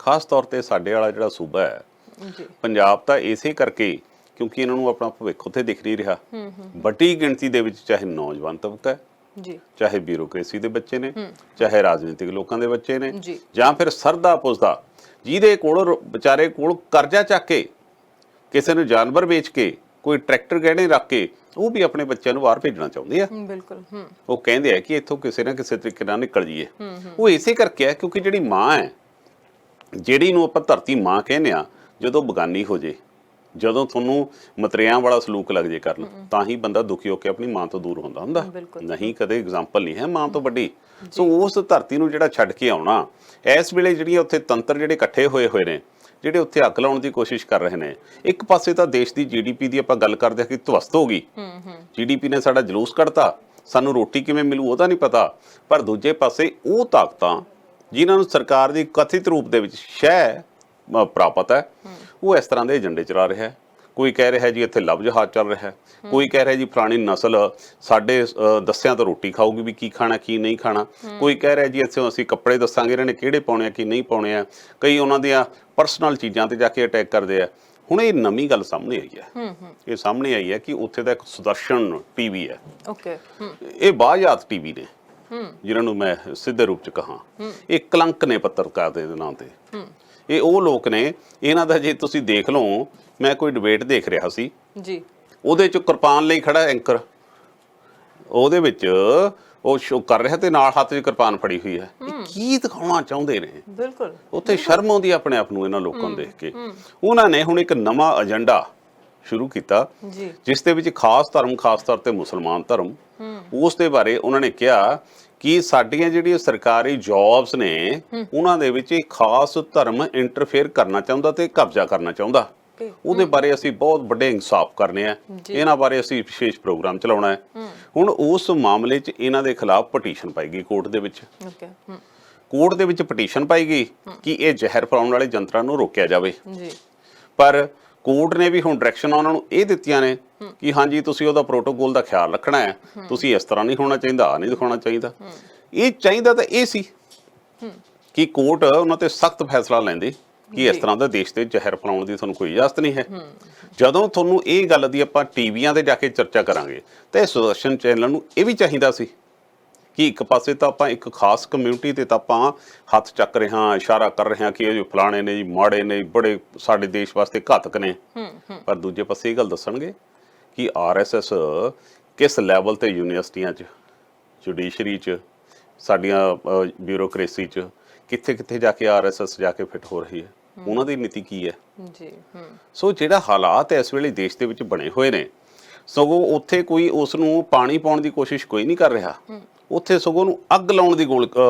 ਖਾਸ ਤੌਰ ਤੇ ਸਾਡੇ ਵਾਲਾ ਜਿਹੜਾ ਸੂਬਾ ਹੈ ਪੰਜਾਬ, ਤਾਂ ਇਸੇ ਕਰਕੇ ਕਿਉਂਕਿ ਇਹਨਾਂ ਨੂੰ ਆਪਣਾ ਭਵਿੱਖ ਉੱਥੇ ਦਿਖ ਨਹੀਂ ਰਿਹਾ। ਵੱਡੀ ਗਿਣਤੀ ਦੇ ਵਿੱਚ ਚਾਹੇ ਨੌਜਵਾਨ ਤਬਕਾ ਹੈ, ਚਾਹੇ ਬਿਊਰੋਕ੍ਰੇਸੀ ਦੇ ਬੱਚੇ ਨੇ, ਚਾਹੇ ਰਾਜਨੀਤਿਕ ਲੋਕਾਂ ਦੇ ਬੱਚੇ ਨੇ, ਜਾਂ ਫਿਰ ਸਰਦਾ ਪੁੱਜਦਾ ਜਿਹਦੇ ਕੋਲ ਵਿਚਾਰੇ ਕੋਲ ਕਰਜ਼ਾ ਚੱਕ ਕੇ, ਕਿਸੇ ਨੂੰ ਜਾਨਵਰ ਵੇਚ ਕੇ, ਕੋਈ ਟਰੈਕਟਰ ਗਹਿਣੇ ਰੱਖ ਕੇ, ਉਹ ਵੀ ਆਪਣੇ ਬੱਚਿਆਂ ਨੂੰ ਬਾਹਰ ਭੇਜਣਾ ਚਾਹੁੰਦੇ ਆ। ਬਿਲਕੁਲ। ਉਹ ਕਹਿੰਦੇ ਆ ਕਿ ਇੱਥੋਂ ਕਿਸੇ ਨਾ ਕਿਸੇ ਤਰੀਕੇ ਨਾਲ ਨਿਕਲ ਜਾਈਏ। ਉਹ ਇਸੇ ਕਰਕੇ ਹੈ ਕਿਉਂਕਿ ਜਿਹੜੀ ਮਾਂ ਹੈ, ਜਿਹੜੀ ਨੂੰ ਆਪਾਂ ਧਰਤੀ ਮਾਂ ਕਹਿੰਦੇ ਆ, ਜਦੋਂ ਬਗਾਨੀ ਹੋ ਜੇ, ਜਦੋਂ ਤੁਹਾਨੂੰ ਮਤਰਿਆਂ ਵਾਲਾ ਸਲੂਕ ਲੱਗ ਜੇ ਕਰਨ, ਤਾਂ ਹੀ ਬੰਦਾ ਦੁਖੀ ਹੋ ਕੇ ਆਪਣੀ ਮਾਂ ਤੋਂ ਦੂਰ ਹੁੰਦਾ ਨਹੀਂ ਕਦੇ ਐਗਜ਼ਾਮਪਲ ਨਹੀਂ ਹੈ ਮਾਂ ਤੋਂ ਵੱਡੀ। ਸੋ ਉਸ ਧਰਤੀ ਨੂੰ ਜਿਹੜਾ ਛੱਡ ਕੇ ਆਉਣਾ, ਇਸ ਵੇਲੇ ਜਿਹੜੀਆਂ ਉੱਥੇ ਤੰਤਰ ਜਿਹੜੇ ਇਕੱਠੇ ਹੋਏ ਨੇ, ਜਿਹੜੇ ਉੱਥੇ ਅੱਗ ਲਾਉਣ ਦੀ ਕੋਸ਼ਿਸ਼ ਕਰ ਰਹੇ ਨੇ। ਇੱਕ ਪਾਸੇ ਤਾਂ ਦੇਸ਼ ਦੀ GDP ਦੀ ਆਪਾਂ ਗੱਲ ਕਰਦੇ ਹਾਂ ਕਿ ਧਵਸਤ ਹੋ ਗਈ, GDP ਨੇ ਸਾਡਾ ਜਲੂਸ ਕੱਢਤਾ, ਸਾਨੂੰ ਰੋਟੀ ਕਿਵੇਂ ਮਿਲੂ ਉਹਦਾ ਨਹੀਂ ਪਤਾ। ਪਰ ਦੂਜੇ ਪਾਸੇ ਉਹ ਤਾਕਤਾਂ ਜਿਨ੍ਹਾਂ ਨੂੰ ਸਰਕਾਰ ਦੀ ਕਥਿਤ ਰੂਪ ਦੇ ਵਿੱਚ ਸ਼ੈ ਪ੍ਰਾਪਤ ਹੈ, ਉਹ ਇਸ ਤਰ੍ਹਾਂ ਦੇ ਏਜੰਡੇ ਚਲਾ ਰਿਹਾ ਹੈ। ਕੋਈ ਕਹਿ ਰਿਹਾ ਜੀ ਇੱਥੇ ਲਵ ਜਹਾਜ਼ ਚੱਲ ਰਿਹਾ ਹੈ, ਕੋਈ ਕਹਿ ਰਿਹਾ ਜੀ ਫਲਾਣੀ ਨਸਲ ਸਾਡੇ ਦੱਸਿਆਂ ਤੋਂ ਰੋਟੀ ਖਾਊਗੀ ਵੀ ਕੀ ਖਾਣਾ ਕੀ ਨਹੀਂ ਖਾਣਾ, ਕੋਈ ਕਹਿ ਰਿਹਾ ਜੀ ਇੱਥੇ ਅਸੀਂ ਕੱਪੜੇ ਦੱਸਾਂਗੇ ਇਹਨਾਂ ਨੇ ਕਿਹੜੇ ਪਾਉਣੇ ਆ ਕੀ ਨਹੀਂ ਪਾਉਣੇ ਆ। ਕਈ ਉਹਨਾਂ ਦੀਆਂ ਪਰਸਨਲ ਚੀਜ਼ਾਂ ਤੇ ਜਾ ਕੇ ਅਟੈਕ ਕਰਦੇ ਆ। ਹੁਣ ਇਹ ਨਵੀਂ ਗੱਲ ਸਾਹਮਣੇ ਆਈ ਹੈ, ਇਹ ਸਾਹਮਣੇ ਆਈ ਹੈ ਕਿ ਉੱਥੇ ਦਾ ਇੱਕ ਸੁਦਰਸ਼ਨ TV ਹੈ, ਇਹ ਬਾਜਾਤ TV ਨੇ, ਜਿਨ੍ਹਾਂ ਨੂੰ ਮੈਂ ਸਿੱਧੇ ਰੂਪ ਚ ਕਹਾਂ ਇਹ ਕਲੰਕ ਨੇ ਪੱਤਰਕਾਰ ਦੇ ਨਾਂ ਤੇ। ਇਹ ਉਹ ਲੋਕ ਨੇ, ਇਹਨਾਂ ਦਾ ਜੇ ਤੁਸੀਂ ਦੇਖ ਲਓ, ਮੈਂ ਕੋਈ ਡਿਬੇਟ ਦੇਖ ਰਿਹਾ ਸੀ ਜੀ, ਉਹਦੇ ਚ ਕਿਰਪਾਨ ਲਈ ਖੜਾ ਐਂਕਰ, ਉਹਦੇ ਵਿੱਚ ਉਹ ਸ਼ੋ ਕਰ ਰਿਹਾ ਤੇ ਨਾਲ ਹੱਥ 'ਚ ਕਿਰਪਾਨ ਫੜੀ ਹੋਈ ਹੈ। ਕੀ ਦਿਖਾਉਣਾ ਚਾਹੁੰਦੇ ਨੇ? ਬਿਲਕੁਲ ਉੱਥੇ ਸ਼ਰਮ ਆਉਂਦੀ ਆਪਣੇ ਆਪ ਨੂੰ ਇਹਨਾਂ ਲੋਕਾਂ ਨੂੰ ਦੇਖ ਕੇ। ਉਹਨਾਂ ਨੇ ਹੁਣ ਇੱਕ ਨਵਾਂ ਏਜੰਡਾ ਸ਼ੁਰੂ ਕੀਤਾ ਜਿਸ ਦੇ ਵਿੱਚ ਖਾਸ ਧਰਮ, ਖਾਸ ਤੌਰ ਤੇ ਮੁਸਲਮਾਨ ਧਰਮ, ਉਸ ਦੇ ਬਾਰੇ ਉਹਨਾਂ ਨੇ ਕਿਹਾ ਕਿ ਸਾਡੀਆਂ ਜਿਹੜੀਆਂ ਸਰਕਾਰੀ ਜੌਬਸ ਨੇ ਉਹਨਾਂ ਦੇ ਵਿੱਚ ਇੱਕ ਖਾਸ ਧਰਮ ਇੰਟਰਫੇਅਰ ਕਰਨਾ ਚਾਹੁੰਦਾ ਤੇ ਕਬਜ਼ਾ ਕਰਨਾ ਚਾਹੁੰਦਾ। ਉਹਦੇ ਬਾਰੇ ਅਸੀਂ ਬਹੁਤ ਵੱਡੇ ਇਨਸਾਫ ਕਰਨੇ ਆ, ਇਹਨਾਂ ਬਾਰੇ ਅਸੀਂ ਵਿਸ਼ੇਸ਼ ਪ੍ਰੋਗਰਾਮ ਚਲਾਉਣਾ ਹੈ। ਹੁਣ ਉਸ ਮਾਮਲੇ 'ਚ ਇਹਨਾਂ ਦੇ ਖਿਲਾਫ ਪਟੀਸ਼ਨ ਪਾਈ ਗਈ ਕੋਰਟ ਦੇ ਵਿੱਚ। ਕੋਰਟ ਦੇ ਵਿੱਚ ਪਟੀਸ਼ਨ ਪਾਈ ਗਈ ਕਿ ਇਹ ਜ਼ਹਿਰ ਫੈਲਾਉਣ ਵਾਲੇ ਯੰਤਰਾਂ ਨੂੰ ਰੋਕਿਆ ਜਾਵੇ। ਪਰ ਕੋਰਟ ਨੇ ਵੀ ਹੁਣ ਡਾਇਰੈਕਸ਼ਨ ਉਹਨਾਂ ਨੂੰ ਇਹ ਦਿੱਤੀਆਂ ਨੇ ਕਿ ਹਾਂਜੀ ਤੁਸੀਂ ਉਹਦਾ ਪ੍ਰੋਟੋਕੋਲ ਦਾ ਖਿਆਲ ਰੱਖਣਾ ਹੈ, ਤੁਸੀਂ ਇਸ ਤਰ੍ਹਾਂ ਨਹੀਂ ਹੋਣਾ ਚਾਹੀਦਾ, ਨਹੀਂ ਦਿਖਾਉਣਾ ਚਾਹੀਦਾ। ਇਹ ਚਾਹੀਦਾ ਤਾਂ ਇਹ ਸੀ ਕਿ ਕੋਰਟ ਉਹਨਾਂ ਤੇ ਸਖਤ ਫੈਸਲਾ ਲੈਂਦੀ ਕਿ ਇਸ ਤਰ੍ਹਾਂ ਦਾ ਦੇਸ਼ ਤੇ ਜ਼ਹਿਰ ਫੈਲਾਉਣ ਦੀ ਤੁਹਾਨੂੰ ਕੋਈ ਇਜਾਜ਼ਤ ਨਹੀਂ ਹੈ। ਜਦੋਂ ਤੁਹਾਨੂੰ ਇਹ ਗੱਲ ਦੀ ਆਪਾਂ ਟੀਵੀਆਂ ਤੇ ਜਾ ਕੇ ਚਰਚਾ ਕਰਾਂਗੇ ਤਾਂ ਇਹ ਸੁਦਰਸ਼ਨ ਚੈਨਲ ਨੂੰ ਇਹ ਵੀ ਚਾਹੀਦਾ ਸੀ ਕਿ ਇੱਕ ਪਾਸੇ ਤਾਂ ਆਪਾਂ ਇੱਕ ਖਾਸ ਕਮਿਊਨਿਟੀ ਤੇ ਤਾਂ ਆਪਾਂ ਹੱਥ ਚੱਕ ਰਹੇ ਹਾਂ, ਇਸ਼ਾਰਾ ਕਰ ਰਹੇ ਹਾਂ ਕਿ ਇਹ ਜੋ ਫਲਾਣੇ ਨੇ ਜੀ, ਮਾੜੇ ਨੇ, ਬੜੇ ਸਾਡੇ ਦੇਸ਼ ਵਾਸਤੇ ਘਾਤਕ ਨੇ, ਪਰ ਦੂਜੇ ਪਾਸੇ ਇਹ ਗੱਲ ਦੱਸਣਗੇ ਕਿ RSS ਕਿਸ ਲੈਵਲ ਤੇ ਯੂਨੀਵਰਸਿਟੀਆਂ 'ਚ, ਜੁਡੀਸ਼ਰੀ 'ਚ, ਸਾਡੀਆਂ ਬਿਊਰੋਕ੍ਰੇਸੀ 'ਚ ਕਿੱਥੇ ਕਿੱਥੇ ਜਾ ਕੇ RSS ਜਾ ਕੇ ਫਿੱਟ ਹੋ ਰਹੀ ਹੈ, ਉਹਨਾਂ ਦੀ ਨੀਤੀ ਕੀ ਹੈ। ਸੋ ਜਿਹੜਾ ਹਾਲਾਤ ਇਸ ਵੇਲੇ ਦੇਸ਼ ਦੇ ਵਿੱਚ ਬਣੇ ਹੋਏ ਨੇ, ਸਗੋਂ ਉੱਥੇ ਕੋਈ ਉਸ ਨੂੰ ਪਾਣੀ ਪਾਉਣ ਦੀ ਕੋਸ਼ਿਸ਼ ਕੋਈ ਨਹੀਂ ਕਰ ਰਿਹਾ। ਉੱਥੇ ਸਗੋਂ ਨੂੰ ਅੱਗ ਲਾਉਣ ਦੀ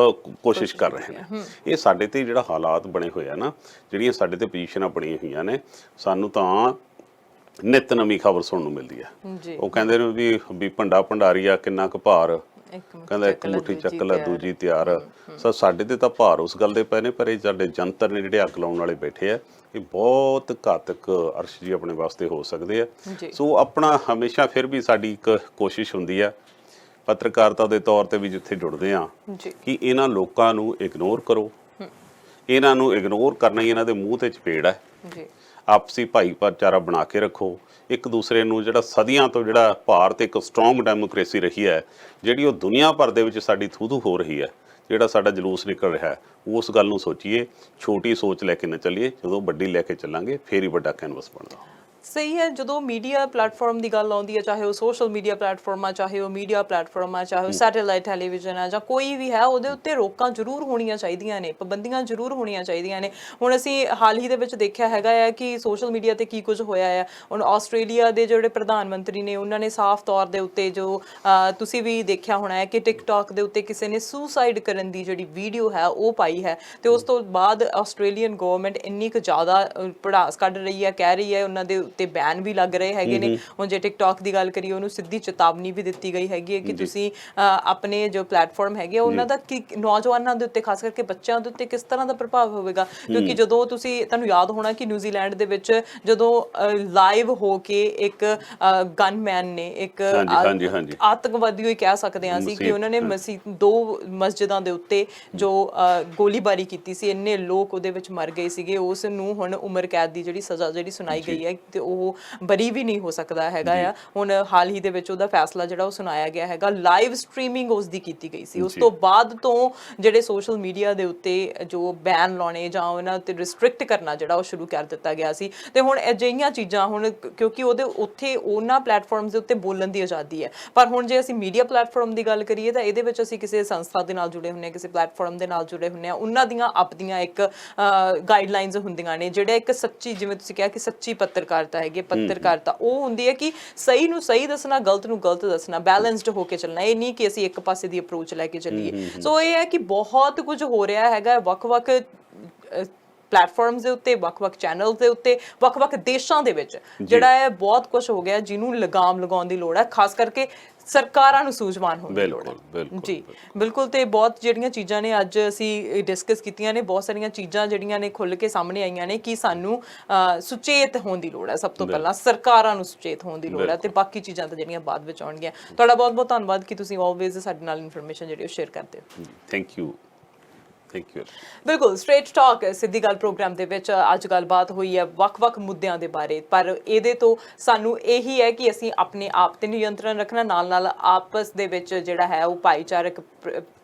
ਕੋਸ਼ਿਸ਼ ਕਰ ਰਹੇ ਨੇ। ਇਹ ਸਾਡੇ ਤੇ ਜਿਹੜਾ ਹਾਲਾਤ ਬਣੇ ਹੋਏ ਆ ਨਾ, ਜਿਹੜੀਆਂ ਸਾਡੇ ਤੇ ਪੋਜੀਸ਼ਨਾਂ ਬਣੀਆਂ ਹੋਈਆਂ ਨੇ, ਸਾਨੂੰ ਤਾਂ ਨਿੱਤ ਨਵੀਂ ਖਬਰ ਸੁਣਨ ਨੂੰ ਮਿਲਦੀ ਆ। ਉਹ ਕਹਿੰਦੇ ਨੇ ਵੀ ਭੰਡਾ ਭੰਡਾਰੀਆ ਕਿੰਨਾ ਕੁ ਭਾਰ, ਕਹਿੰਦਾ ਇੱਕ ਮੁੱਠੀ ਚੱਕ ਲੈ ਦੂਜੀ ਤਿਆਰ। ਸੋ ਸਾਡੇ ਤੇ ਤਾਂ ਭਾਰ ਉਸ ਗੱਲ ਦੇ ਪਏ ਨੇ, ਪਰ ਇਹ ਸਾਡੇ ਜੰਤਰ ਨੇ ਜਿਹੜੇ ਅੱਗ ਲਾਉਣ ਵਾਲੇ ਬੈਠੇ ਆ, ਇਹ ਬਹੁਤ ਘਾਤਕ ਅਰਸ਼ ਜੀ ਆਪਣੇ ਵਾਸਤੇ ਹੋ ਸਕਦੇ ਆ। ਸੋ ਆਪਣਾ ਹਮੇਸ਼ਾ ਫਿਰ ਵੀ ਸਾਡੀ ਇੱਕ ਕੋਸ਼ਿਸ਼ ਹੁੰਦੀ ਆ ਪੱਤਰਕਾਰਤਾ ਦੇ ਤੌਰ ਤੇ ਵੀ ਜਿੱਥੇ ਜੁੜਦੇ ਆ ਕਿ ਇਹਨਾਂ ਲੋਕਾਂ ਨੂੰ ਇਗਨੋਰ ਕਰੋ। ਇਹਨਾਂ ਨੂੰ ਇਗਨੋਰ ਕਰਨਾ ਹੀ ਇਹਨਾਂ ਦੇ ਮੂੰਹ ਤੇ ਚਪੇੜ ਹੈ। ਆਪਸੀ ਭਾਈਚਾਰਾ ਬਣਾ ਕੇ ਰੱਖੋ, ਇੱਕ ਦੂਸਰੇ ਨੂੰ ਜਿਹੜਾ ਸਦੀਆਂ ਤੋਂ ਜਿਹੜਾ ਭਾਰਤ ਇੱਕ ਸਟਰੋਂਗ ਡੈਮੋਕ੍ਰੇਸੀ ਰਹੀ ਹੈ, ਜਿਹੜੀ ਉਹ ਦੁਨੀਆ ਭਰ ਦੇ ਵਿੱਚ ਸਾਡੀ ਥੂ ਹੋ ਰਹੀ ਹੈ, ਜਿਹੜਾ ਸਾਡਾ ਜਲੂਸ ਨਿਕਲ ਰਿਹਾ ਹੈ, ਉਸ ਗੱਲ ਨੂੰ ਸੋਚੀਏ। ਛੋਟੀ ਸੋਚ ਲੈ ਕੇ ਨਾ ਚੱਲੀਏ, ਜਦੋਂ ਵੱਡੀ ਲੈ ਕੇ ਚੱਲਾਂਗੇ ਫੇਰ ਹੀ ਵੱਡਾ ਕੈਨਵਸ ਬਣਦਾ। ਸਹੀ ਹੈ। ਜਦੋਂ ਮੀਡੀਆ ਪਲੇਟਫਾਰਮ ਦੀ ਗੱਲ ਆਉਂਦੀ ਹੈ, ਚਾਹੇ ਉਹ ਸੋਸ਼ਲ ਮੀਡੀਆ ਪਲੇਟਫਾਰਮ ਆ, ਚਾਹੇ ਉਹ ਮੀਡੀਆ ਪਲੇਟਫਾਰਮ ਆ, ਚਾਹੇ ਉਹ ਸੈਟੇਲਾਈਟ ਟੈਲੀਵਿਜ਼ਨ ਆ, ਜਾਂ ਕੋਈ ਵੀ ਹੈ, ਉਹਦੇ ਉੱਤੇ ਰੋਕਾਂ ਜ਼ਰੂਰ ਹੋਣੀਆਂ ਚਾਹੀਦੀਆਂ ਨੇ, ਪਾਬੰਦੀਆਂ ਜ਼ਰੂਰ ਹੋਣੀਆਂ ਚਾਹੀਦੀਆਂ ਨੇ। ਹੁਣ ਅਸੀਂ ਹਾਲ ਹੀ ਦੇ ਵਿੱਚ ਦੇਖਿਆ ਹੈਗਾ ਆ ਕਿ ਸੋਸ਼ਲ ਮੀਡੀਆ ਤੇ ਕੀ ਕੁਝ ਹੋਇਆ ਆ। ਹੁਣ ਆਸਟ੍ਰੇਲੀਆ ਦੇ ਜਿਹੜੇ ਪ੍ਰਧਾਨ ਮੰਤਰੀ ਨੇ, ਉਹਨਾਂ ਨੇ ਸਾਫ਼ ਤੌਰ ਦੇ ਉੱਤੇ ਜੋ ਤੁਸੀਂ ਵੀ ਦੇਖਿਆ ਹੋਣਾ ਹੈ ਕਿ ਟਿਕਟੌਕ ਦੇ ਉੱਤੇ ਕਿਸੇ ਨੇ ਸੁਸਾਈਡ ਕਰਨ ਦੀ ਜਿਹੜੀ ਵੀਡੀਓ ਹੈ ਉਹ ਪਾਈ ਹੈ, ਤੇ ਉਸ ਤੋਂ ਬਾਅਦ ਆਸਟ੍ਰੇਲੀਅਨ ਗਵਰਨਮੈਂਟ ਇੰਨੀ ਕੁ ਜ਼ਿਆਦਾ ਭੜਾਸ ਕੱਢ ਰਹੀ ਹੈ, ਕਹਿ ਰਹੀ ਹੈ ਉਹਨਾਂ ਦੇ ਤੇ ਬੈਨ ਵੀ ਲੱਗ ਰਹੇ ਹੈਗੇ ਨੇ। ਹੁਣ ਜੇ ਟਿਕਟੌਕ ਦੀ ਗੱਲ ਕਰੀਏ, ਉਹਨੂੰ ਸਿੱਧੀ ਚੇਤਾਵਨੀ ਵੀ ਦਿੱਤੀ ਗਈ ਹੈਗੀ ਹੈ ਕਿ ਤੁਸੀਂ ਆਪਣੇ ਜੋ ਪਲੇਟਫਾਰਮ ਹੈਗੇ ਉਹਨਾਂ ਦਾ ਕੀ ਨੌਜਵਾਨਾਂ ਦੇ ਉੱਤੇ, ਖਾਸ ਕਰਕੇ ਬੱਚਿਆਂ ਦੇ ਉੱਤੇ ਕਿਸ ਤਰ੍ਹਾਂ ਦਾ ਪ੍ਰਭਾਵ ਹੋਵੇਗਾ। ਕਿਉਂਕਿ ਜਦੋਂ ਤੁਹਾਨੂੰ ਯਾਦ ਹੋਣਾ ਕਿ ਨਿਊਜ਼ੀਲੈਂਡ ਦੇ ਵਿੱਚ ਜਦੋਂ ਲਾਈਵ ਹੋ ਕੇ ਇੱਕ ਗਨਮੈਨ ਨੇ, ਇੱਕ ਆਤੰਕਵਾਦੀ ਹੀ ਕਹਿ ਸਕਦੇ ਹਾਂ ਅਸੀਂ, ਕਿ ਉਹਨਾਂ ਨੇ ਦੋ ਮਸਜਿਦਾਂ ਦੇ ਉੱਤੇ ਜੋ ਗੋਲੀਬਾਰੀ ਕੀਤੀ ਸੀ, ਇੰਨੇ ਲੋਕ ਉਹਦੇ ਵਿੱਚ ਮਰ ਗਏ ਸੀਗੇ। ਉਸ ਨੂੰ ਹੁਣ ਉਮਰ ਕੈਦ ਦੀ ਜਿਹੜੀ ਸਜ਼ਾ ਜਿਹੜੀ ਸੁਣਾਈ ਗਈ ਹੈ, ਤੇ ਉਹ ਬਰੀ ਵੀ ਨਹੀਂ ਹੋ ਸਕਦਾ ਹੈਗਾ ਆ। ਹੁਣ ਹਾਲ ਹੀ ਦੇ ਵਿੱਚ ਉਹਦਾ ਫੈਸਲਾ ਜਿਹੜਾ ਉਹ ਸੁਣਾਇਆ ਗਿਆ ਹੈਗਾ। ਲਾਈਵ ਸਟ੍ਰੀਮਿੰਗ ਉਸ ਦੀ ਕੀਤੀ ਗਈ ਸੀ। ਉਸ ਤੋਂ ਬਾਅਦ ਤੋਂ ਜਿਹੜੇ ਸੋਸ਼ਲ ਮੀਡੀਆ ਦੇ ਉੱਤੇ ਜੋ ਬੈਨ ਲਾਉਣੇ ਜਾਂ ਉਹਨਾਂ ਉੱਤੇ ਰਿਸਟ੍ਰਿਕਟ ਕਰਨਾ ਜਿਹੜਾ ਉਹ ਸ਼ੁਰੂ ਕਰ ਦਿੱਤਾ ਗਿਆ ਸੀ। ਤੇ ਹੁਣ ਅਜਿਹੀਆਂ ਚੀਜ਼ਾਂ, ਹੁਣ ਕਿਉਂਕਿ ਉਹਦੇ ਉੱਥੇ ਉਹਨਾਂ ਪਲੇਟਫਾਰਮਸ ਦੇ ਉੱਤੇ ਬੋਲਣ ਦੀ ਆਜ਼ਾਦੀ ਹੈ, ਪਰ ਹੁਣ ਜੇ ਅਸੀਂ ਮੀਡੀਆ ਪਲੇਟਫਾਰਮ ਦੀ ਗੱਲ ਕਰੀਏ ਤਾਂ ਇਹਦੇ ਵਿੱਚ ਅਸੀਂ ਕਿਸੇ ਸੰਸਥਾ ਦੇ ਨਾਲ ਜੁੜੇ ਹੁੰਦੇ ਹਾਂ, ਕਿਸੇ ਪਲੇਟਫਾਰਮ ਦੇ ਨਾਲ ਜੁੜੇ ਹੁੰਦੇ ਹਾਂ, ਉਹਨਾਂ ਦੀਆਂ ਆਪਣੀਆਂ ਇੱਕ ਗਾਈਡਲਾਈਨਸ ਹੁੰਦੀਆਂ ਨੇ, ਜਿਹੜੇ ਇੱਕ ਸੱਚੀ, ਜਿਵੇਂ ਤੁਸੀਂ ਕਿਹਾ ਕਿ ਸੱਚੀ ਪੱਤਰਕਾਰਤਾ ਹੈਗੀ। ਪੱਤਰਕਾਰਤਾ ਉਹ ਹੁੰਦੀ ਹੈ ਕਿ ਸਹੀ ਨੂੰ ਸਹੀ ਦੱਸਣਾ, ਗਲਤ ਨੂੰ ਗਲਤ ਦੱਸਣਾ, ਬੈਲੈਂਸਡ ਹੋ ਕੇ ਚੱਲਣਾ। ਇਹ ਨਹੀਂ ਕਿ ਅਸੀਂ ਇੱਕ ਪਾਸੇ ਦੀ ਅਪਰੋਚ ਲੈ ਕੇ ਚੱਲੀਏ। ਸੋ ਇਹ ਹੈ ਕਿ ਬਹੁਤ ਕੁਝ ਹੋ ਰਿਹਾ ਹੈਗਾ ਵੱਖ-ਵੱਖ ਪਲੇਟਫਾਰਮਸ ਦੇ ਉੱਤੇ, ਵੱਖ-ਵੱਖ ਚੈਨਲ ਦੇ ਉੱਤੇ, ਵੱਖ-ਵੱਖ ਦੇਸ਼ਾਂ ਦੇ ਵਿੱਚ ਜਿਹੜਾ ਹੈ ਬਹੁਤ ਕੁਝ ਹੋ ਗਿਆ ਜਿਹਨੂੰ ਲਗਾਮ ਲਗਾਉਣ ਦੀ ਲੋੜ ਹੈ, ਖਾਸ ਕਰਕੇ ਸਰਕਾਰਾਂ ਨੂੰ ਸੂਝਵਾਨ ਹੋਣ ਦੀ ਲੋੜ ਹੈ। ਜੀ ਬਿਲਕੁਲ। ਤੇ ਬਹੁਤ ਜਿਹੜੀਆਂ ਚੀਜ਼ਾਂ ਨੇ ਅੱਜ ਅਸੀਂ ਡਿਸਕਸ ਕੀਤੀਆਂ ਨੇ, ਬਹੁਤ ਸਾਰੀਆਂ ਚੀਜ਼ਾਂ ਜਿਹੜੀਆਂ ਨੇ ਖੁੱਲ੍ਹ ਕੇ ਸਾਹਮਣੇ ਆਈਆਂ ਨੇ ਕਿ ਸਾਨੂੰ ਸੁਚੇਤ ਹੋਣ ਦੀ ਲੋੜ ਹੈ। ਸਭ ਤੋਂ ਪਹਿਲਾਂ ਸਰਕਾਰਾਂ ਨੂੰ ਸੁਚੇਤ ਹੋਣ ਦੀ ਲੋੜ ਹੈ, ਤੇ ਬਾਕੀ ਚੀਜ਼ਾਂ ਤਾਂ ਜਿਹੜੀਆਂ ਬਾਅਦ ਵਿੱਚ ਆਉਣਗੀਆਂ। ਤੁਹਾਡਾ ਬਹੁਤ ਬਹੁਤ ਧੰਨਵਾਦ ਕਿ ਤੁਸੀਂ ਆਲਵੇਜ਼ ਸਾਡੇ ਨਾਲ ਇਨਫੋਰਮੇਸ਼ਨ ਜਿਹੜੀ ਉਹ ਸ਼ੇਅਰ ਕਰਦੇ ਹੋ। Thank you. ਬਿਲਕੁਲ। ਸਟ੍ਰੇਟ ਟਾਕ ਸਿੱਧੀ ਗੱਲ ਪ੍ਰੋਗਰਾਮ ਦੇ ਵਿੱਚ ਅੱਜ ਗੱਲਬਾਤ ਹੋਈ ਹੈ ਵੱਖ-ਵੱਖ ਮੁੱਦਿਆਂ ਦੇ ਬਾਰੇ, ਪਰ ਇਹਦੇ ਤੋਂ ਸਾਨੂੰ ਇਹੀ ਹੈ ਕਿ ਅਸੀਂ ਆਪਣੇ ਆਪ ਤੇ ਨਿਯੰਤਰਣ ਰੱਖਣਾ, ਨਾਲ-ਨਾਲ ਆਪਸ ਦੇ ਵਿੱਚ ਜਿਹੜਾ ਹੈ ਉਹ ਭਾਈਚਾਰਕ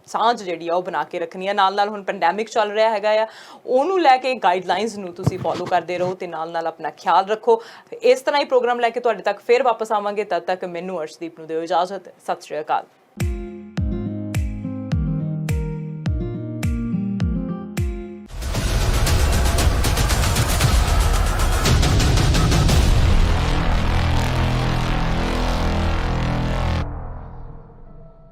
ਸਾਂਝ ਜਿਹੜੀ ਆ ਉਹ ਬਣਾ ਕੇ ਰੱਖਣੀ ਆ। ਨਾਲ-ਨਾਲ ਹੁਣ ਪੈਂਡੈਮਿਕ ਚੱਲ ਰਿਹਾ ਹੈਗਾ ਆ, ਉਹਨੂੰ ਲੈ ਕੇ ਗਾਈਡਲਾਈਨਸ ਨੂੰ ਤੁਸੀਂ ਫੋਲੋ ਕਰਦੇ ਰਹੋ ਤੇ ਨਾਲ-ਨਾਲ ਆਪਣਾ ਖਿਆਲ ਰੱਖੋ। ਇਸ ਤਰ੍ਹਾਂ ਹੀ ਪ੍ਰੋਗਰਾਮ ਲੈ ਕੇ ਤੁਹਾਡੇ ਤੱਕ ਫਿਰ ਵਾਪਸ ਆਵਾਂਗੇ। ਤਦ ਤੱਕ ਮੈਨੂੰ ਅਰਸ਼ਦੀਪ ਨੂੰ ਦਿਓ ਇਜਾਜ਼ਤ। ਸਤਿ ਸ਼੍ਰੀ ਅਕਾਲ।